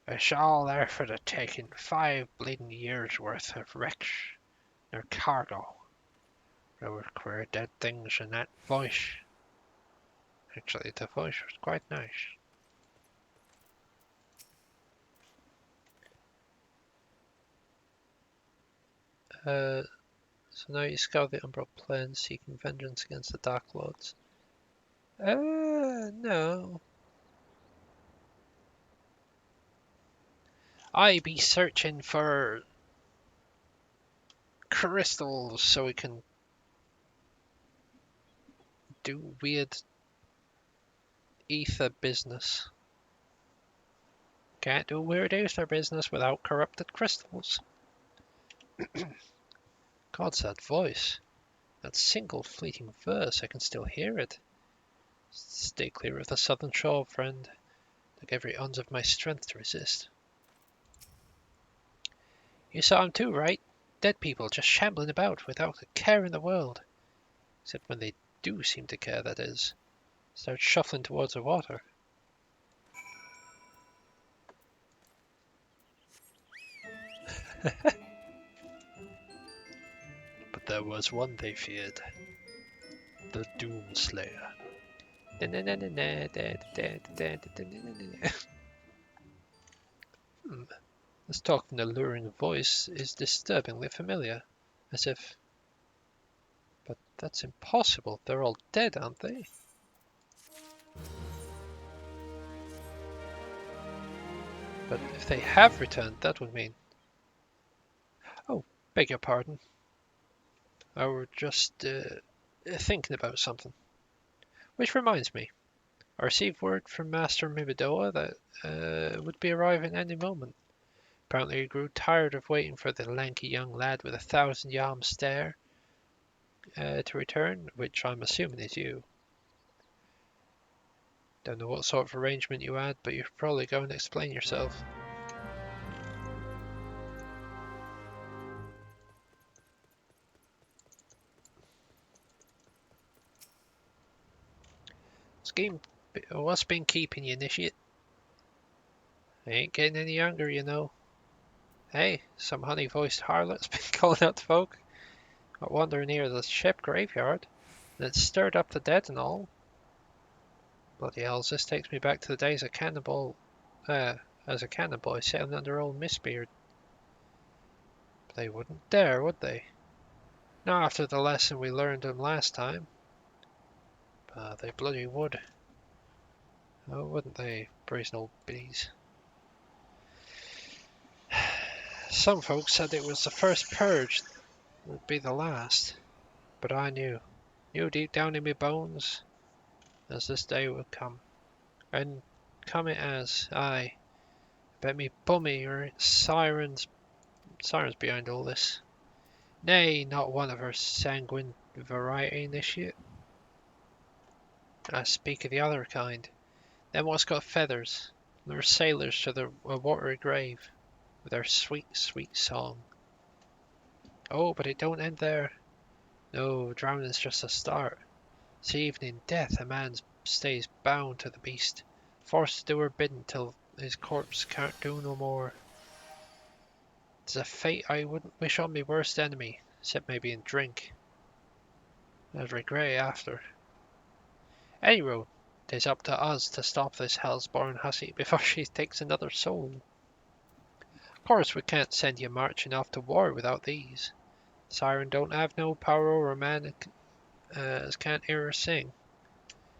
It's all there for the taking. 5 bleeding years worth of wrecks. Their cargo. There were queer dead things in that voice. Actually, the voice was quite nice. So now you scour the Umbral Plains seeking vengeance against the Dark Lords. No. I be searching for crystals so we can do weird ether business. Can't do weird ether business without corrupted crystals. God's that voice. That single fleeting verse, I can still hear it. Stay clear of the southern shore, friend. Took every ounce of my strength to resist. You saw him too, right? Dead people just shambling about without a care in the world. Except when they do seem to care, that is. Start shuffling towards the water. But there was one they feared. The Doomslayer. This talking alluring voice is disturbingly familiar. As if... But that's impossible. They're all dead, aren't they? But if they have returned, that would mean... Oh, beg your pardon. I were just thinking about something. Which reminds me, I received word from Master Mibidoa that would be arriving any moment. Apparently he grew tired of waiting for the lanky young lad with 1,000-yard stare to return, which I'm assuming is you. Don't know what sort of arrangement you had, but you should probably go and explain yourself. Scheme, what's been keeping you, initiate? I ain't getting any younger, you know. Hey, some honey-voiced harlot's been calling out to folk. Got wandering near the ship graveyard, and it stirred up the dead and all. Bloody hells, this takes me back to the days of as a cannon boy sailing under old Mistbeard. But they wouldn't dare, would they? Not after the lesson we learned them last time. They bloody would. Oh, wouldn't they, brazen old biddies? Some folks said it was the first purge, would be the last. But I knew deep down in my bones, as this day would come. And come it has, aye. Bet me bummy or sirens behind all this. Nay, not one of her sanguine variety, initiate. I speak of the other kind. Them what's got feathers. They're sailors to the watery grave, with their sweet, sweet song. Oh, but it don't end there. No, drowning's just a start. See, even in death, a man stays bound to the beast, forced to do her bidding till his corpse can't do no more. It's a fate I wouldn't wish on me worst enemy, except maybe in drink. I'd regret it after. Anyway, 'tis up to us to stop this hell's-born hussy before she takes another soul. Of course we can't send you marching off to war without these. Siren don't have no power over man as can't hear her sing.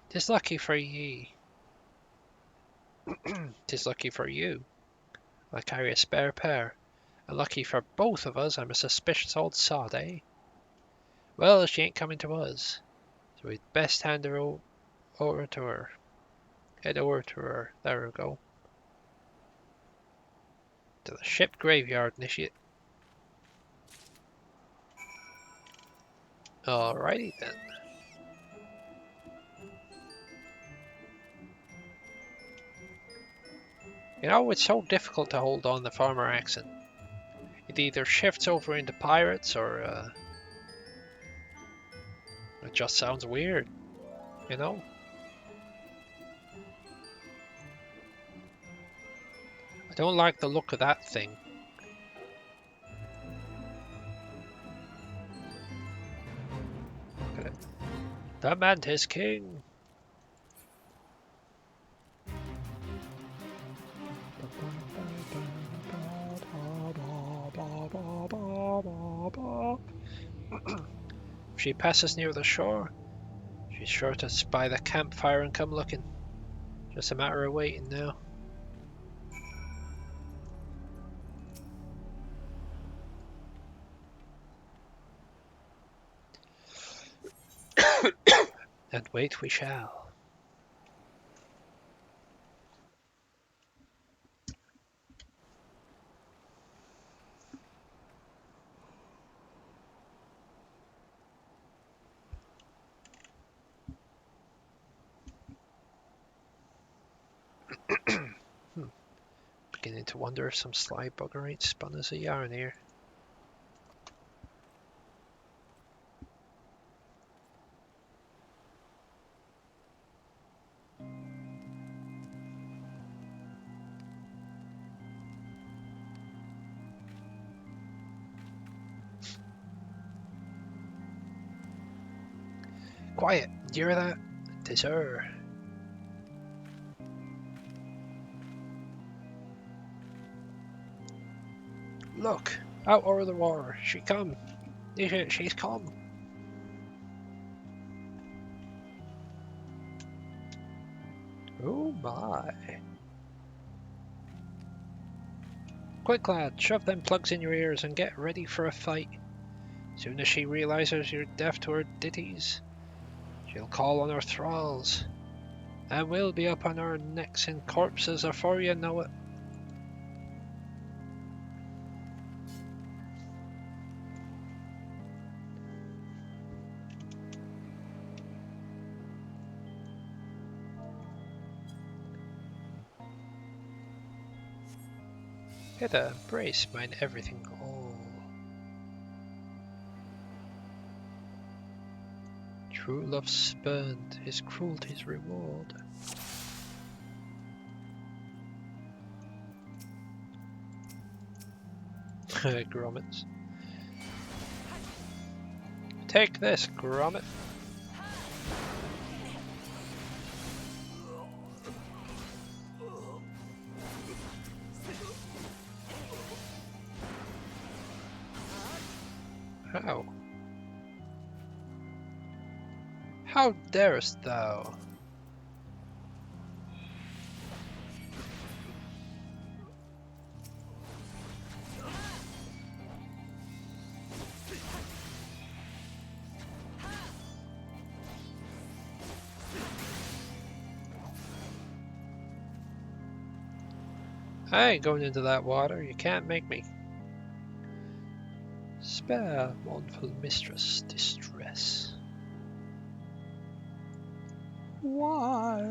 'Tis lucky for ye. 'Tis lucky for you. I carry a spare pair. And lucky for both of us I'm a suspicious old sod, eh? Well, she ain't coming to us, so we'd best hand her over to her. Head over to her. There we go. To the ship graveyard, initiate. Alrighty then. You know, it's so difficult to hold on the farmer accent. It either shifts over into pirates or it just sounds weird, you know? don't like the look of that thing. Look at it. The Mantis King! If she passes near the shore, she's sure to spy the campfire and come looking. Just a matter of waiting now. And wait we shall. Beginning to wonder if some sly bugger ain't spun us a yarn here. Quiet! Do you hear that? 'Tis her. Look! Out over the water! She come! She's come! Oh my! Quick lad, shove them plugs in your ears and get ready for a fight. Soon as she realizes you're deaf to her ditties, she'll call on her thralls, and we'll be up on our necks in corpses afore you know it. Get a brace, mine everything all. True love spurned, his cruelty's reward. Grommets. Take this, Grommet. How? How darest thou? I ain't going into that water, you can't make me. Spare, mournful mistress, distress. Why?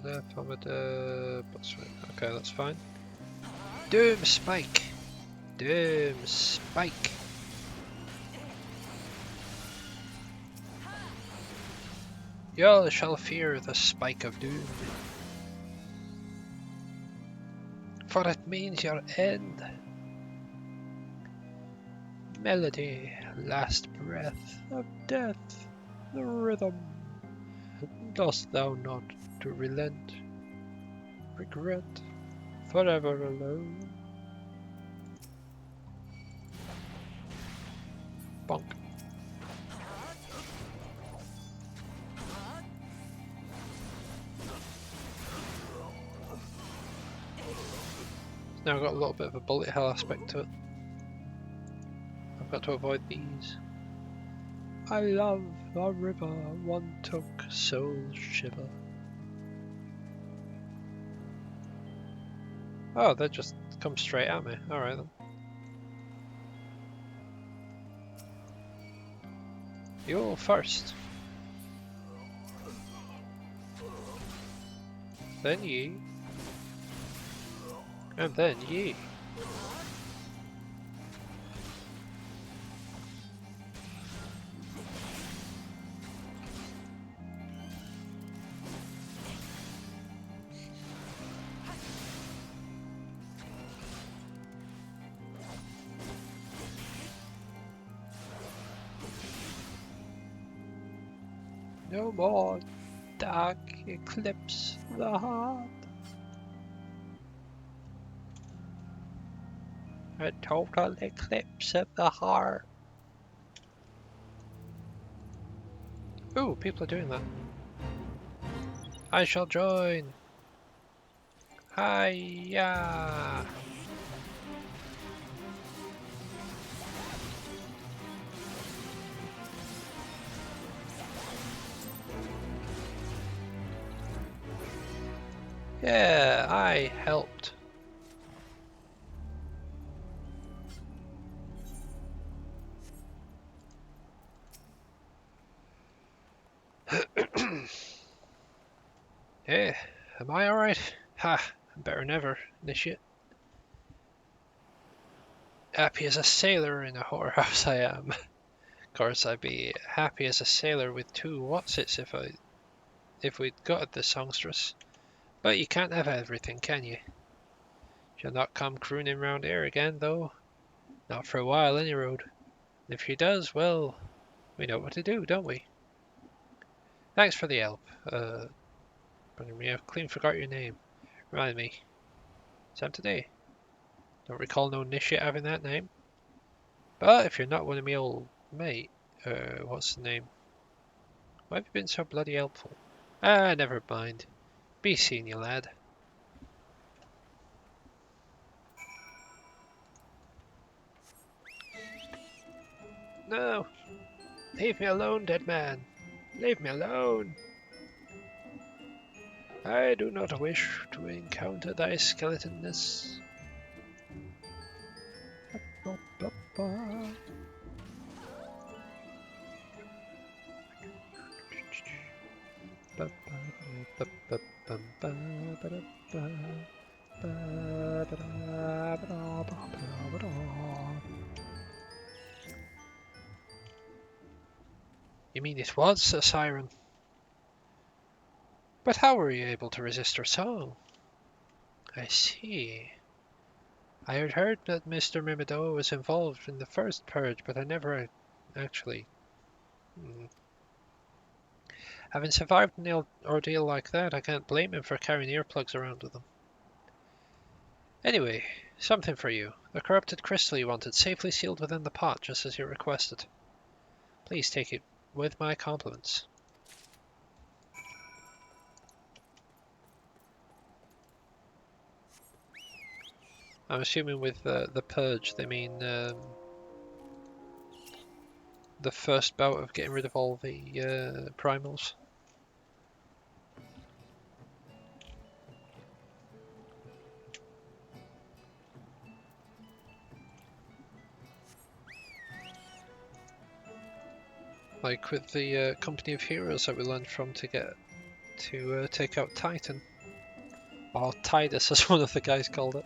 Left on the okay, that's fine. Doom Spike! Doom Spike! You shall fear the spike of doom, for it means your end. Melody, last breath of death, the rhythm. Dost thou not to relent, regret, forever alone? Bonk. Now I've got a little bit of a bullet hell aspect to it. I've got to avoid these. I love a river, one took soul shiver. Oh, they just come straight at me. Alright then. You first. Then ye. And then ye. No more dark eclipse of the heart. A total eclipse of the heart. Ooh, people are doing that. I shall join. Hiya! Yeah, I helped. Hey, am I alright? Ha, I'm better than ever, initiate. Happy as a sailor in a whorehouse I am. Of course, I'd be happy as a sailor with two whatsits if we'd got the songstress. But you can't have everything, can you? She'll not come crooning round here again, though. Not for a while, any road. And if she does, well, we know what to do, don't we? Thanks for the help. But I've clean forgot your name. Remind me. Sam today. Don't recall no initiate having that name. But if you're not one of me old mate, what's the name? Why have you been so bloody helpful? Ah, never mind. Be seeing you, lad. No! Leave me alone, dead man! Leave me alone! I do not wish to encounter thy skeletonness. You mean it was a siren? But how were you able to resist her song? I see. I had heard that Mr. Mimido was involved in the first purge, but I never actually... Having survived an ordeal like that, I can't blame him for carrying earplugs around with him. Anyway, something for you. The corrupted crystal you wanted, safely sealed within the pot, just as you requested. Please take it with my compliments. I'm assuming with the purge they mean the first bout of getting rid of all the primals. Like with the company of heroes that we learned from to get to take out Titan. Or Tidus, as one of the guys called it.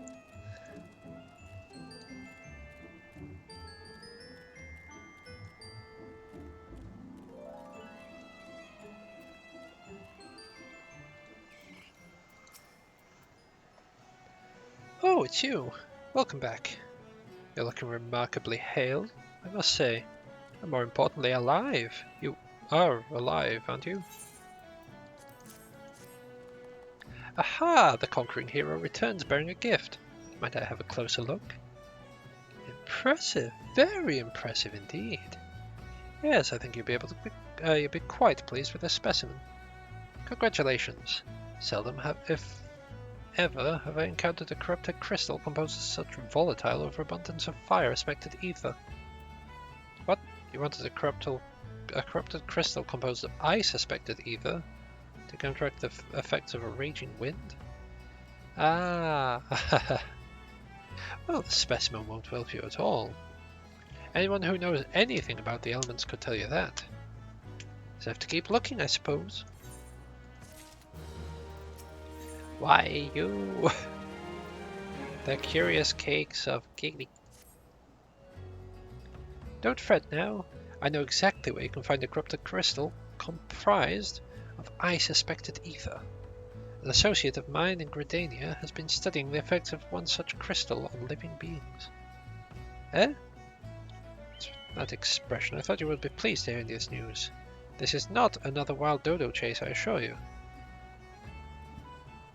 Oh, it's you. Welcome back. You're looking remarkably hale, I must say. And more importantly, alive. You are alive, aren't you? Aha! The conquering hero returns bearing a gift. Might I have a closer look? Impressive. Very impressive indeed. Yes, I think you'll be quite pleased with this specimen. Congratulations. Seldom if ever have I encountered a corrupted crystal composed of such volatile overabundance of fire-aspected ether. What? You wanted a corrupted crystal composed of ice-aspected ether to counteract the effects of a raging wind? Ah, well, the specimen won't help you at all. Anyone who knows anything about the elements could tell you that. Just have to keep looking, I suppose. Why, you... The curious cakes of giggly. Don't fret now. I know exactly where you can find a corrupted crystal comprised of ice-aspected ether. An associate of mine in Gridania has been studying the effects of one such crystal on living beings. Eh? That expression. I thought you would be pleased to hear this news. This is not another wild dodo chase, I assure you.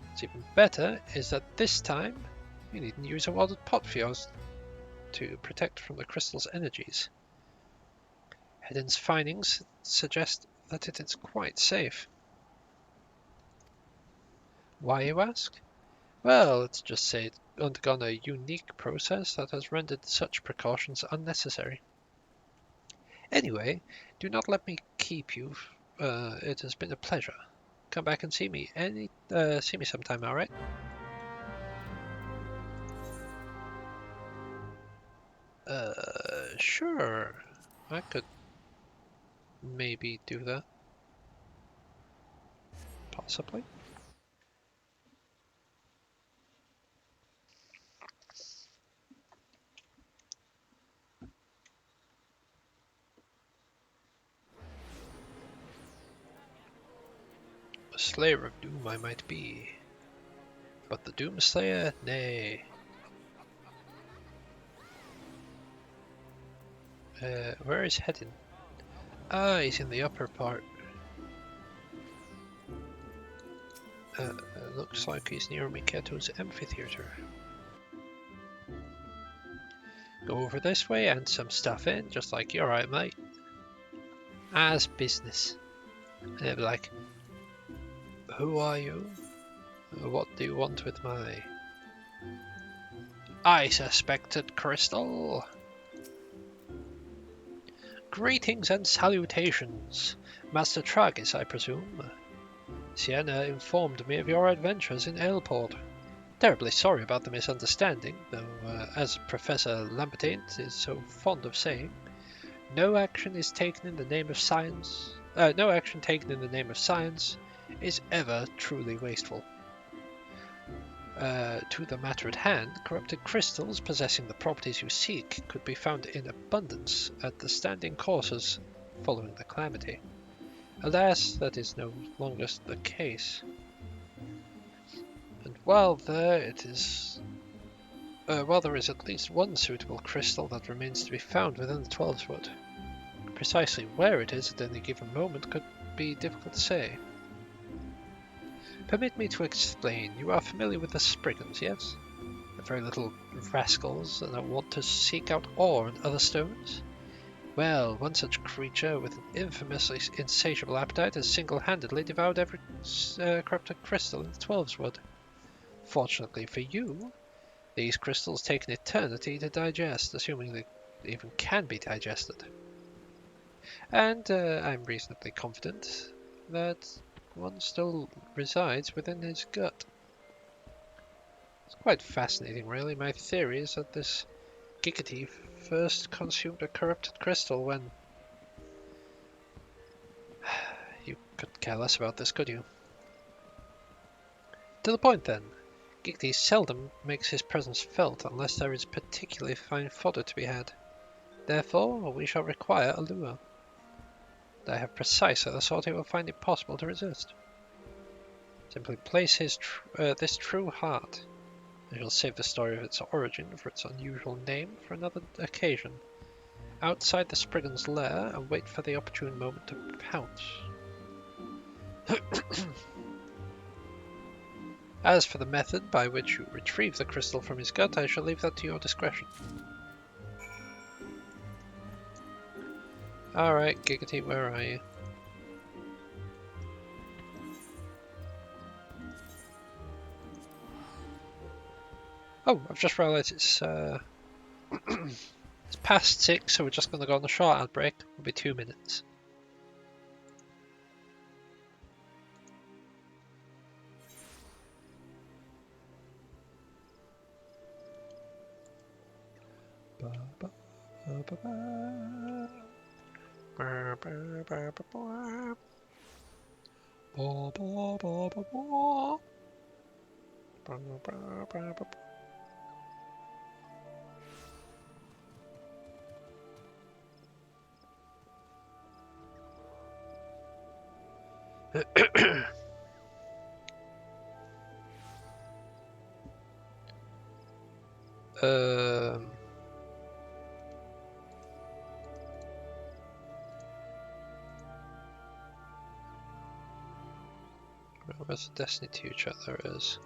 What's even better is that this time you needn't use a welded pot for yours to protect from the crystal's energies. Hedon's findings suggest that it is quite safe. Why, you ask? Well, let's just say it's undergone a unique process that has rendered such precautions unnecessary. Anyway, do not let me keep you. It has been a pleasure. Come back and see me sometime, alright? Sure. I could maybe do that. Possibly. A slayer of doom I might be, but the doomslayer, nay. Where is Hedon? Ah, he's in the upper part. Looks like he's near Miketo's amphitheater. Go over this way and some stuff in, just like you're right, mate. As business. And they'll be like, who are you? What do you want with my... I suspected crystal. Greetings and salutations. Master Tragus, I presume. Sienna informed me of your adventures in Ailport. Terribly sorry about the misunderstanding, though, as Professor Lambertine is so fond of saying, no action taken in the name of science is ever truly wasteful. To the matter at hand, corrupted crystals possessing the properties you seek could be found in abundance at the standing courses following the calamity. Alas, that is no longer the case. And while there is at least one suitable crystal that remains to be found within the 12's Wood, precisely where it is at any given moment could be difficult to say. Permit me to explain. You are familiar with the Spriggans, yes? The very little rascals that want to seek out ore and other stones? Well, one such creature with an infamously insatiable appetite has single-handedly devoured every corrupted crystal in the 12's Wood. Fortunately for you, these crystals take an eternity to digest, assuming they even can be digested. And I'm reasonably confident that one still resides within his gut. It's quite fascinating, really. My theory is that this Giggity first consumed a corrupted crystal when... You couldn't care less about this, could you? To the point, then. Giggity seldom makes his presence felt unless there is particularly fine fodder to be had. Therefore, we shall require a lure. I have precisely the sort he will find it possible to resist. Simply place this true heart. I shall save the story of its origin for its unusual name for another occasion. Outside the Spriggan's lair and wait for the opportune moment to pounce. As for the method by which you retrieve the crystal from his gut, I shall leave that to your discretion. Alright, Giggity, where are you? Oh, I've just realised it's it's past 6, so we're just going to go on a short ad break. It'll be 2 minutes. Where's the Destiny 2 chat? There it is.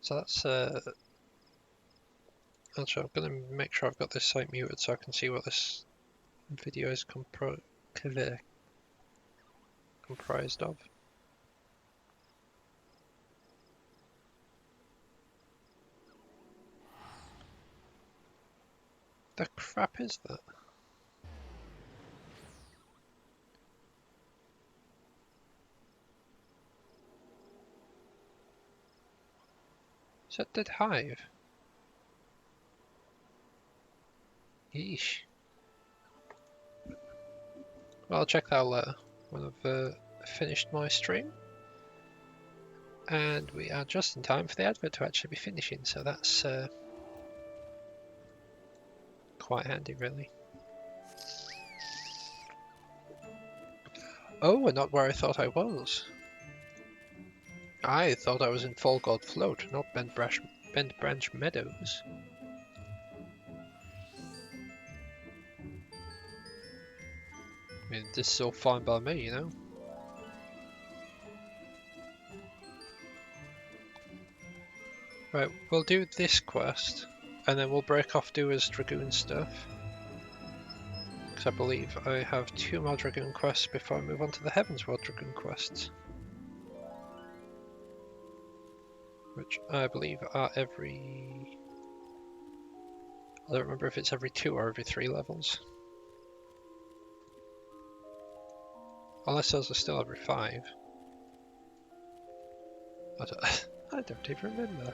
So that's actually, I'm gonna make sure I've got this site muted so I can see what this video is comprised of. The crap is that? Is that Dead Hive? Yeesh. Well, I'll check that out later when I've finished my stream. And we are just in time for the advert to actually be finishing, so that's quite handy, really. Oh, we're not where I thought I was. I thought I was in Fall God Float, not Bent Branch Meadows. I mean, this is all fine by me, you know? Right, we'll do this quest, and then we'll break off do his Dragoon stuff. Because I believe I have 2 more Dragoon quests before I move on to the Heavensward Dragoon quests. Which I believe are every... I don't remember if it's every 2 or every 3 levels. Unless those are still every 5. I don't even remember.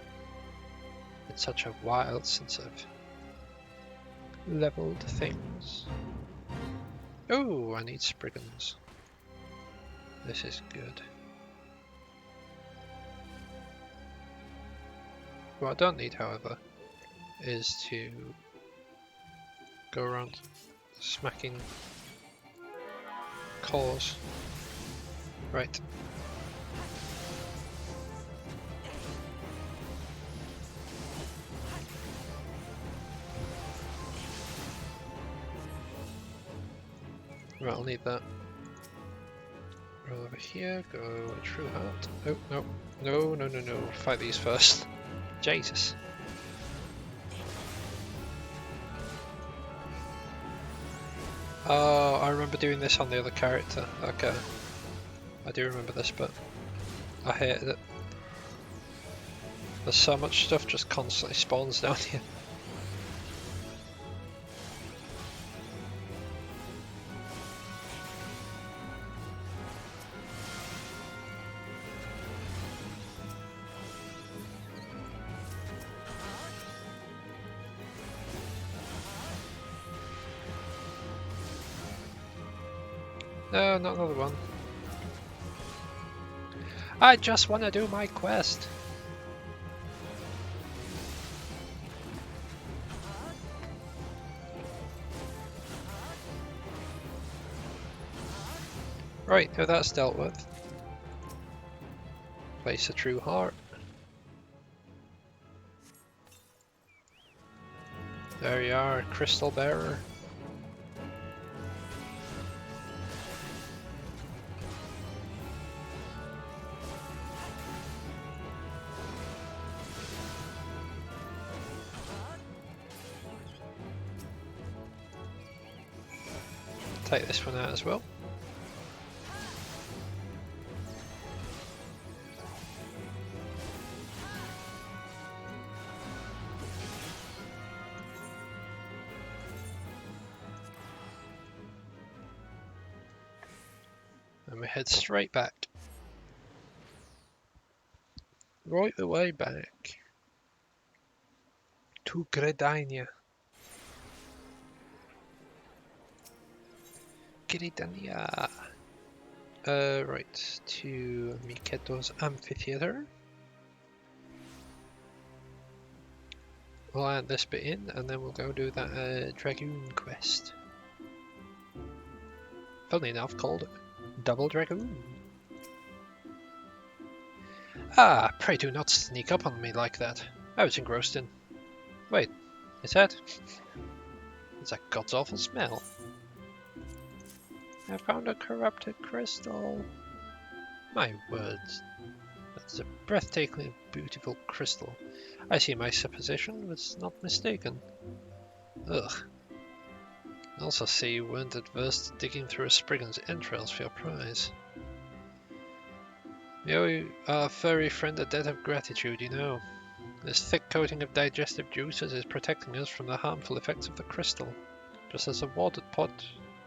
It's such a while since I've leveled things. Oh, I need Spriggans. This is good. What I don't need, however, is to go around smacking cores. Right. Right, I'll need that. Roll over here, go a True Heart. Oh, no. No, no, no, no. Fight these first. Jesus. Oh, I remember doing this on the other character. Okay. I do remember this, but I hated it. There's so much stuff just constantly spawns down here. No, not another one. I just want to do my quest. Right, now that's dealt with. Place a True Heart. There you are, Crystal Bearer. Take this one out as well. And we head straight back. Right the way back to Gridania. Gridania. Right, to Miketo's Amphitheater. we'll add this bit in, and then we'll go do that Dragoon quest. Funnily enough, called Double Dragoon. Ah, pray do not sneak up on me like that. I was engrossed in... Wait, is that... It's a god's awful smell. I found a corrupted crystal. My words, that's a breathtakingly beautiful crystal. I see my supposition was not mistaken. Ugh. I also see you weren't adverse to digging through a Spriggan's entrails for your prize. You owe our furry friend a debt of gratitude, you know. This thick coating of digestive juices is protecting us from the harmful effects of the crystal, just as the water pot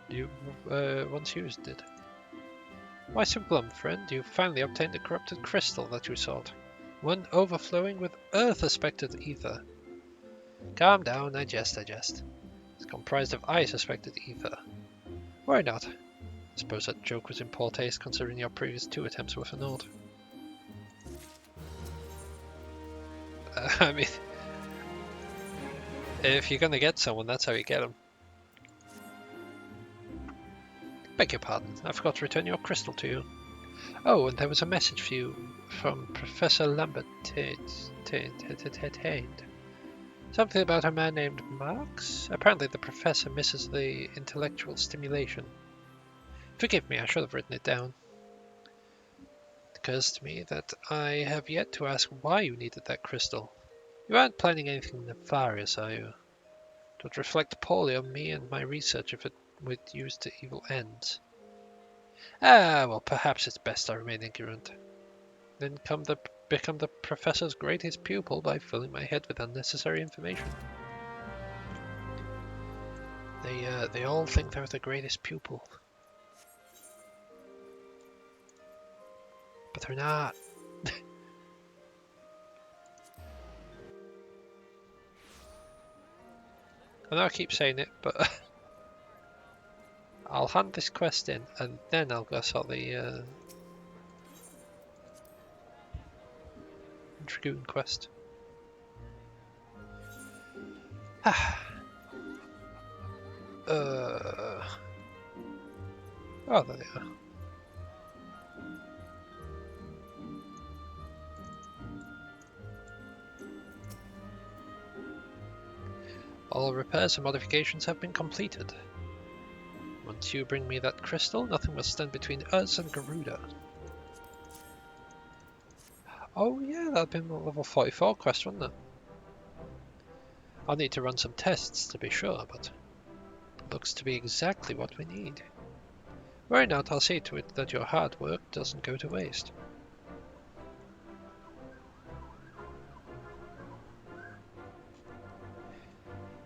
you once used did. Why so glum, friend? You finally obtained the corrupted crystal that you sought. One overflowing with earth-aspected ether. Calm down, I jest. It's comprised of ice-aspected ether. Why not? I suppose that joke was in poor taste considering your previous 2 attempts were for naught. I mean, if you're gonna get someone, that's how you get them. Beg your pardon, I forgot to return your crystal to you. Oh, and there was a message for you from Professor Lambert Something about a man named Marx? Apparently the professor misses the intellectual stimulation. Forgive me, I should have written it down. It occurs to me that I have yet to ask why you needed that crystal. You aren't planning anything nefarious, are you? It would reflect poorly on me and my research if it were used to evil ends. Ah, well, perhaps it's best I remain ignorant. Then become the professor's greatest pupil by filling my head with unnecessary information. They all think they're the greatest pupil. But they're not. I know I keep saying it, but I'll hand this quest in and then I'll go sort the Dragoon quest. Oh, there they are. All repairs and modifications have been completed. Once you bring me that crystal, nothing will stand between us and Garuda. Oh yeah, that'd been a level 44 quest, wouldn't it? I'll need to run some tests to be sure, but it looks to be exactly what we need. Worry not, I'll see to it that your hard work doesn't go to waste.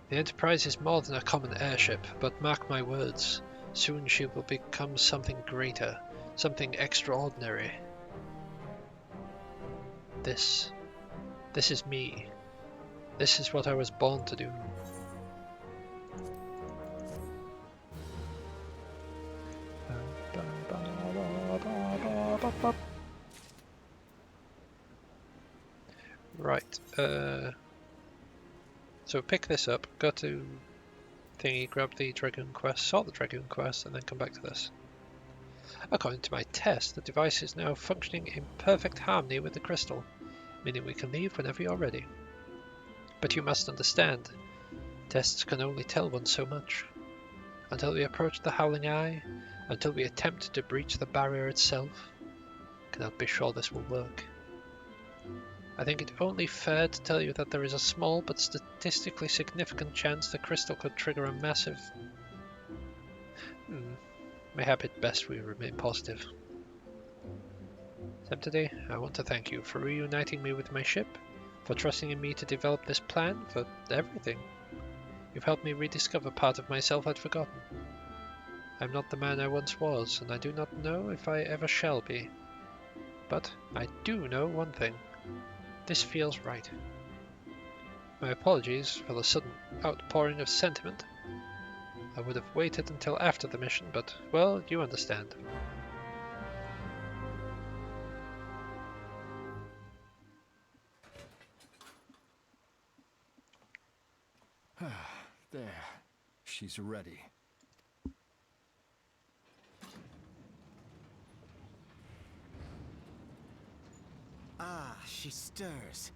The Enterprise is more than a common airship, but mark my words, soon she will become something greater, something extraordinary. This is me. This is what I was born to do. Right, so pick this up, go to thingy, grab the Dragoon quest, sort the Dragoon quest, and then come back to this. According to my test, the device is now functioning in perfect harmony with the crystal, meaning we can leave whenever you're ready. But you must understand, tests can only tell one so much. Until we approach the Howling Eye, until we attempt to breach the barrier itself, cannot be sure this will work. I think it only fair to tell you that there is a small but statistically significant chance the crystal could trigger a massive... Mayhap it best we remain positive. Semtide, I want to thank you for reuniting me with my ship, for trusting in me to develop this plan, for everything. You've helped me rediscover part of myself I'd forgotten. I'm not the man I once was, and I do not know if I ever shall be. But I do know one thing. This feels right. My apologies for the sudden outpouring of sentiment. I would have waited until after the mission, but, well, you understand. There. She's ready. Ah, she stirs.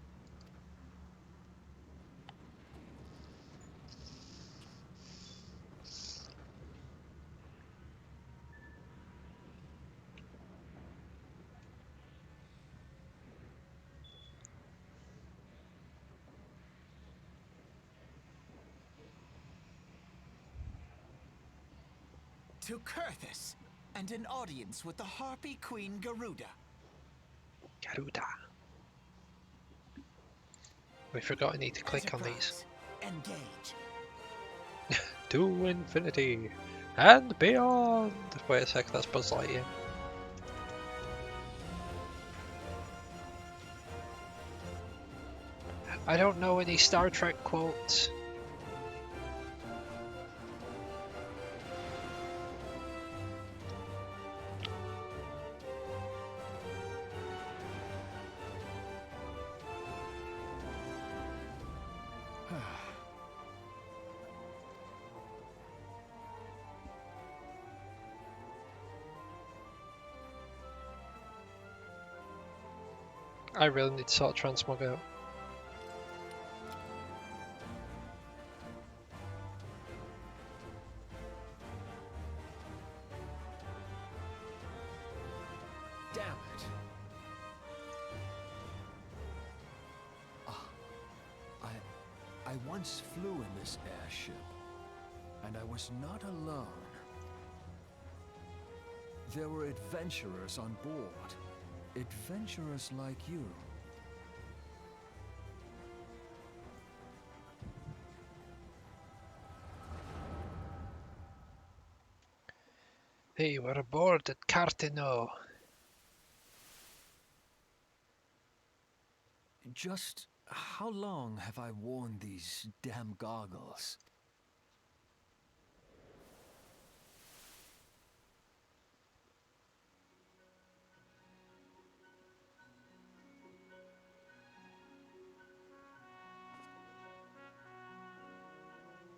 To Kurthus, and an audience with the Harpy Queen Garuda. Garuda. We forgot I need to click on these. Enterprise, engage. To infinity and beyond! Wait a sec, that's Buzz Lightyear. I don't know any Star Trek quotes. I really need to sort Transmog out. Damn it. I once flew in this airship, and I was not alone. There were adventurers on board. Adventurers like you. Hey, we're aboard at Cartino. Just how long have I worn these damn goggles?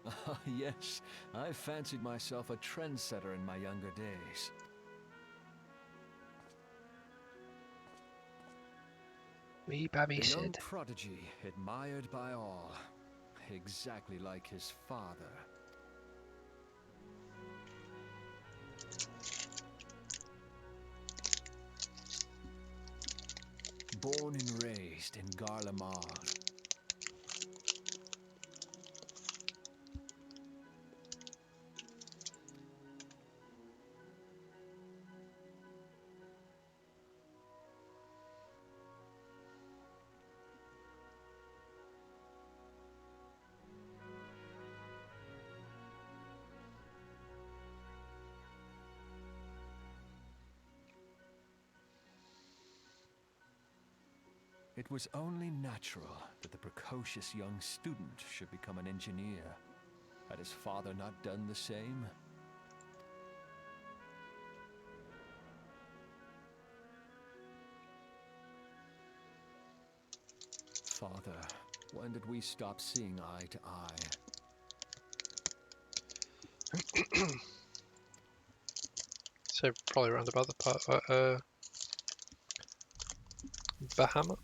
Ah, yes, I fancied myself a trendsetter in my younger days. Wee babby A young Sid. prodigy admired by all, exactly like his father. Born and raised in Garlemald. It was only natural that the precocious young student should become an engineer. Had his father not done the same? Father, when did we stop seeing eye to eye? So probably around about the part Bahama.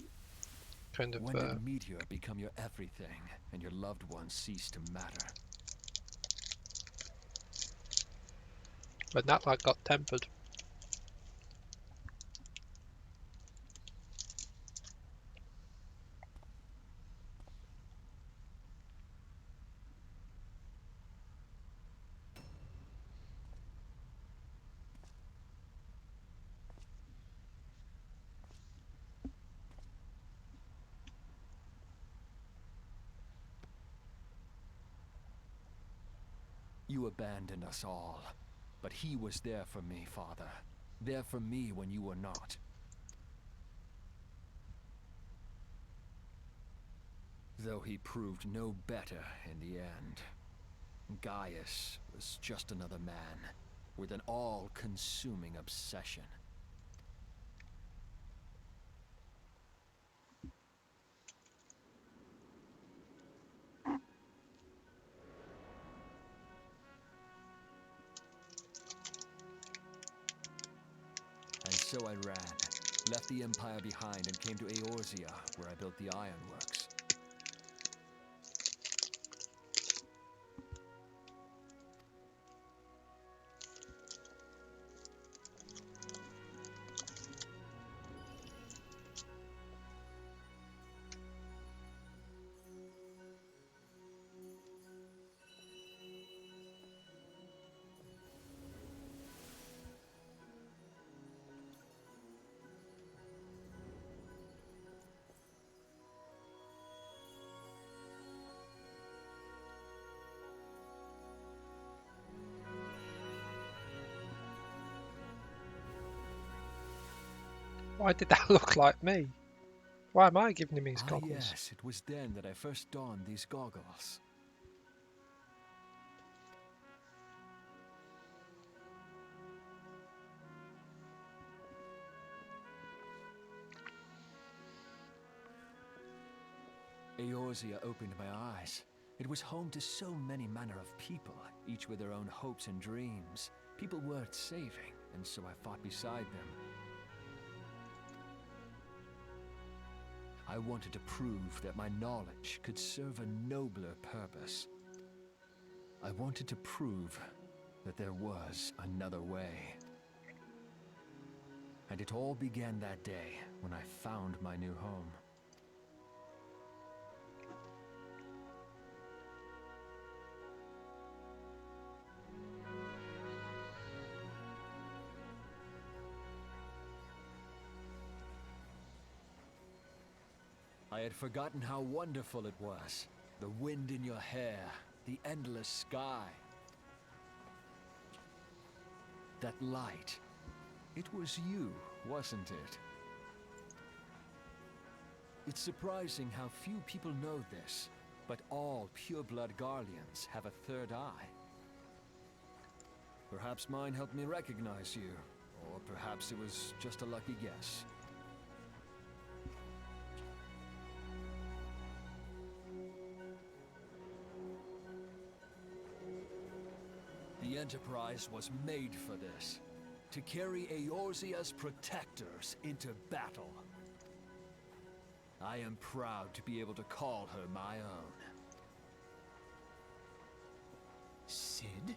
Kind of When did Meteor become your everything and your loved ones cease to matter? when that lad got tempered. You abandoned us all, but he was there for me, Father. There for me when you were not. Though he proved no better in the end. Gaius was just another man, with an all-consuming obsession. so I ran, left the Empire behind and came to Eorzea, where I built the ironworks. Why did that look like me? Why am I giving him these goggles? Yes, it was then that I first donned these goggles. Eorzea opened my eyes. It was home to so many manner of people, each with their own hopes and dreams. People worth saving, and so I fought beside them. I wanted to prove that my knowledge could serve a nobler purpose. I wanted to prove that there was another way. And it all began that day when I found my new home. I had forgotten how wonderful it was. The wind in your hair, the endless sky. That light. It was you, wasn't it? It's surprising how few people know this, but all pure-blood Garleans have a third eye. Perhaps mine helped me recognize you, or perhaps it was just a lucky guess. The Enterprise was made for this, to carry Eorzea's protectors into battle. I am proud to be able to call her my own. Sid?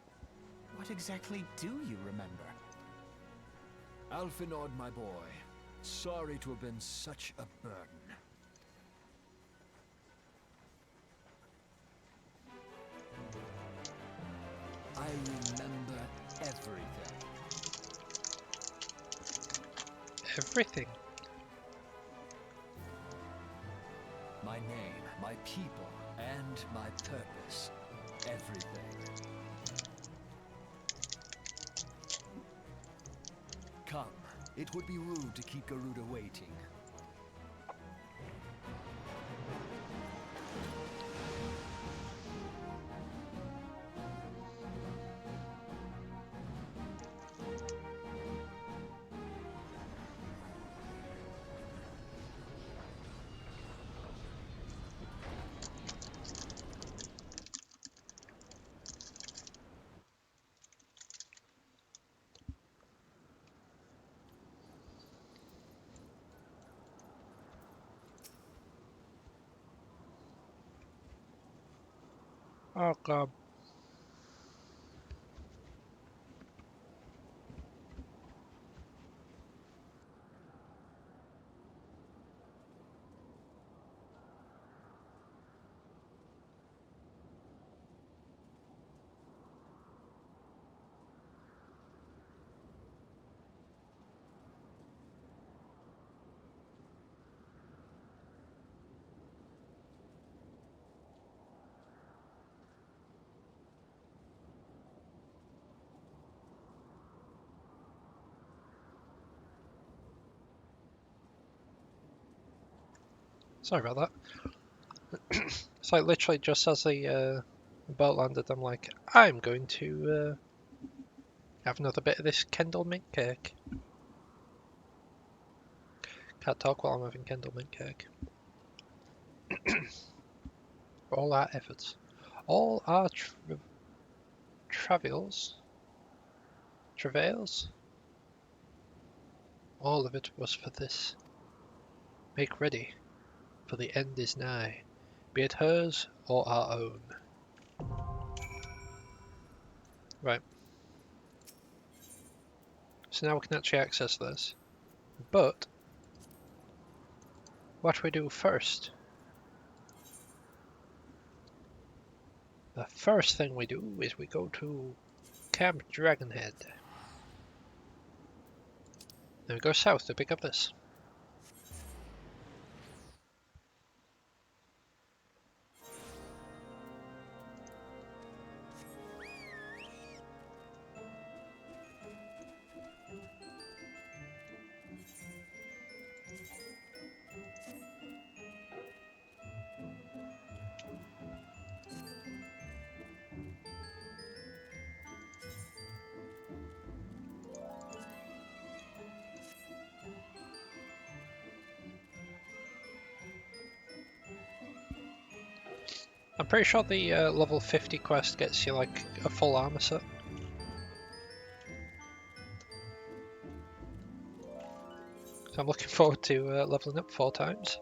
What exactly do you remember? Alfinord, my boy, sorry to have been such a burden. I remember everything. Everything? My name, my people, and my purpose. Everything. Come, it would be rude to keep Garuda waiting. Oh god. Sorry about that. It's like literally just as the boat landed, I'm like, I'm going to have another bit of this Kendall mint cake. Can't talk while I'm having Kendall mint cake. All our efforts, all our travails, All of it was for this. Make ready, for the end is nigh, be it hers or our own. Right. So now we can actually access this. But what we do first? The first thing we do is we go to Camp Dragonhead. Then we go south to pick up this. I'm pretty sure the level 50 quest gets you like a full armor set. So I'm looking forward to leveling up 4 times.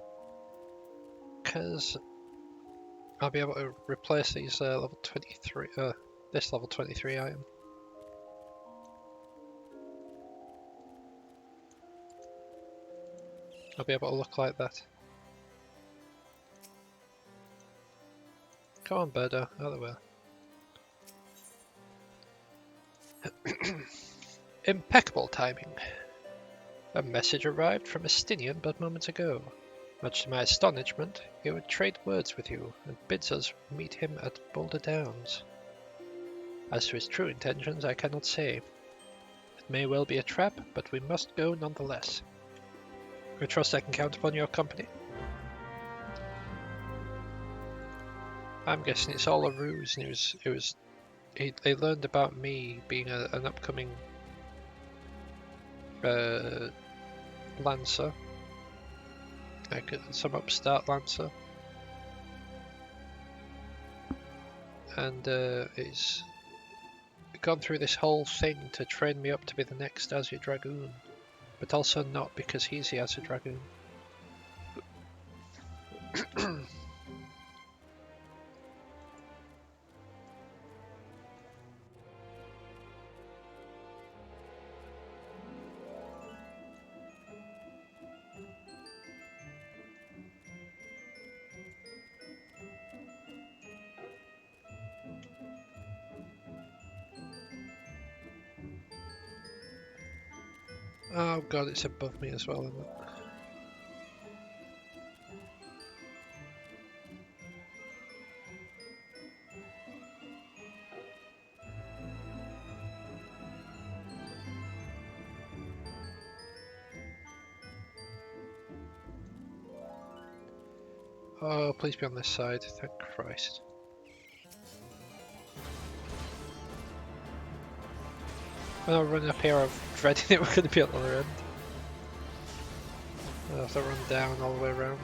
Because I'll be able to replace these level 23, this level 23 item. I'll be able to look like that. Come on, Birdo, out of the way. Impeccable timing. A message arrived from Estinian but moments ago. Much to my astonishment, he would trade words with you and bids us meet him at Boulder Downs. As to his true intentions, I cannot say. It may well be a trap, but we must go nonetheless. I trust I can count upon your company. I'm guessing it's all a ruse, and they learned about me being an upcoming Lancer, like some upstart Lancer, and it's gone through this whole thing to train me up to be the next Azure Dragoon, but also not because he's the Azure Dragoon. Oh god, it's above me as well, isn't it? Oh, please be on this side, thank Christ. When I run up here, I'm dreading it, we're going to be on the other end. I'll have to run down all the way around.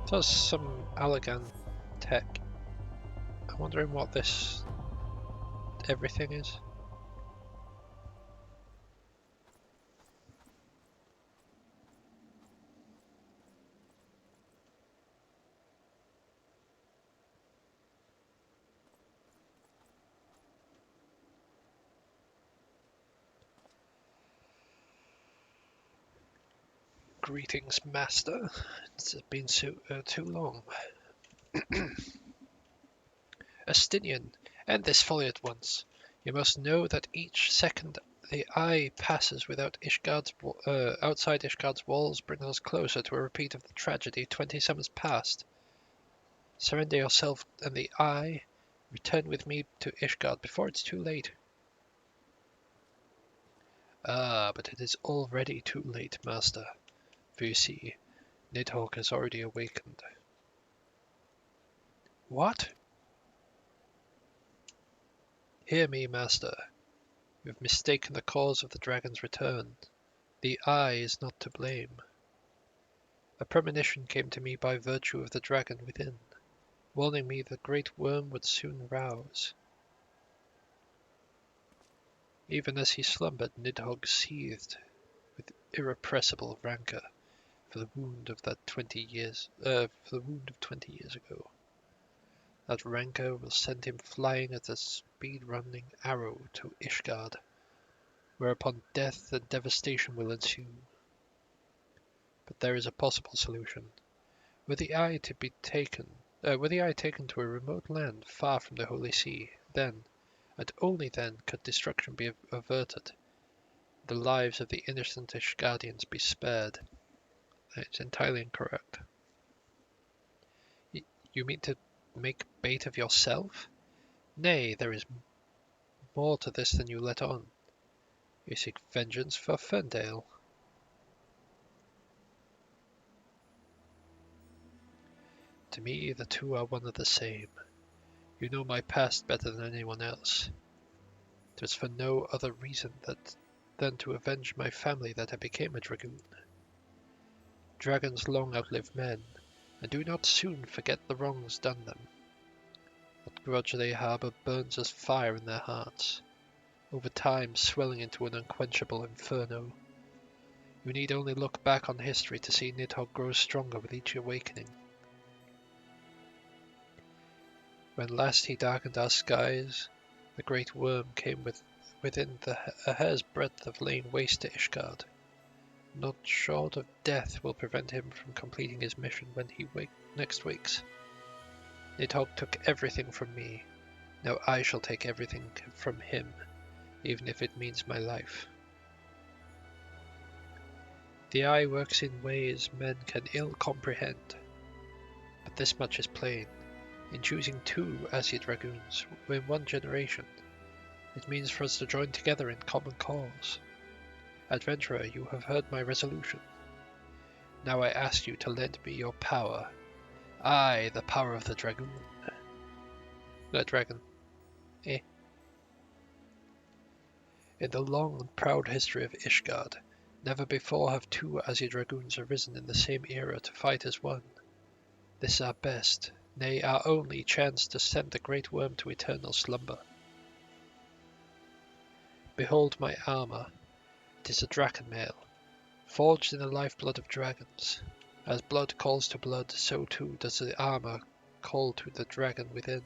Does some Allegan tech. I'm wondering what this everything is. Greetings, Master. It's been too long. Estinian, end this folly at once. You must know that each second the eye passes without outside Ishgard's walls brings us closer to a repeat of the tragedy 20 summers past. Surrender yourself and the eye. Return with me to Ishgard before it's too late. Ah, but it is already too late, Master. For you see, Nidhogg has already awakened. What? Hear me, Master. You have mistaken the cause of the dragon's return. The eye is not to blame. A premonition came to me by virtue of the dragon within, warning me the great worm would soon rouse. Even as he slumbered, Nidhogg seethed with irrepressible rancor for the wound of 20 years ago. That rancor will send him flying at a speed-running arrow to Ishgard, whereupon death and devastation will ensue. But there is a possible solution. Were the eye taken to a remote land far from the Holy See, then, and only then, could destruction be averted, the lives of the innocent Ishgardians be spared. It's entirely incorrect. You mean to make bait of yourself? Nay, there is more to this than you let on. You seek vengeance for Ferndale. To me, the two are one and the same. You know my past better than anyone else. It was for no other reason than to avenge my family that I became a dragoon. Dragons long outlive men, and do not soon forget the wrongs done them. What grudge they harbour burns as fire in their hearts, over time swelling into an unquenchable inferno. You need only look back on history to see Nidhogg grow stronger with each awakening. When last he darkened our skies, the great worm came within a hair's breadth of laying waste to Ishgard. Not short of death will prevent him from completing his mission when he next wakes. Nidhogg took everything from me. Now I shall take everything from him, even if it means my life. The eye works in ways men can ill comprehend, but this much is plain. In choosing two Aesir Dragoons in one generation, it means for us to join together in common cause. Adventurer, you have heard my resolution. Now I ask you to lend me your power. Aye, the power of the Dragoon. The dragon. Eh. In the long and proud history of Ishgard, never before have two Aesir Dragoons arisen in the same era to fight as one. This is our best, nay, our only chance to send the great worm to eternal slumber. Behold my armor. It is a draken mail, forged in the lifeblood of dragons. As blood calls to blood, so too does the armor call to the dragon within,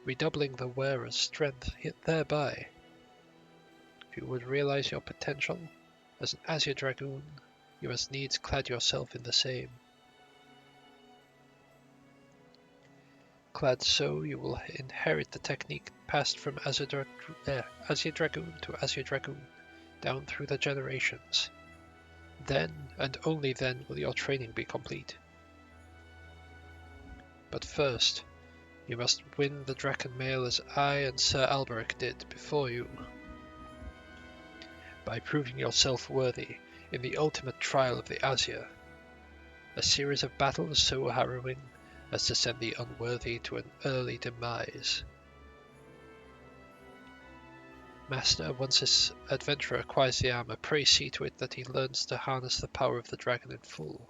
redoubling the wearer's strength thereby. If you would realize your potential as an Aesir Dragoon, you must needs clad yourself in the same. Clad so, you will inherit the technique passed from Aesir Dragoon to Aesir Dragoon, down through the generations. Then, and only then, will your training be complete. But first, you must win the Draken Mail as I and Sir Alberic did before you, by proving yourself worthy in the ultimate trial of the Aesir, a series of battles so harrowing as to send the unworthy to an early demise. Master, once this adventurer acquires the armor, pray see to it that he learns to harness the power of the dragon in full.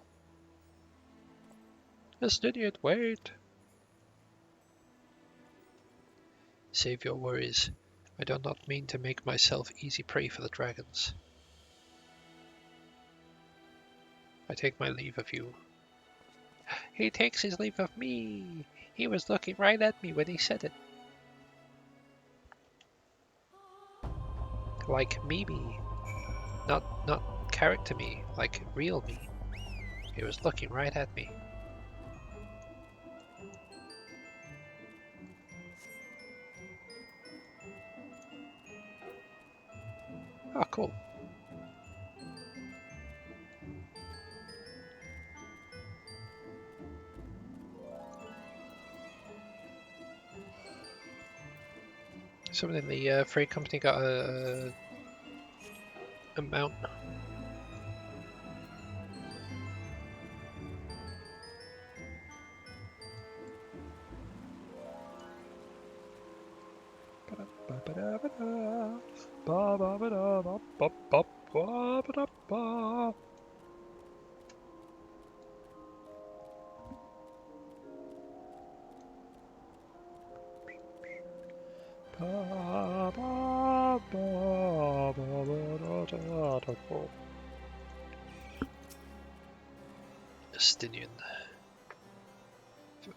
As an idiot, wait. Save your worries. I do not mean to make myself easy prey for the dragons. I take my leave of you. He takes his leave of me. He was looking right at me when he said it. Like me. Not character me, like real me. He was looking right at me. Oh, cool. Someone in the freight company got a mount. Ba-ba-da-ba-da. Ba-ba-ba-da. Ba-ba-ba-ba-ba-ba. ba. Ba, ba, ba, ba, ba, da, da, da, da. Justinian.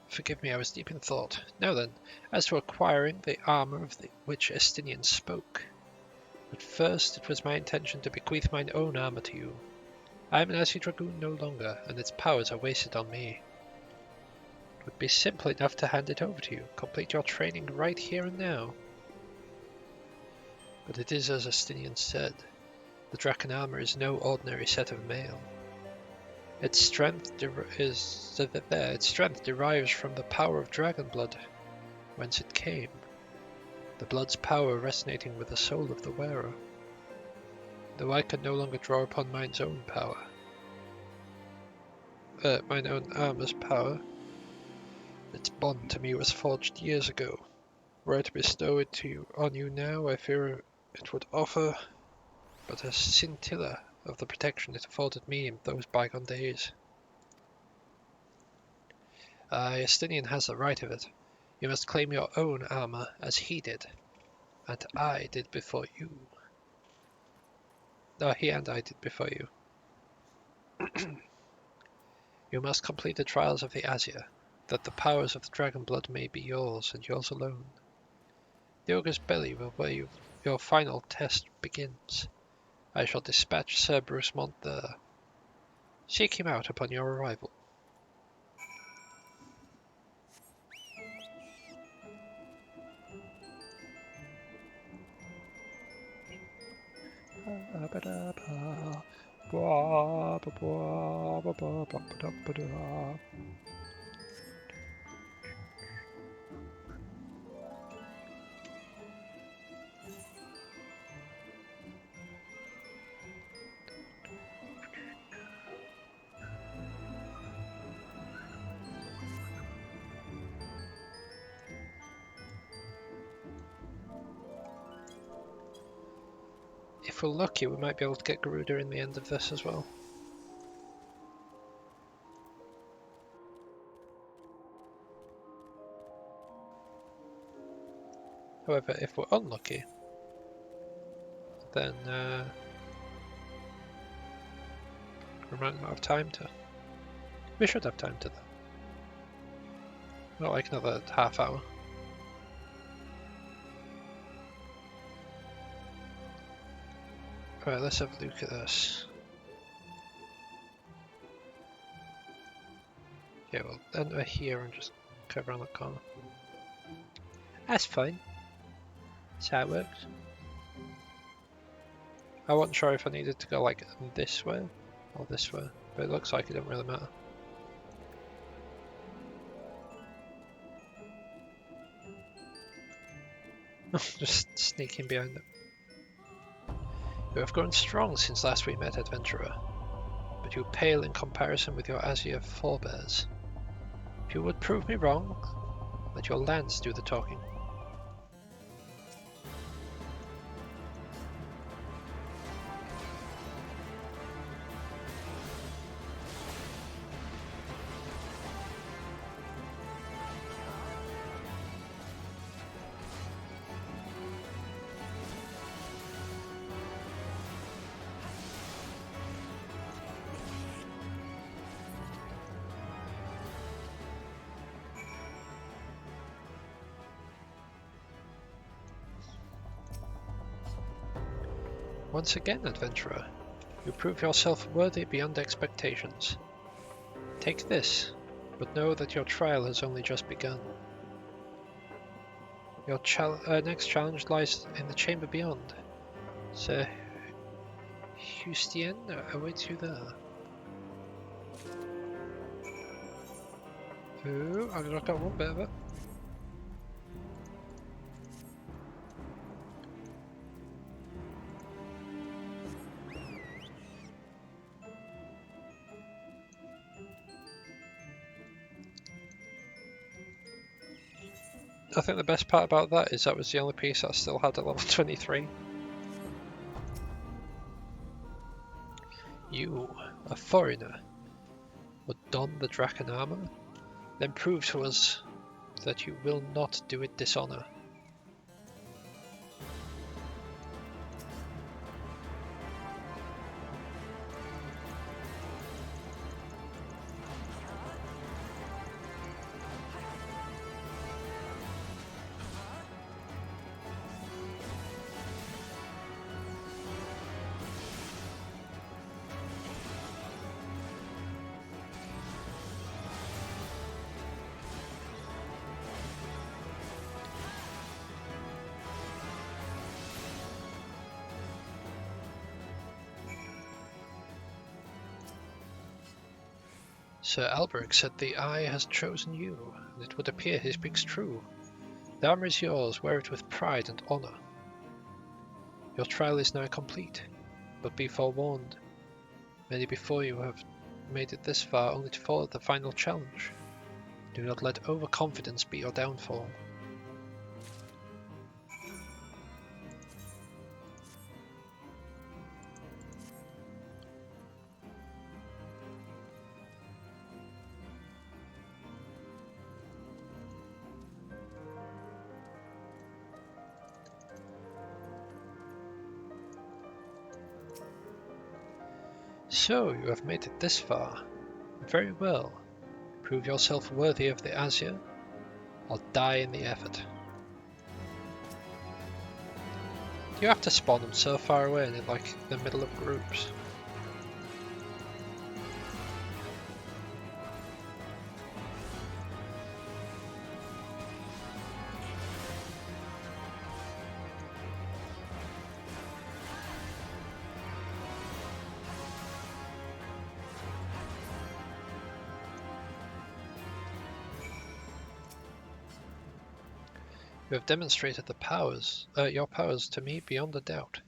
Forgive me, I was deep in thought. Now then, as to acquiring the armour of which Estinian spoke. But first, it was my intention to bequeath mine own armour to you. I am an Asi Dragoon no longer, and its powers are wasted on me. It would be simple enough to hand it over to you, complete your training right here and now. But it is as Estinian said, the Draken armour is no ordinary set of mail. Its strength derives from the power of dragon blood, whence it came, the blood's power resonating with the soul of the wearer. Though I can no longer draw upon mine's own power, mine own armour's power, its bond to me was forged years ago. Were I to bestow it on you now, I fear it would offer but a scintilla of the protection it afforded me in those bygone days. Estinian has the right of it. You must claim your own armour as he did, and I did before you. He and I did before you. You must complete the trials of the Azir, that the powers of the dragon blood may be yours, and yours alone. The ogre's belly will where your final test begins. I shall dispatch Sir Brucemont there. Seek him out upon your arrival. If we're lucky, we might be able to get Garuda in the end of this as well. However, if we're unlucky, then we might not have time to. We should have time to, though. Not like another half hour. Right, let's have a look at this. Yeah, we'll enter here and just cut around the corner. That's fine. That's how it works. I wasn't sure if I needed to go like this way or this way, but it looks like it doesn't really matter. Just sneaking behind it. You have grown strong since last we met, adventurer, but you pale in comparison with your Azir forebears. If you would prove me wrong, let your lance do the talking. Once again, adventurer, you prove yourself worthy beyond expectations. Take this, but know that your trial has only just begun. Your next challenge lies in the chamber beyond. Sir Hustien awaits you there. Ooh, I got one bit of it. I think the best part about that is that was the only piece that I still had at level 23. You, a foreigner, would don the Draken armor? Then prove to us that you will not do it dishonor. Sir Alberic said the Eye has chosen you, and it would appear he speaks true. The armor is yours, wear it with pride and honor. Your trial is now complete, but be forewarned, many before you have made it this far only to fall at the final challenge. Do not let overconfidence be your downfall. So, you have made it this far. Very well. Prove yourself worthy of the Azure, or die in the effort. You have to spawn them so far away in like the middle of groups. You have demonstrated your powers to me beyond a doubt.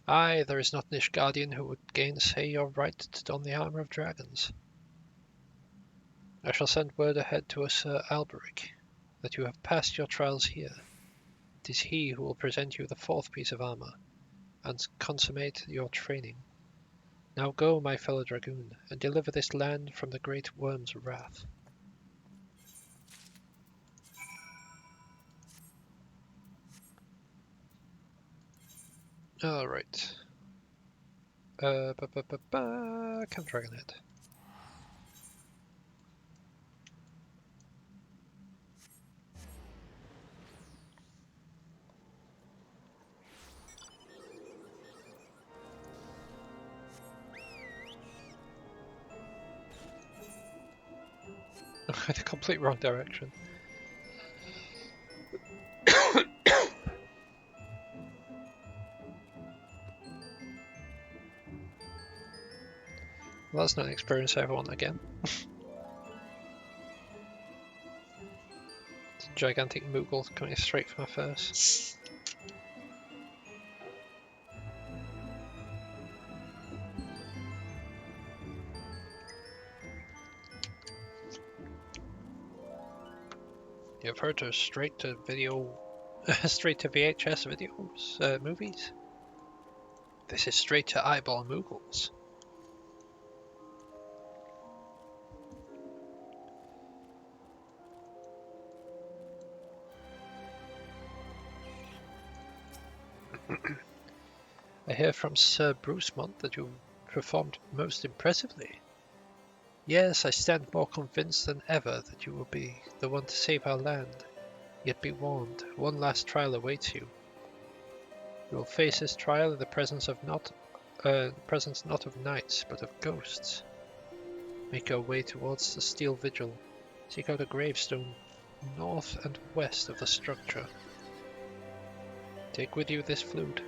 Aye, there is not an Ishgardian who would gainsay your right to don the armor of dragons. I shall send word ahead to Sir Alberic that you have passed your trials here. It is he who will present you the fourth piece of armor and consummate your training. Now go, my fellow Dragoon, and deliver this land from the great worm's wrath. Alright. Camp Dragonhead. The complete wrong direction. Well, that's not an experience I ever want again. Gigantic Moogle coming straight for my face. You've heard of straight to video, straight to VHS videos, movies. This is straight to eyeball Moogles. I hear from Sir Brucemont that you performed most impressively. Yes, I stand more convinced than ever that you will be the one to save our land. Yet be warned, one last trial awaits you. You will face this trial in the presence not of knights, but of ghosts. Make your way towards the Steel Vigil. Seek out a gravestone north and west of the structure. Take with you this flute,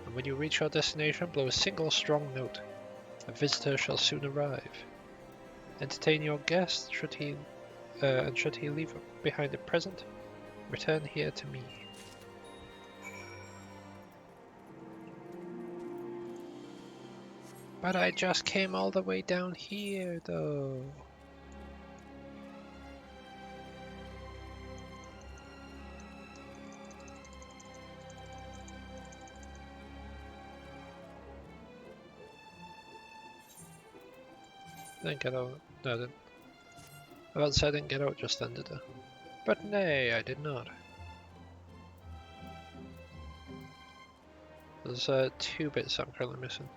and when you reach your destination, blow a single strong note. A visitor shall soon arrive. Entertain your guest, and should he leave behind a present, return here to me. But I just came all the way down here, though. I didn't get out. No, I didn't. I was about to say I didn't get out just then, did I? But nay, I did not. There's 2 bits I'm currently missing.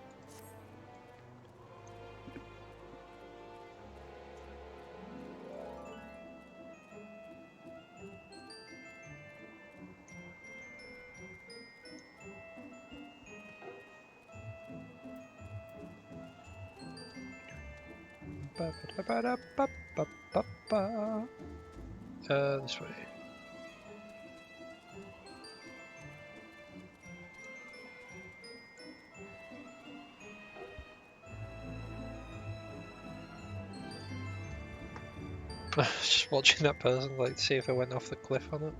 This way. Just watching that person, like, see if I went off the cliff on it.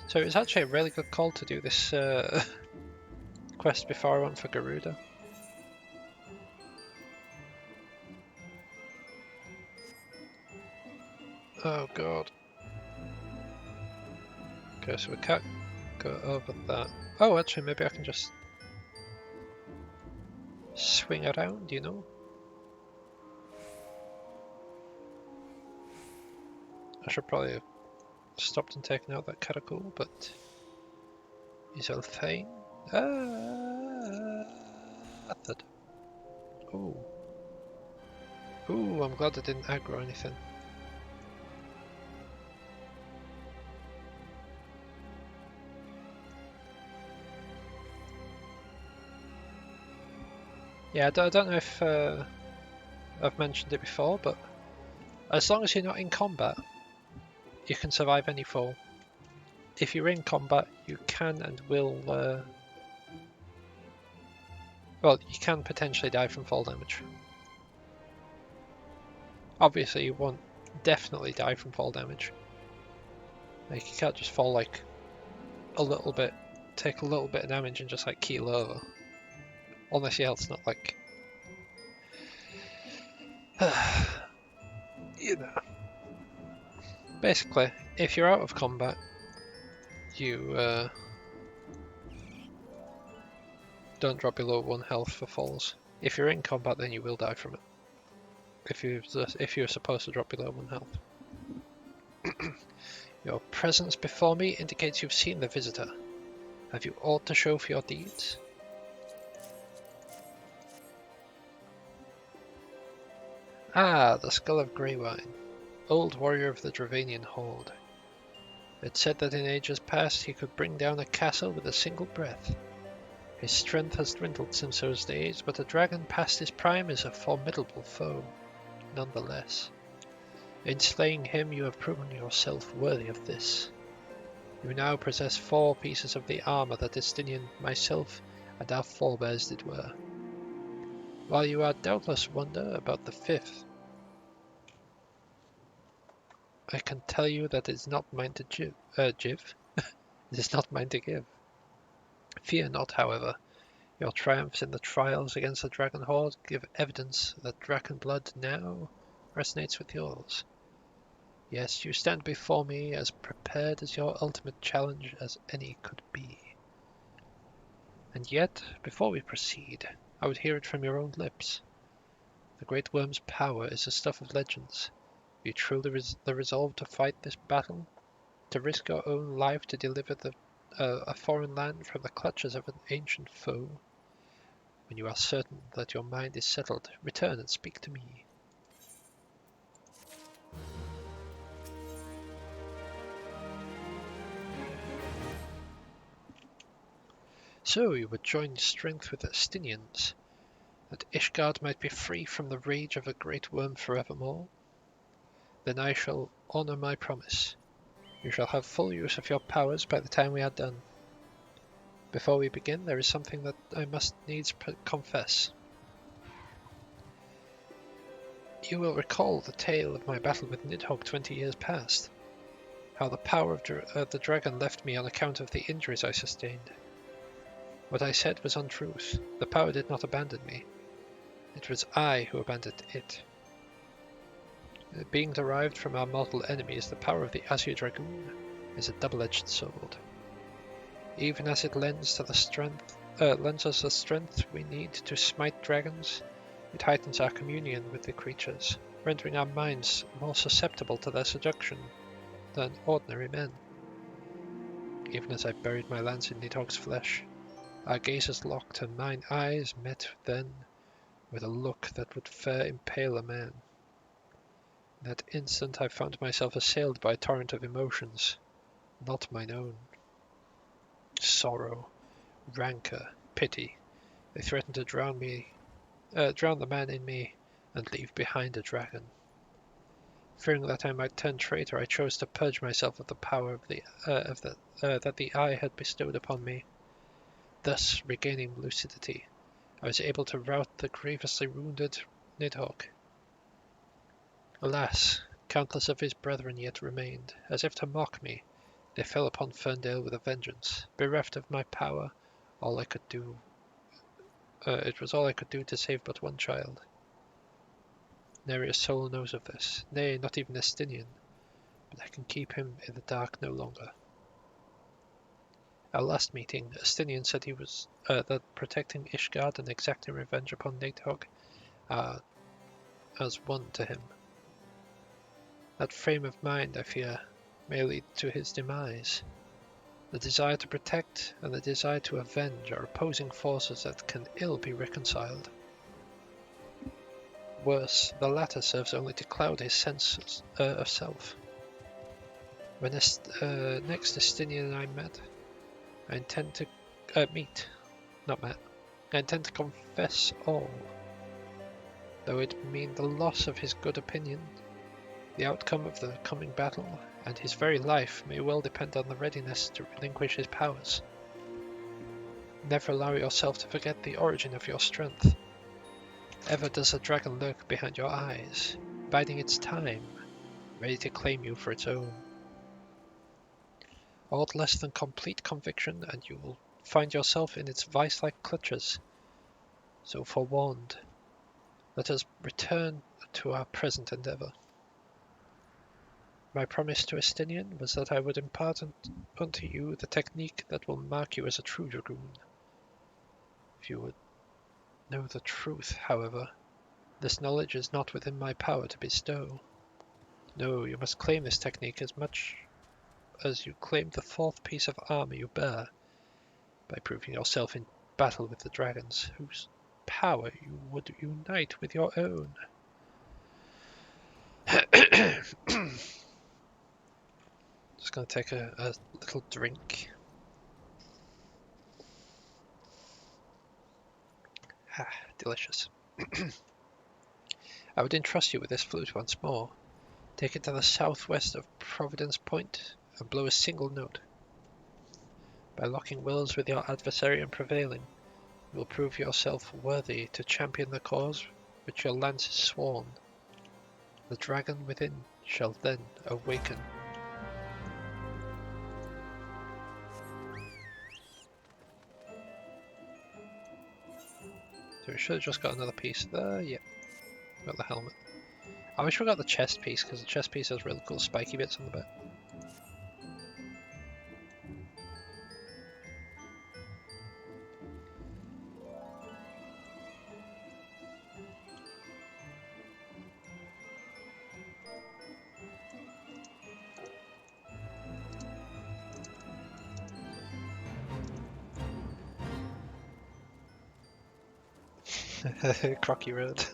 So it was actually a really good call to do this quest before I went for Garuda. Oh god. Okay, so we can't go over that. Oh, actually, maybe I can just swing around, you know? I should probably have stopped and taken out that catacomb, but he's all fine. Method. Ooh. Ooh, I'm glad I didn't aggro anything. Yeah, I don't know if I've mentioned it before, but as long as you're not in combat, you can survive any fall. If you're in combat, you can and will... well, you can potentially die from fall damage. Obviously, you won't definitely die from fall damage. Like, you can't just fall like a little bit, take a little bit of damage and just like keel over. Unless your health's not like... you know. Basically, if you're out of combat, you don't drop below 1 health for falls. If you're in combat, then you will die from it. If you're supposed to drop below 1 health. Your presence before me indicates you've seen the visitor. Have you aught to show for your deeds? Ah, the skull of Greywine, old warrior of the Dravanian Horde. It said that in ages past he could bring down a castle with a single breath. His strength has dwindled since those days, but a dragon past his prime is a formidable foe, nonetheless. In slaying him, you have proven yourself worthy of this. You now possess 4 pieces of the armor that Estinian, myself, and our forebears did wear. While you are doubtless wonder about the 5th, I can tell you that it is not mine to give. It is not mine to give. Fear not, however. Your triumphs in the trials against the Dragon Horde give evidence that Dragon blood now resonates with yours. Yes, you stand before me as prepared as your ultimate challenge as any could be. And yet, before we proceed, I would hear it from your own lips. The Great Worm's power is the stuff of legends. Have you truly the resolve to fight this battle? To risk your own life to deliver a foreign land from the clutches of an ancient foe? When you are certain that your mind is settled, return and speak to me. So you would join strength with the Estinians, that Ishgard might be free from the rage of the Great Worm forevermore? Then I shall honour my promise. You shall have full use of your powers by the time we are done. Before we begin, there is something that I must needs confess. You will recall the tale of my battle with Nidhogg 20 years past. How the power of the dragon left me on account of the injuries I sustained. What I said was untruth. The power did not abandon me. It was I who abandoned it. Being derived from our mortal enemies, the power of the Azure Dragoon is a double-edged sword. Even as it lends us the strength we need to smite dragons, it heightens our communion with the creatures, rendering our minds more susceptible to their seduction than ordinary men. Even as I buried my lance in Nidhogg's flesh, our gazes locked, and mine eyes met then with a look that would fair impale a man. In that instant I found myself assailed by a torrent of emotions, not mine own. Sorrow, rancor, pity. They threatened to drown the man in me, and leave behind a dragon. Fearing that I might turn traitor, I chose to purge myself of the power that the eye had bestowed upon me. Thus, regaining lucidity, I was able to rout the grievously wounded Nidhogg. Alas, countless of his brethren yet remained. As if to mock me, they fell upon Ferndale with a vengeance. Bereft of my power, it was all I could do to save but one child. Nary a soul knows of this, nay, not even Estinian, but I can keep him in the dark no longer. Our last meeting, Estinian said that protecting Ishgard and exacting revenge upon Nidhogg are as one to him. That frame of mind, I fear, may lead to his demise. The desire to protect and the desire to avenge are opposing forces that can ill be reconciled. Worse, the latter serves only to cloud his sense of self. When next Estinian and I met, I intend to I intend to confess all. Though it mean the loss of his good opinion, the outcome of the coming battle, and his very life may well depend on the readiness to relinquish his powers. Never allow yourself to forget the origin of your strength. Ever does a dragon lurk behind your eyes, biding its time, ready to claim you for its own. Aught less than complete conviction, and you will find yourself in its vice-like clutches. So forewarned, let us return to our present endeavour. My promise to Estinian was that I would impart unto you the technique that will mark you as a true dragoon. If you would know the truth, however, this knowledge is not within my power to bestow. No, you must claim this technique as much as you claim the fourth piece of armour you bear, by proving yourself in battle with the dragons, whose power you would unite with your own. Just going to take a little drink. Delicious. I would entrust you with this flute once more. Take it to the southwest of Providence Point and blow a single note. By locking wills with your adversary and prevailing, you will prove yourself worthy to champion the cause which your lance is sworn. The dragon within shall then awaken. So we should have just got another piece there. Yep, got the helmet. I wish we got the chest piece, because the chest piece has really cool spiky bits on the back. Crocky Road.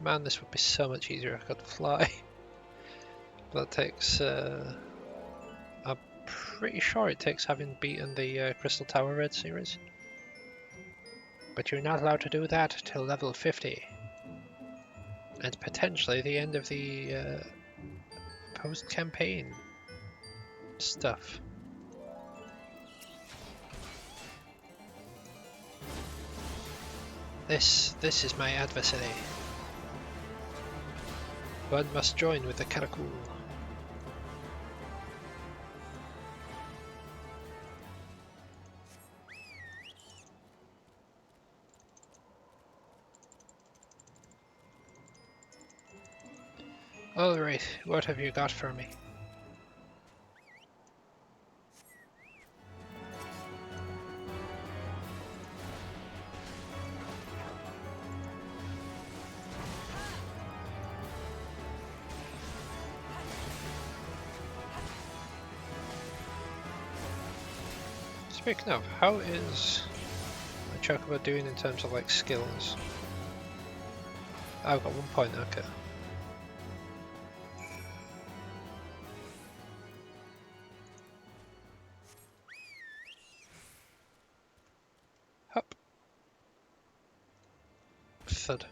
Man, this would be so much easier if I could fly. But that takes, I'm pretty sure it takes having beaten the Crystal Tower Red series. But you're not allowed to do that till level 50. And potentially the end of the post-campaign stuff. This is my adversary. One must join with the Karakool. Alright, what have you got for me? Speaking of, how is my Chocobo doing in terms of like skills? I've got 1 point, okay. Hop. Thud.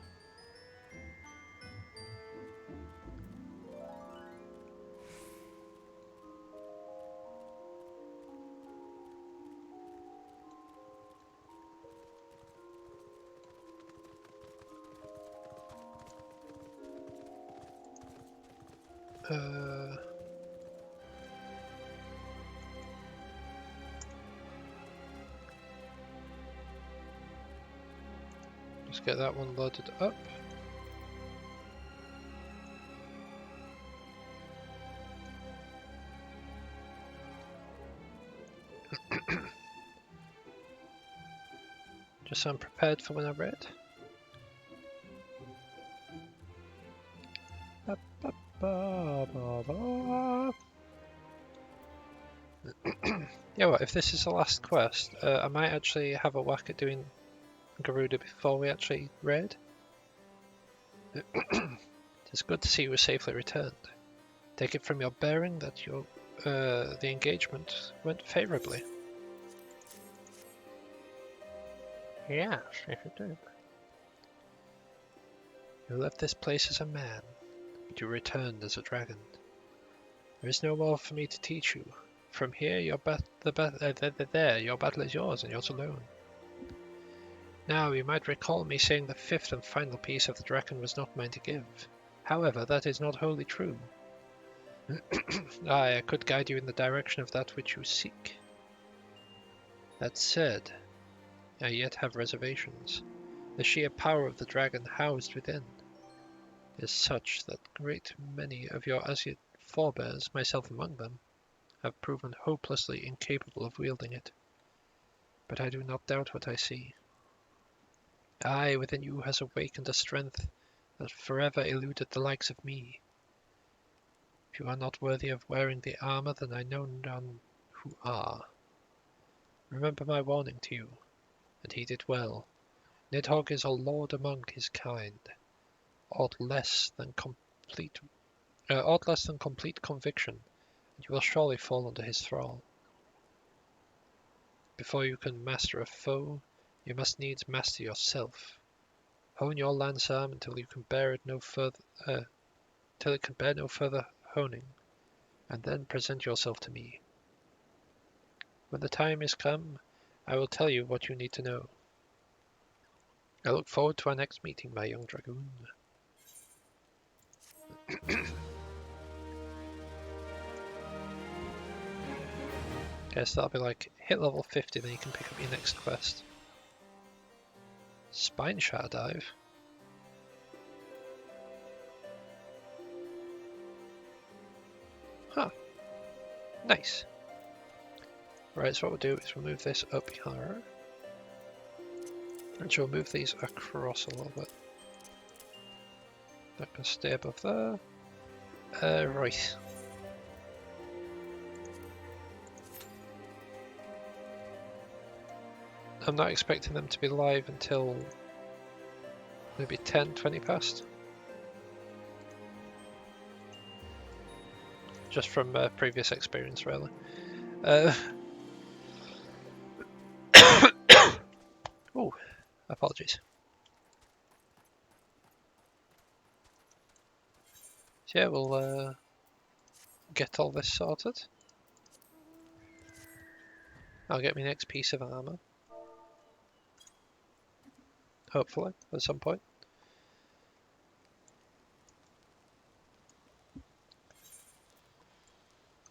Let's get that one loaded up. Just so I'm prepared for when I read. Yeah, well, if this is the last quest, I might actually have a whack at doing Garuda before we actually raid. It's good to see you were safely returned. Take it from your bearing that your the engagement went favourably. Yes, if it did. You left this place as a man, but you returned as a dragon. There is no more for me to teach you. From here, your there, your battle is yours and yours alone. Now, you might recall me saying the fifth and final piece of the dragon was not mine to give. However, that is not wholly true. I could guide you in the direction of that which you seek. That said, I yet have reservations. The sheer power of the dragon housed within is such that great many of your as yet forebears, myself among them, have proven hopelessly incapable of wielding it. But I do not doubt what I see. I within you has awakened a strength that forever eluded the likes of me. If you are not worthy of wearing the armor, then I know none who are. Remember my warning to you, and heed it well. Nidhogg is a lord among his kind. Aught less than complete conviction, and you will surely fall under his thrall. Before you can master a foe, you must needs master yourself. Hone your lance arm until you can bear it no further, till it can bear no further honing, and then present yourself to me. When the time is come, I will tell you what you need to know. I look forward to our next meeting, my young Dragoon. Okay, so that'll be like, hit level 50, then you can pick up your next quest. Spine Shatter Dive? Huh. Nice. Right, so what we'll do is we'll move this up here. And we'll move these across a little bit. That can stay above there. Right. I'm not expecting them to be live until maybe 10, 20 past. Just from previous experience, really. Oh, apologies. So yeah, we'll get all this sorted. I'll get my next piece of armour. Hopefully, at some point.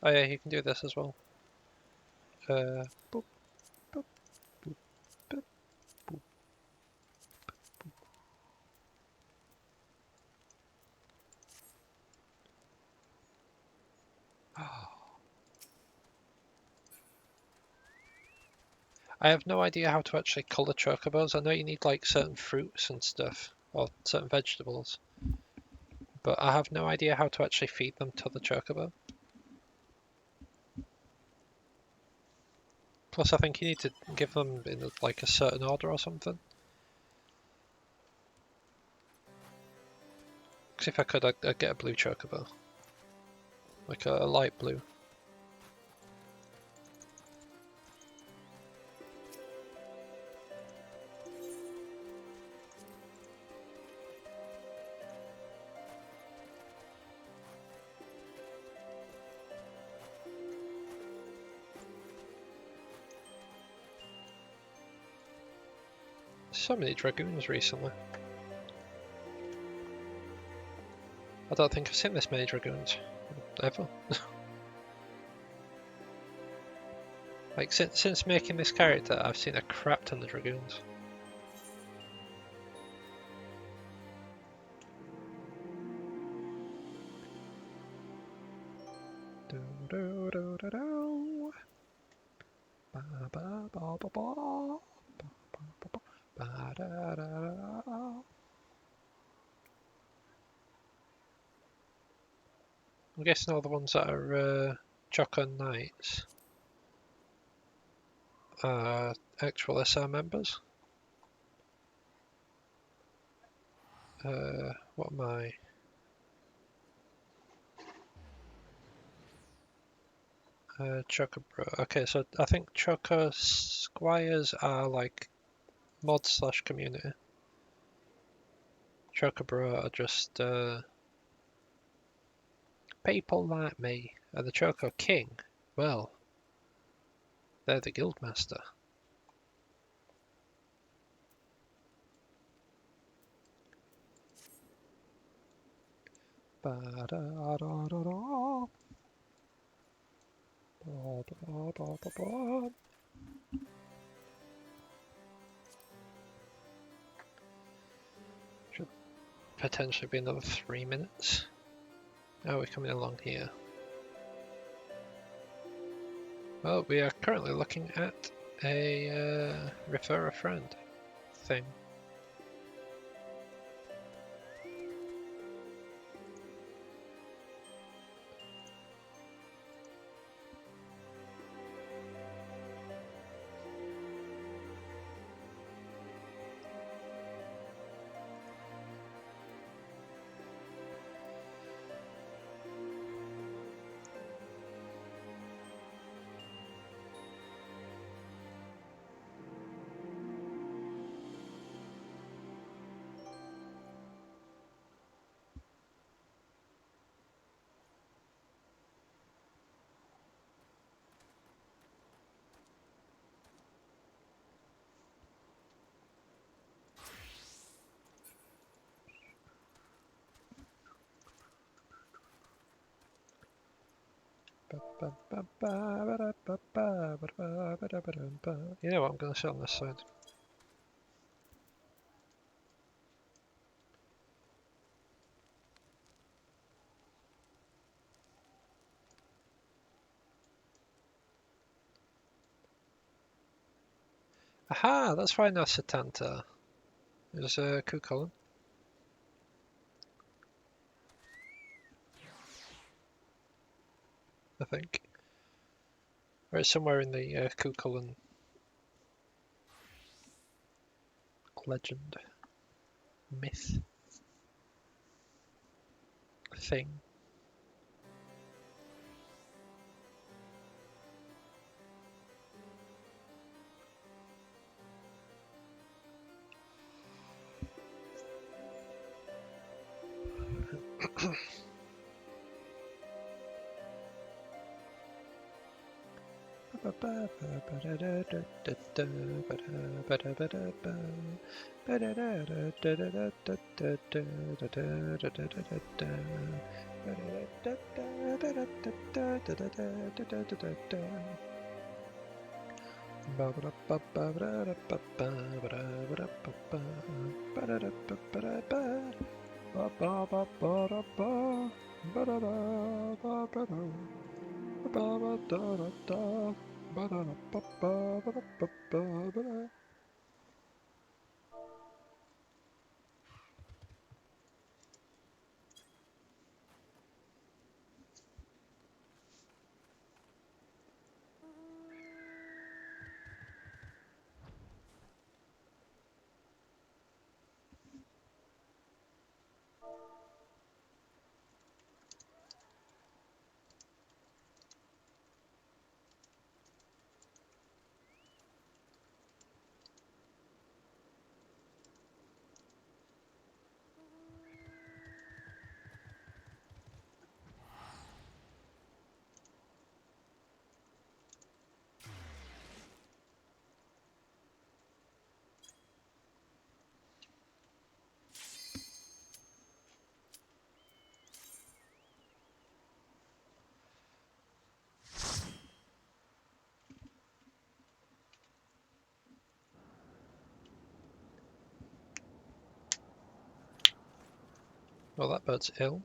Oh yeah, you can do this as well. Boop, boop, boop, boop, boop. I have no idea how to actually colour chocobos. I know you need like certain fruits and stuff, or certain vegetables, but I have no idea how to actually feed them to the chocobo. Plus, I think you need to give them in like a certain order or something. Because if I could, I'd get a blue chocobo, like a light blue. So many Dragoons recently. I don't think I've seen this many Dragoons, ever. Like, since making this character, I've seen a crap ton of Dragoons. Do, do, do, do, do. Ba, ba, ba, ba, ba. Ba, ba, ba, ba. Ba, da, da, da. I'm guessing all the ones that are Choco Knights are actual SR members. What am I? Choco Bro. Okay, so I think Choco Squires are like mod slash community. Choco Bro are just people like me. And the Choco King, well, they're the Guildmaster. Ba da da da da. Ba da da da da. Should potentially be another 3 minutes. Oh, we're coming along here. Well, we are currently looking at a refer a friend thing. You know what, I'm going to sit on this side. Aha, that's why Nasatanta is a Cucullin. I think. Or it's somewhere in the Cucullin legend, myth, thing. Well, that bird's ill.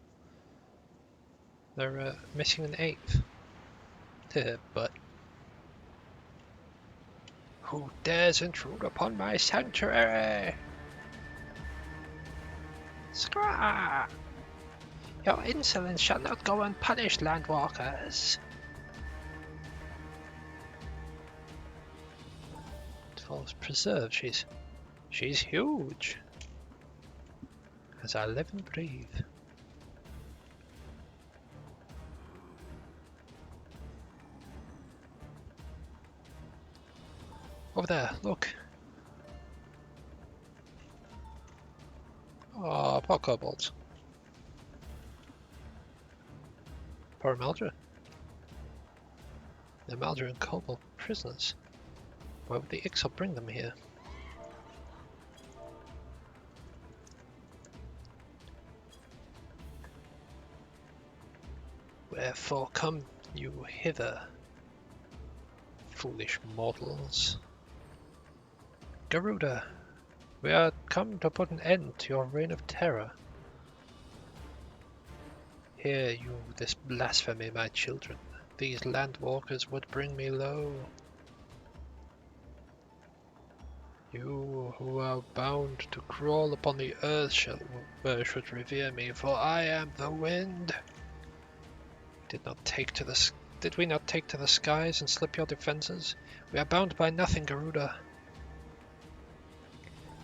They're missing an eighth. But who dares intrude upon my sanctuary? Scrah! Your insolence shall not go unpunished, landwalkers. Dwarves preserve. She's huge. As I live and breathe. Over there, look. Oh, poor kobolds. Poor Maldra. The Maldra and kobold prisoners. Why would the Ixal bring them here? Wherefore come you hither, foolish mortals? Garuda, we are come to put an end to your reign of terror. Hear you this blasphemy, my children. These landwalkers would bring me low. You who are bound to crawl upon the earth should revere me, for I am the wind. Did we not take to the skies and slip your defenses? We are bound by nothing, Garuda.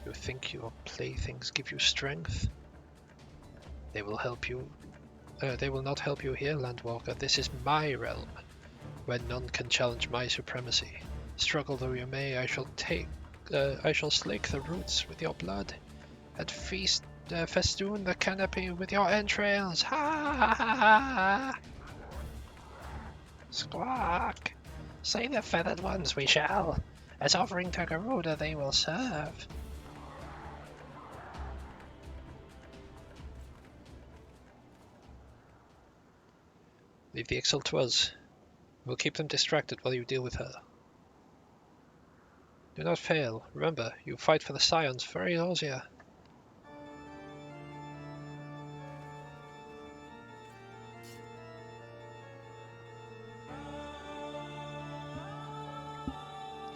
You think your playthings give you strength? They will help you. They will not help you here, Landwalker. This is my realm, where none can challenge my supremacy. Struggle though you may, I shall slake the roots with your blood, and festoon the canopy with your entrails. Ha ha ha ha! Squawk! Slay the feathered ones we shall. As offering to Garuda they will serve. Leave the Ixal to us. We'll keep them distracted while you deal with her. Do not fail. Remember, you fight for the Scions for Eorzea.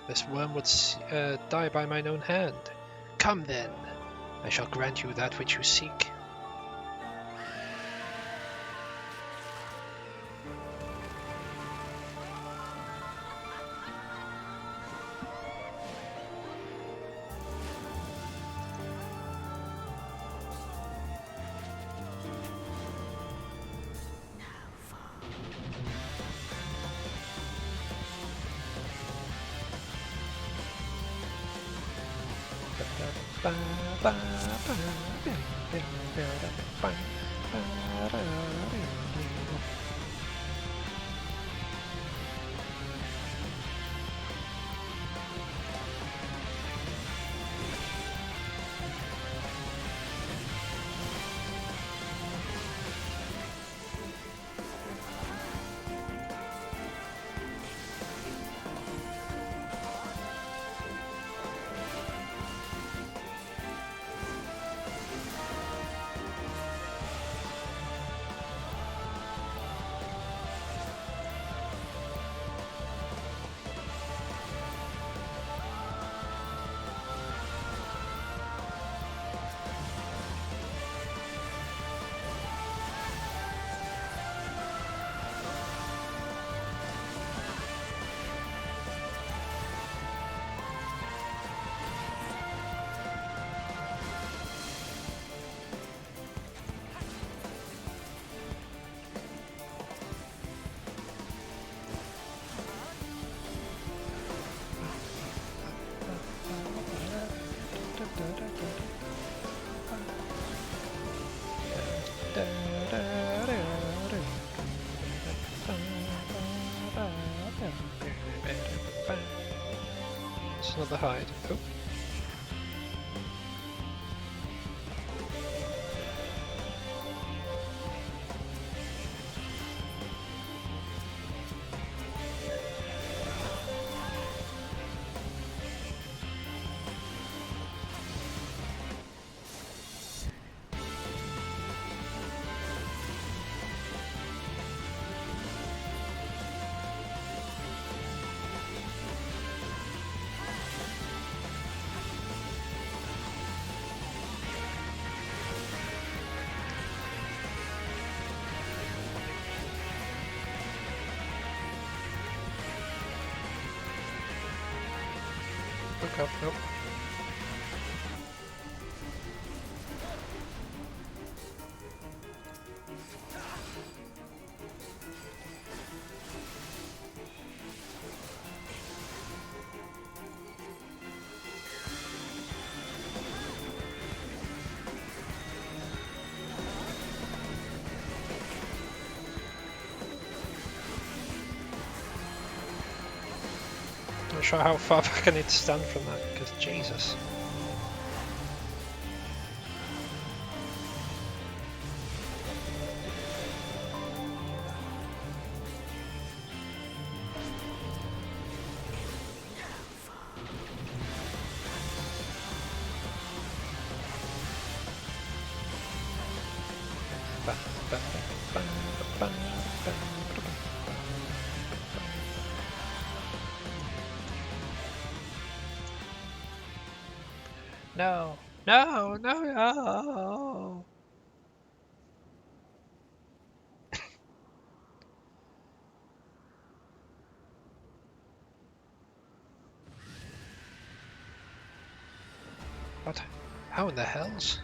This worm would die by mine own hand. Come then, I shall grant you that which you seek. It's another hide. Oh. Look up, nope. Not sure how far back I need to stand from that, because Jesus. No, no, no, no. What? How in the hells?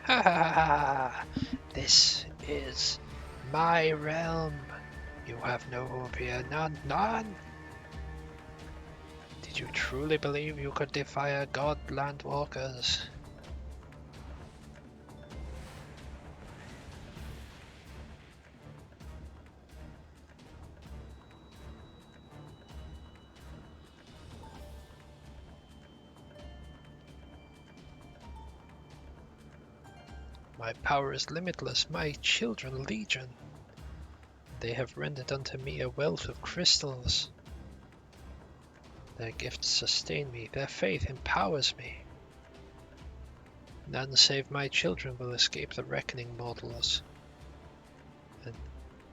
Ha ha ha ha! This is my realm. You have no hope here, none, none. Did you truly believe you could defy a god, landwalkers? My power is limitless, my children legion. They have rendered unto me a wealth of crystals. Their gifts sustain me, their faith empowers me. None save my children will escape the reckoning, mortals. And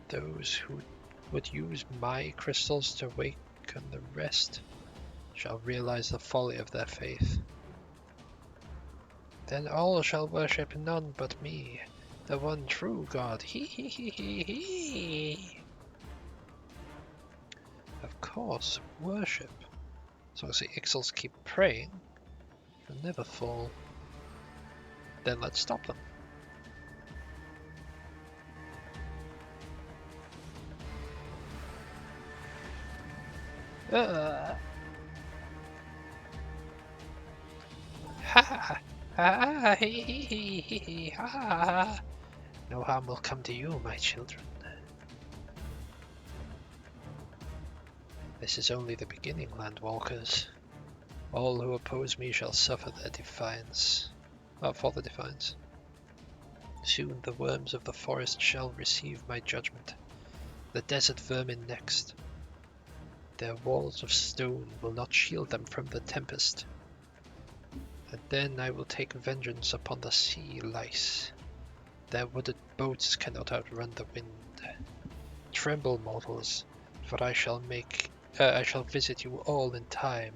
those who would use my crystals to awaken the rest shall realize the folly of their faith. Then all shall worship none but me, the one true God. Hee hee hee hee hee. Of course, worship. As long as the Ixals keep praying, they'll never fall. Then let's stop them. Ha ha hee hee hee hee hee ha. No harm will come to you, my children. This is only the beginning, landwalkers. All who oppose me shall suffer their defiance. For the defiance. Soon the worms of the forest shall receive my judgment. The desert vermin next. Their walls of stone will not shield them from the tempest. And then I will take vengeance upon the sea lice. Their wooded boats cannot outrun the wind. Tremble, mortals, for I shall visit you all in time.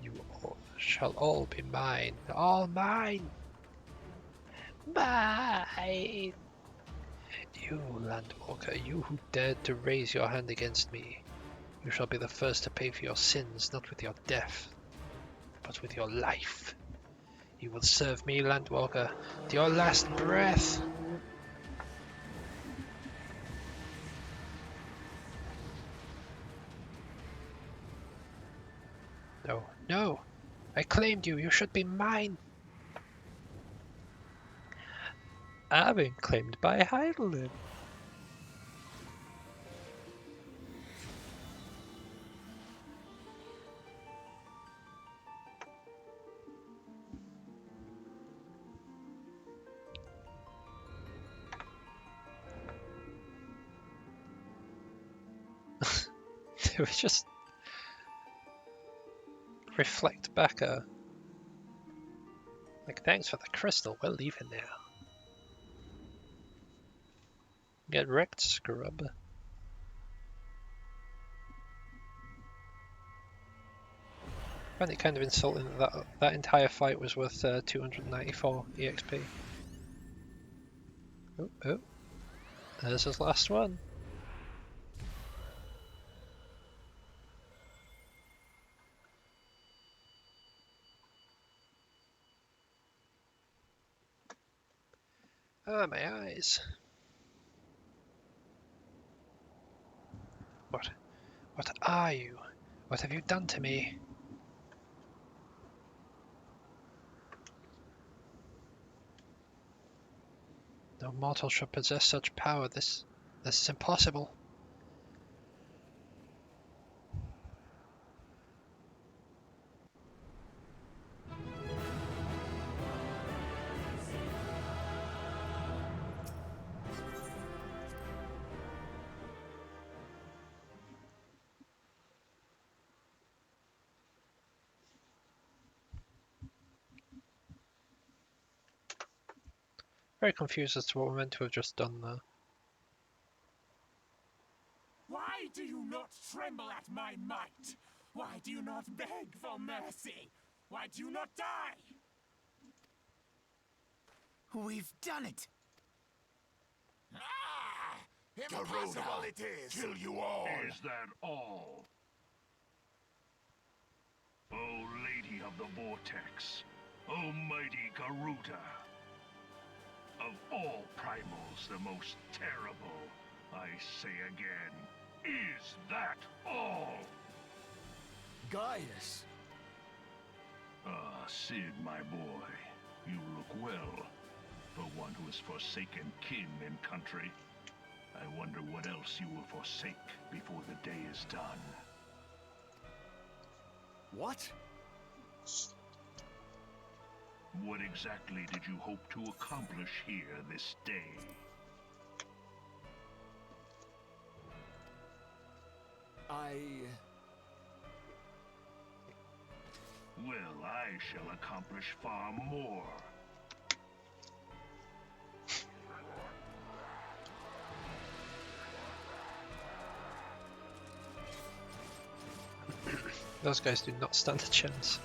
You all shall all be mine, all mine, mine. You, landwalker, you who dared to raise your hand against me, you shall be the first to pay for your sins, not with your death, but with your life. You will serve me, landwalker, to your last breath. No, no, I claimed you, you should be mine. I've been claimed by Heidelin. It was just reflect back like, thanks for the crystal, we're leaving now. Get wrecked, scrub. I find it kind of insulting that that entire fight was worth 294 EXP. Oh, there's his last one. Ah, my eyes. What are you? What have you done to me? No mortal should possess such power. This is impossible. Very confused as to what we're meant to have just done there. Why do you not tremble at my might? Why do you not beg for mercy? Why do you not die? We've done it! Ah! Impossible it is! Kill you all! Is that all? O Lady of the Vortex, O mighty Garuda, of all primals the most terrible, I say again, is that all? Gaius! Ah, Sid, my boy, you look well. For one who has forsaken kin and country, I wonder what else you will forsake before the day is done. What? What exactly did you hope to accomplish here this day? Well, I shall accomplish far more. Those guys do not stand a chance.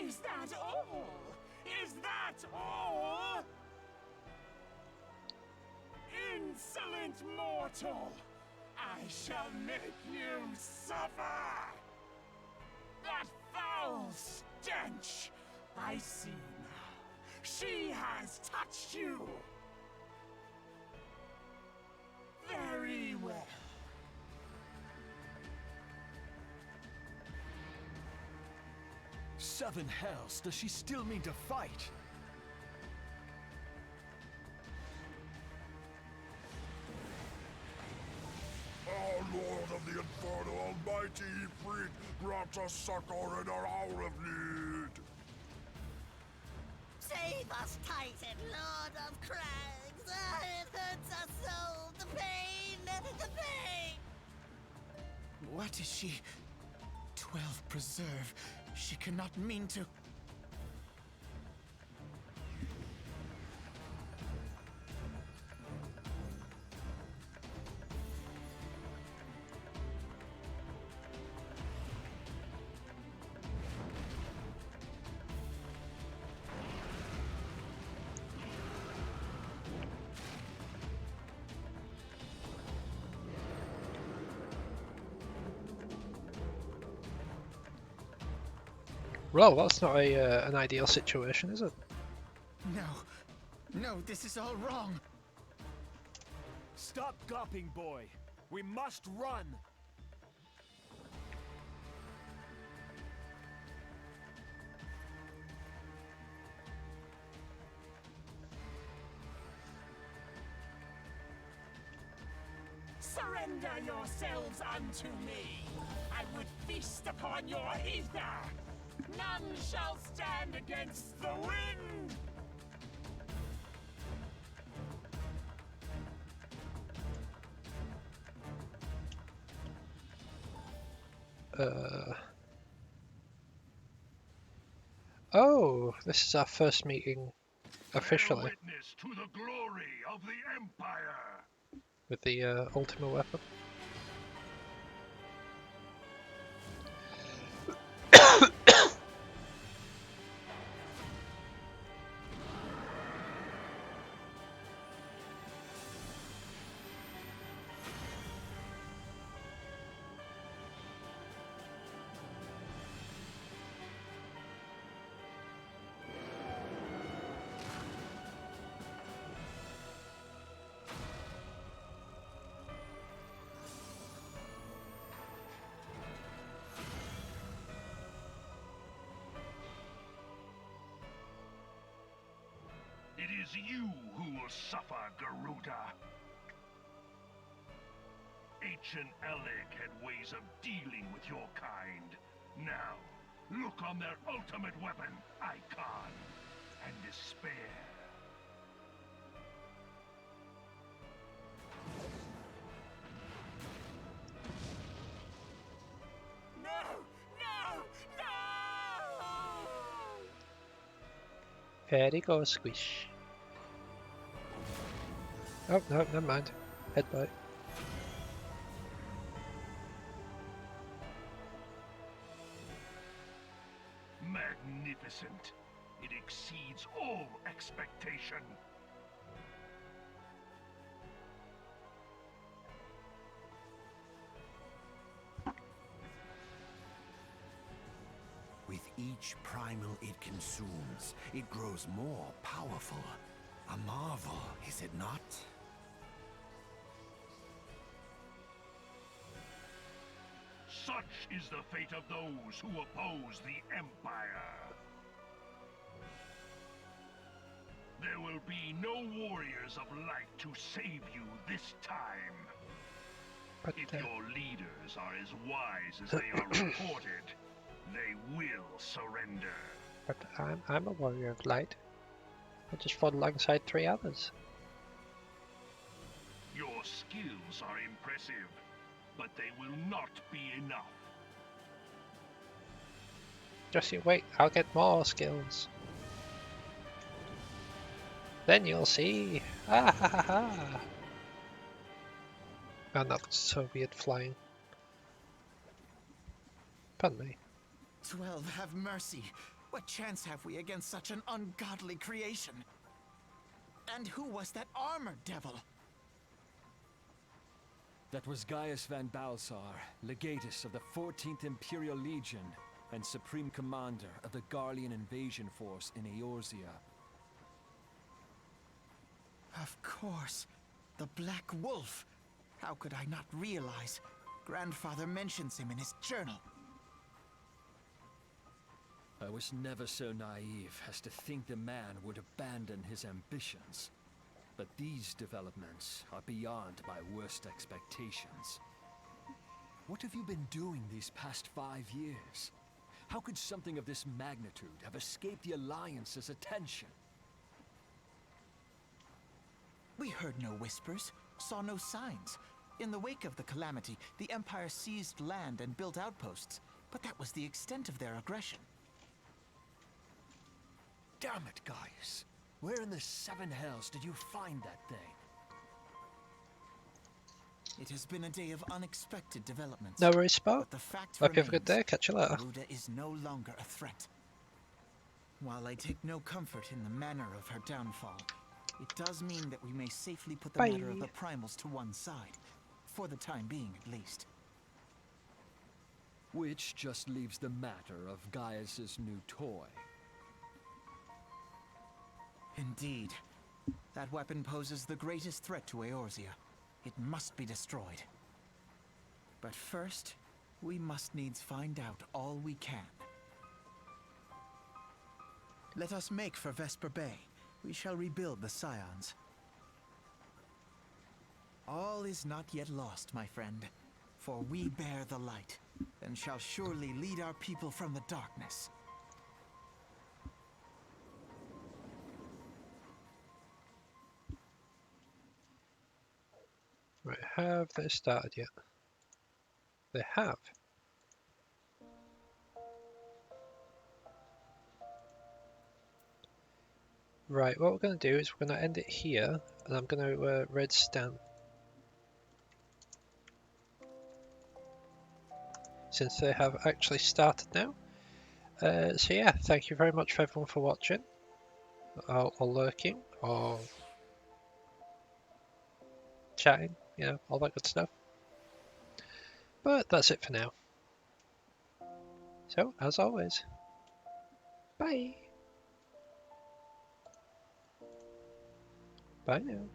Is that all? Is that all? Insolent mortal! I shall make you suffer! That foul stench! I see now. She has touched you! Very well. Seven hells, does she still mean to fight? Our Lord of the Inferno Almighty Ifrit grants us succor in our hour of need. Save us, Titan, Lord of Crags! It hurts us so! The pain! The pain! What is she? 12 preserve. She cannot mean to. Well, that's not an ideal situation, is it? No. No, this is all wrong. Stop gawping, boy. We must run. Surrender yourselves unto me. I would feast upon your ether. None shall stand against the wind. Oh, this is our first meeting officially Bear witness to the glory of the Empire. with the ultimate weapon. It is you who will suffer, Garuda. Ancient Eleg had ways of dealing with your kind. Now, look on their ultimate weapon, Icon, and despair. No! No! No! There he goes, squish. Oh, no, never mind. Headbutt. Magnificent. It exceeds all expectation. With each primal it consumes, it grows more powerful. A marvel, is it not? Such is the fate of those who oppose the Empire. There will be no warriors of light to save you this time. But, If your leaders are as wise as they are reported, they will surrender. But I'm a warrior of light. I just fought alongside 3 others. Your skills are impressive, but they will not be enough. Just you wait, I'll get more skills. Then you'll see. Ah ha ha ha. And that looks so weird flying. Pardon me. 12, have mercy. What chance have we against such an ungodly creation? And who was that armored devil? That was Gaius van Balsar, legatus of the 14th Imperial Legion and Supreme Commander of the Garlean invasion force in Eorzea. Of course. The Black Wolf. How could I not realize? Grandfather mentions him in his journal. I was never so naive as to think the man would abandon his ambitions. But these developments are beyond my worst expectations. What have you been doing these past 5 years? How could something of this magnitude have escaped the Alliance's attention? We heard no whispers, saw no signs. In the wake of the calamity, the Empire seized land and built outposts, but that was the extent of their aggression. Damn it, Gaius! Where in the 7 hells did you find that thing? It has been a day of unexpected developments. No worries, Spo. But the fact Hope you have a good remains, day. Catch you later. Garuda is no longer a threat. While I take no comfort in the manner of her downfall, it does mean that we may safely put the matter of the primals to one side. For the time being, at least. Which just leaves the matter of Gaius's new toy. Indeed. That weapon poses the greatest threat to Eorzea. It must be destroyed. But first, we must needs find out all we can. Let us make for Vesper Bay. We shall rebuild the Scions. All is not yet lost, my friend. For we bear the light, and shall surely lead our people from the darkness. Right, have they started yet? They have. Right, what we're going to do is we're going to end it here, and I'm going to red stamp. Since they have actually started now. So yeah, thank you very much for everyone for watching, or lurking, or chatting, you know, all that good stuff. But that's it for now. So, as always, bye! Bye now.